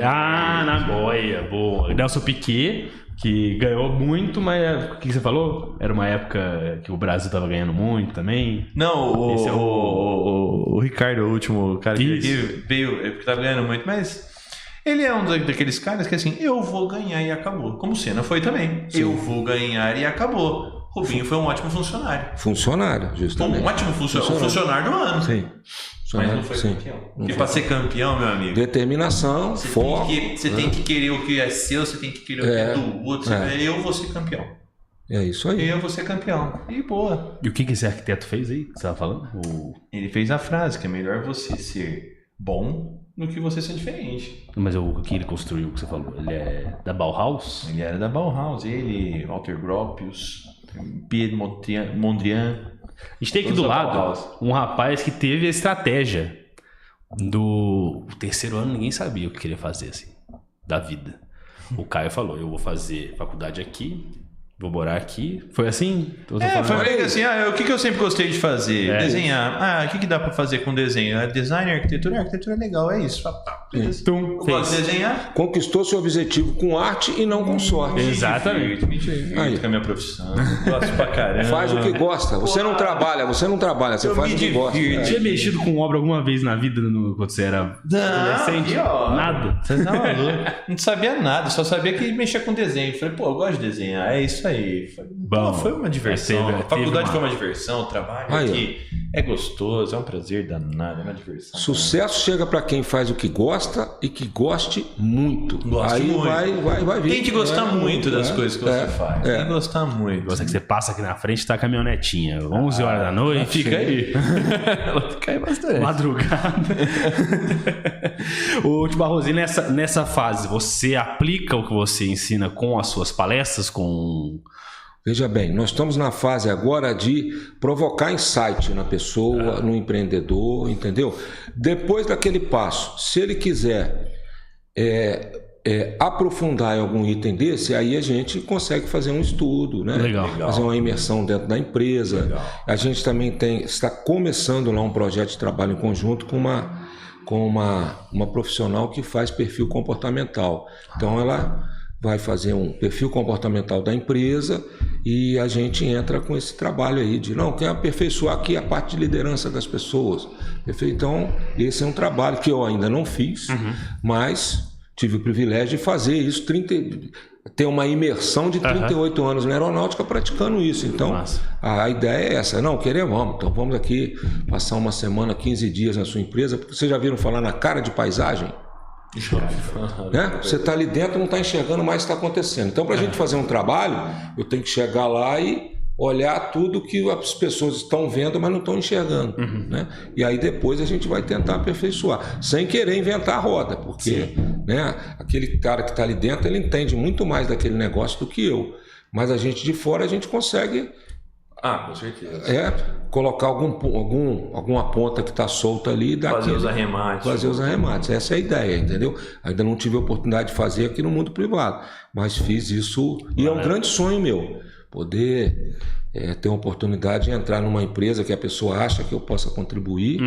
Na boia. Boa. Nelson Piquet, que ganhou muito, mas o que você falou? Era uma época que o Brasil tava ganhando muito também. Não, Esse é o Ricardo, o último cara que Isso. veio, porque tava ganhando muito, mas ele é um daqueles caras que assim, eu vou ganhar e acabou. Como o Senna foi também. Sim. Eu vou ganhar e acabou. Rubinho foi um ótimo funcionário. Funcionário, justamente. Um ótimo funcionário. Um funcionário do ano. Sim. Mas não foi campeão. Porque para ser campeão, meu amigo, Determinação, foco. você tem que querer o que é seu, você tem que querer o que é do outro. Eu vou ser campeão. É isso aí. Eu vou ser campeão. E boa. E o que esse arquiteto fez aí? Que você tava falando? Ele fez a frase que é melhor você ser bom do que você ser diferente. Mas o que ele construiu, que você falou? Ele é da Bauhaus? Ele era da Bauhaus. Ele, Walter Gropius, Pierre Mondrian. A gente tem aqui Todos do da lado Bauhaus. um rapaz que teve a estratégia do terceiro ano, ninguém sabia o que queria fazer assim, da vida. O Caio falou, eu vou fazer faculdade aqui, vou morar aqui. Foi assim? Foi meio que assim, o que eu sempre gostei de fazer? Desenhar. O que dá pra fazer com desenho? Design, arquitetura é legal, é isso. Beleza. Eu gosto de desenhar. Conquistou seu objetivo com arte e não com sorte. Exatamente. Me divirto com a minha profissão. Gosto pra caramba. Faz o que gosta. Você não trabalha, você faz o que gosta. Tinha mexido com obra alguma vez na vida quando você era adolescente? Nada? Você tá maluco? Não sabia nada, só sabia que mexia com desenho. Falei, eu gosto de desenhar, é isso aí. Foi uma diversão. A faculdade foi uma diversão, o trabalho aqui é gostoso, é um prazer danado, é uma diversão. Sucesso chega pra quem faz o que gosta e que goste muito. Gosto aí muito. vai vir. Tem que gostar muito das coisas que você faz. Tem que gostar muito. Gosta que você passa aqui na frente, tá a caminhonetinha, 11 horas da noite. Fica aí. Ela fica aí bastante. Madrugada. Ô, Tio Barrosinho, nessa fase, você aplica o que você ensina com as suas palestras, com... Veja bem, nós estamos na fase agora de provocar insight na pessoa, no empreendedor, entendeu? Depois daquele passo, se ele quiser aprofundar em algum item desse, aí a gente consegue fazer um estudo, né? Legal. Fazer uma imersão dentro da empresa. Legal. A gente também está começando lá um projeto de trabalho em conjunto com uma profissional que faz perfil comportamental. Então ela vai fazer um perfil comportamental da empresa e a gente entra com esse trabalho aí de quer aperfeiçoar aqui a parte de liderança das pessoas. Perfeito? Então esse é um trabalho que eu ainda não fiz, mas tive o privilégio de fazer isso, ter uma imersão de 38 anos na aeronáutica praticando isso. Então a ideia é essa, então vamos aqui passar uma semana, 15 dias na sua empresa, porque vocês já viram falar na cara de paisagem? Né? Você está ali dentro, não está enxergando mais o que está acontecendo. Então, para a gente fazer um trabalho, eu tenho que chegar lá e olhar tudo que as pessoas estão vendo, mas não estão enxergando. Né? E aí depois a gente vai tentar aperfeiçoar, sem querer inventar a roda, porque aquele cara que está ali dentro, ele entende muito mais daquele negócio do que eu. Mas a gente de fora, a gente consegue... com certeza. Colocar alguma ponta que está solta ali e fazer os arremates. Essa é a ideia, entendeu? Ainda não tive a oportunidade de fazer aqui no mundo privado, mas fiz isso e é um grande sonho meu, poder ter uma oportunidade de entrar numa empresa que a pessoa acha que eu possa contribuir,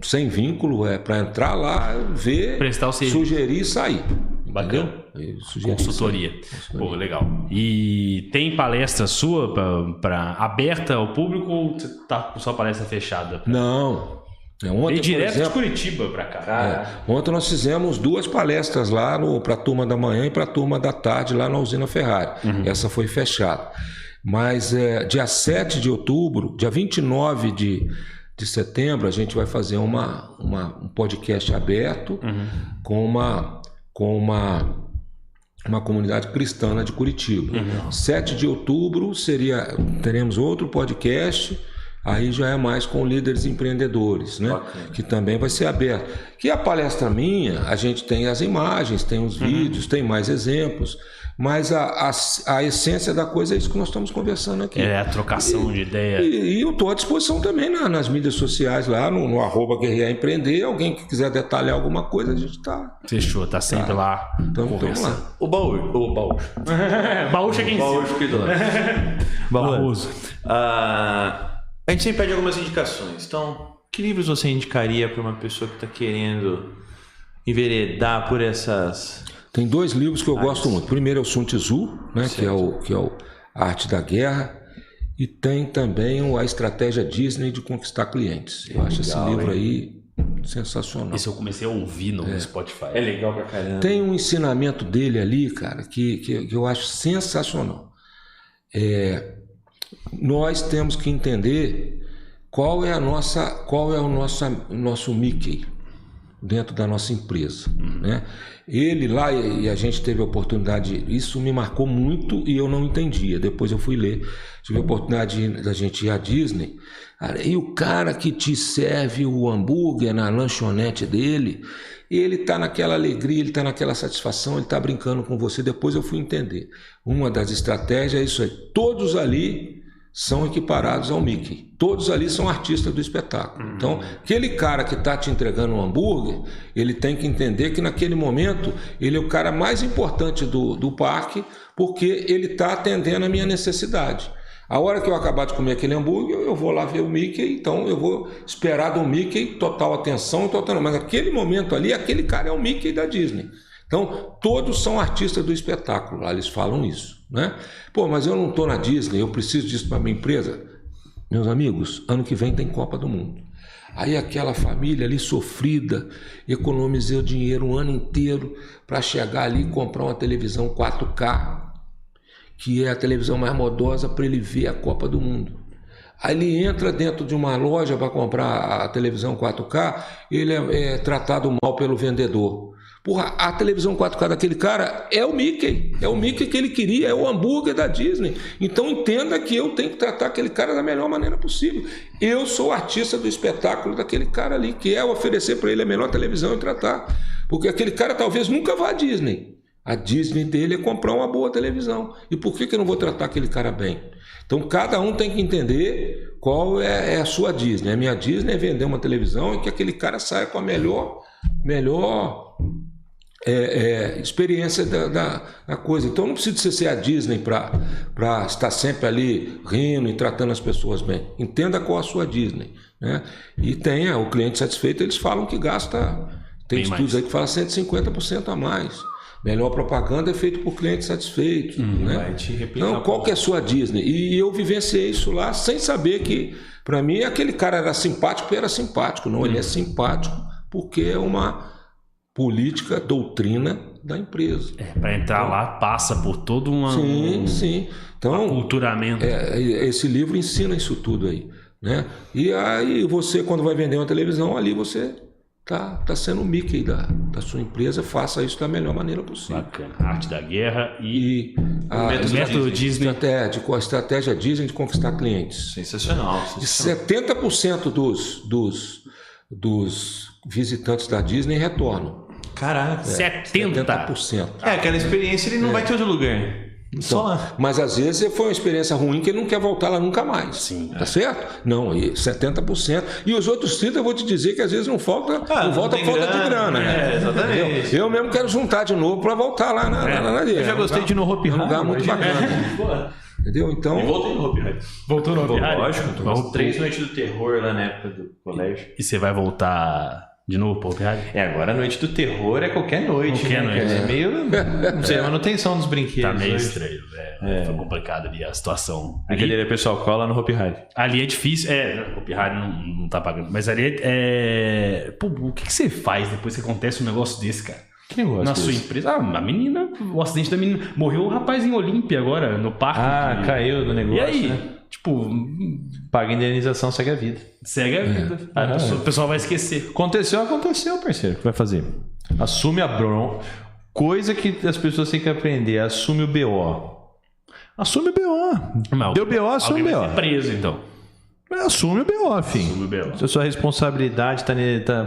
sem vínculo, para entrar lá, ver, prestar o serviço, sugerir e sair. Bacana. Consultoria. Pô, legal. E tem palestra sua aberta ao público ou você tá com sua palestra fechada? Não. Ontem, e direto de Curitiba para cá. Ontem nós fizemos 2 palestras lá para a turma da manhã e para a turma da tarde lá na usina Ferrari. Essa foi fechada. Mas dia 7 de outubro, dia 29 de setembro, a gente vai fazer um podcast aberto com uma comunidade cristã de Curitiba. 7 de outubro teremos outro podcast Aí já é mais com líderes empreendedores, né? Bacana. Que também vai ser aberto. Que a palestra minha, a gente tem as imagens, tem os vídeos, tem mais exemplos, mas a essência da coisa é isso que nós estamos conversando aqui. É a trocação de ideia. E eu estou à disposição também nas mídias sociais, lá no @Guerrear Empreender. Alguém que quiser detalhar alguma coisa, a gente está. Fechou, tá sempre lá. Então vamos lá. O baú. Baúcha aqui em cima. Baú aqui do lado. Barroso. A gente sempre pede algumas indicações. Então, que livros você indicaria para uma pessoa que está querendo enveredar por essas... Tem 2 livros que eu gosto muito. Primeiro é o Sun Tzu, né, que é o A Arte da Guerra, e tem também A Estratégia Disney de Conquistar Clientes. Eu acho esse livro aí sensacional. Esse eu comecei a ouvir no Spotify. É legal pra caramba. Tem um ensinamento dele ali, cara, que eu acho sensacional. Nós temos que entender qual é o nosso Mickey dentro da nossa empresa, né? Ele lá, e a gente teve a oportunidade, isso me marcou muito e eu não entendia. Depois eu fui ler, tive a oportunidade da gente ir à Disney, e o cara que te serve o hambúrguer na lanchonete dele, ele tá naquela alegria, ele tá naquela satisfação, ele tá brincando com você. Depois eu fui entender. Uma das estratégias é isso aí. Todos ali são equiparados ao Mickey. Todos ali são artistas do espetáculo. Então, aquele cara que está te entregando um hambúrguer, ele tem que entender que naquele momento ele é o cara mais importante do parque, porque ele está atendendo a minha necessidade. A hora que eu acabar de comer aquele hambúrguer, eu vou lá ver o Mickey, então eu vou esperar do Mickey total atenção, mas naquele momento ali, aquele cara é o Mickey da Disney. Então, todos são artistas do espetáculo, lá eles falam isso, né? Pô, mas eu não estou na Disney, eu preciso disso para minha empresa. Meus amigos, ano que vem tem Copa do Mundo. Aí aquela família ali sofrida, economizou dinheiro um ano inteiro para chegar ali e comprar uma televisão 4K, que é a televisão mais modosa para ele ver a Copa do Mundo. Aí ele entra dentro de uma loja para comprar a televisão 4K, ele é tratado mal pelo vendedor. Porra, a televisão 4K daquele cara é o Mickey. É o Mickey que ele queria, é o hambúrguer da Disney. Então entenda que eu tenho que tratar aquele cara da melhor maneira possível. Eu sou o artista do espetáculo daquele cara ali, que é oferecer para ele a melhor televisão e tratar. Porque aquele cara talvez nunca vá à Disney. A Disney dele é comprar uma boa televisão. E por que eu não vou tratar aquele cara bem? Então cada um tem que entender qual é a sua Disney. A minha Disney é vender uma televisão e que aquele cara saia com a melhor experiência da coisa. Então não precisa ser a Disney para estar sempre ali rindo e tratando as pessoas bem. Entenda qual a sua Disney, né? E tenha o cliente satisfeito, eles falam que gasta, tem bem estudos mais. Aí que falam 150% a mais. Melhor propaganda é feito por clientes satisfeitos, né? Então qual que é a sua Disney? E eu vivenciei isso lá sem saber que, para mim, aquele cara era simpático porque era simpático. Não, ele é simpático porque é uma política, doutrina da empresa. Para entrar lá, passa por todo sim. Então, aculturamento. Esse livro ensina isso tudo aí, né? E aí você, quando vai vender uma televisão, ali você tá sendo o Mickey da sua empresa. Faça isso da melhor maneira possível. Bacana. A Arte da Guerra e o método Disney. A estratégia Disney de conquistar clientes. Sensacional. 70% dos visitantes da Disney retornam. Caraca. 70%. Aquela experiência ele não vai ter outro lugar. Então, só lá. Mas às vezes foi uma experiência ruim que ele não quer voltar lá nunca mais. Sim. Tá certo? Não, 70%. E os outros 30% eu vou te dizer que às vezes não volta por falta de grana. Né? Exatamente. Eu mesmo quero juntar de novo para voltar lá na Eu já gostei de ir no Hopi Hari. Um lugar muito bacana. Entendeu? Então. E voltei no Hopi Hari. Voltou no Hopi Hari? Lógico. 3 noites do terror lá na época do colégio. E você vai voltar de novo pro Hopi Hari? Agora a noite do terror é qualquer noite. Qualquer noite. É meio. Não sei, a manutenção dos brinquedos. Tá meio estranho, velho. Foi complicado ali a situação. Brincadeira, pessoal, cola no Hopi Hari. Ali é difícil. O Hopi Hari não tá pagando. Mas ali Pô, o que você faz depois que acontece um negócio desse, cara? Que negócio? Na sua empresa? A menina, o acidente da menina. Morreu um rapaz em Olímpia agora, no parque. Caiu do negócio. E aí? Né? Tipo, paga indenização, segue a vida. Segue a vida. O pessoal vai esquecer. Aconteceu, parceiro. O que vai fazer? Assume a bronca. Coisa que as pessoas têm que aprender. Assume o BO. Assume o BO. Deu BO, assume o BO. Vai ser preso, então. Assume o BO, filho. Assume o BO. Se a sua responsabilidade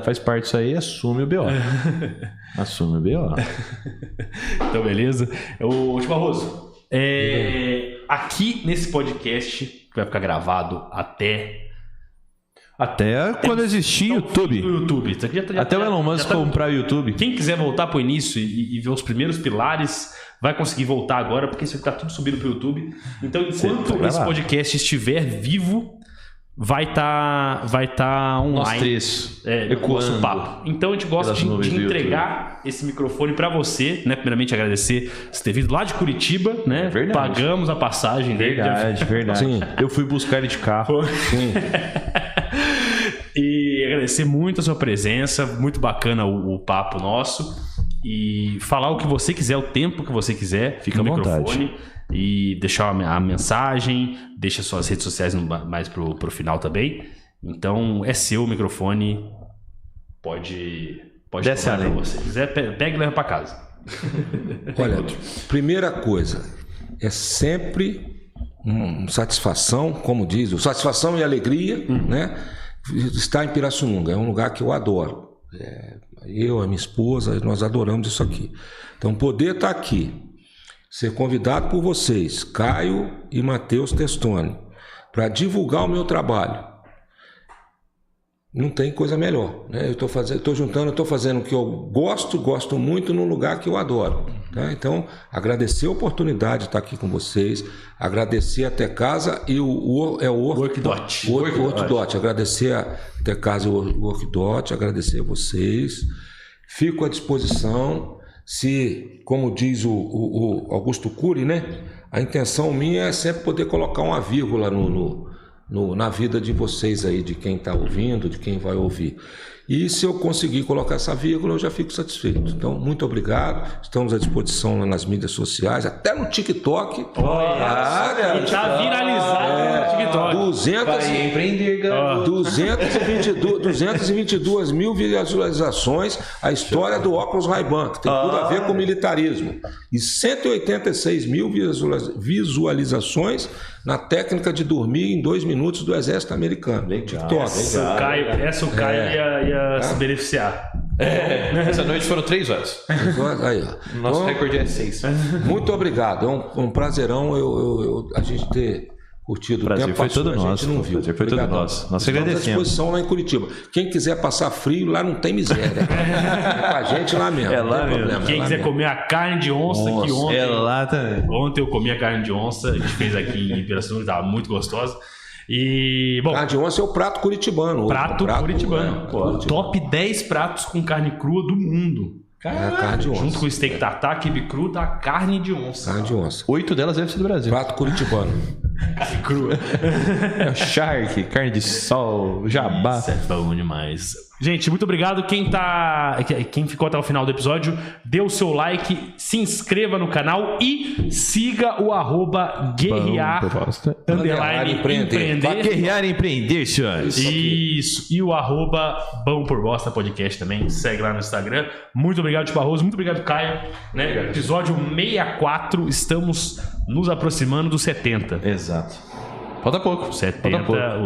faz parte disso aí, assume o BO. Assume o BO. Então, beleza. Ô, Barroso, aqui nesse podcast, que vai ficar gravado até quando existir YouTube. O YouTube. Isso aqui Até o Elon Musk comprar o YouTube. Quem quiser voltar pro início e ver os primeiros pilares, vai conseguir voltar agora, porque isso aqui tá tudo subindo pro YouTube. Então, enquanto esse podcast estiver vivo, vai tá online. Nós três. Nosso papo. Então a gente gosta de entregar esse microfone para você, né? Primeiramente agradecer você ter vindo lá de Curitiba, né? Verdade. Pagamos a passagem dele. Verdade. Sim. Eu fui buscar ele de carro. Sim. E agradecer muito a sua presença, muito bacana o papo nosso. E falar o que você quiser, o tempo que você quiser, fica no microfone. E deixar a mensagem, deixa suas redes sociais mais pro final também. Então é seu o microfone, pode desce tomar pra você. Se quiser, pega e leva pra casa. Olha, primeira coisa, é sempre satisfação, como diz, satisfação e alegria, né? Estar em Pirassununga, é um lugar que eu adoro. Eu, a minha esposa, nós adoramos isso aqui. Então poder estar aqui, ser convidado por vocês, Caio e Matheus Testoni, para divulgar o meu trabalho. Não tem coisa melhor, né? Eu estou fazendo o que eu gosto muito num lugar que eu adoro. Tá? Então, agradecer a oportunidade de estar aqui com vocês, agradecer a Tecasa e o Workdot. Agradecer a Tecasa e o Workdot, agradecer a vocês. Fico à disposição. Se, como diz o Augusto Cury, né? A intenção minha é sempre poder colocar uma vírgula na vida de vocês aí, de quem está ouvindo, de quem vai ouvir. E se eu conseguir colocar essa vírgula, eu já fico satisfeito. Então, muito obrigado. Estamos à disposição lá nas mídias sociais, até no TikTok. Está viralizado no TikTok. 222 mil visualizações, a história do óculos Ray-Ban, que tem tudo a ver com militarismo. E 186 mil visualizações na técnica de dormir em 2 minutos do exército americano. TikTok. Essa o Caio ia se beneficiar. Essa noite foram 3 horas. Aí, ó. Nosso recorde é 6. Muito obrigado. É um prazerão a gente ter curtido o tempo. Foi todo nosso. A gente não viu. Foi todo nosso. Nós agradecemos. Estamos à disposição lá em Curitiba. Quem quiser passar frio, lá não tem miséria. É com a gente lá mesmo. É lá mesmo. Problema, Quem quiser comer a carne de onça, que ontem... É lá também. Ontem eu comi a carne de onça, a gente fez aqui em Pirassununga, estava muito gostosa. E, bom... Carne de onça é o prato curitibano. Prato curitibano. Top 10 pratos com carne crua do mundo. Carne de onça. Junto com o steak tartar, quibe cru, tá carne de onça. Carne de onça. 8 delas devem ser do Brasil. Prato curitibano. Carne crua. Shark, carne de sol, jabá. Isso é bom demais. Gente, muito obrigado. Quem ficou até o final do episódio, dê o seu like, se inscreva no canal e siga o @guerrear_empreender. Guerrear e empreender, senhores. Isso. E o @Bom por Bosta Podcast também. Segue lá no Instagram. Muito obrigado, Barroso. Muito obrigado, Caio. Né? Episódio 64. Estamos nos aproximando dos 70. Exato. Falta pouco. 70.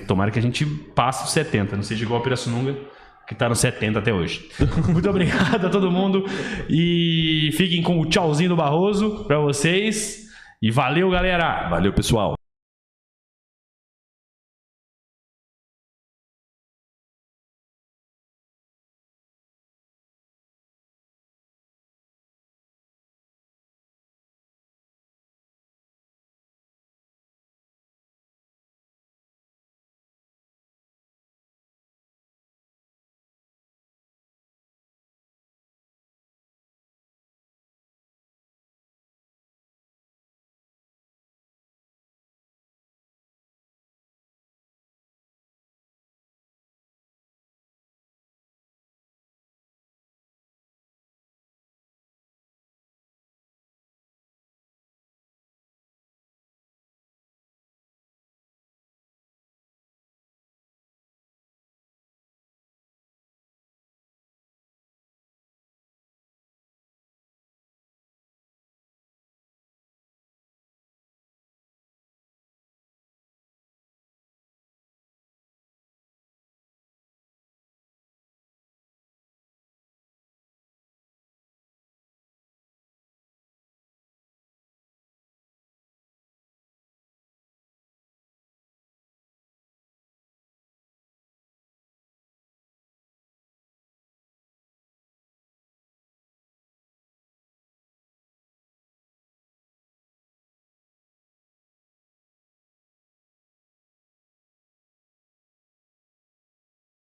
Tomara que a gente passe os 70. Não seja igual a Pirassununga, que tá no 70 até hoje. Muito obrigado a todo mundo. E fiquem com o tchauzinho do Barroso pra vocês. E valeu, galera. Valeu, pessoal.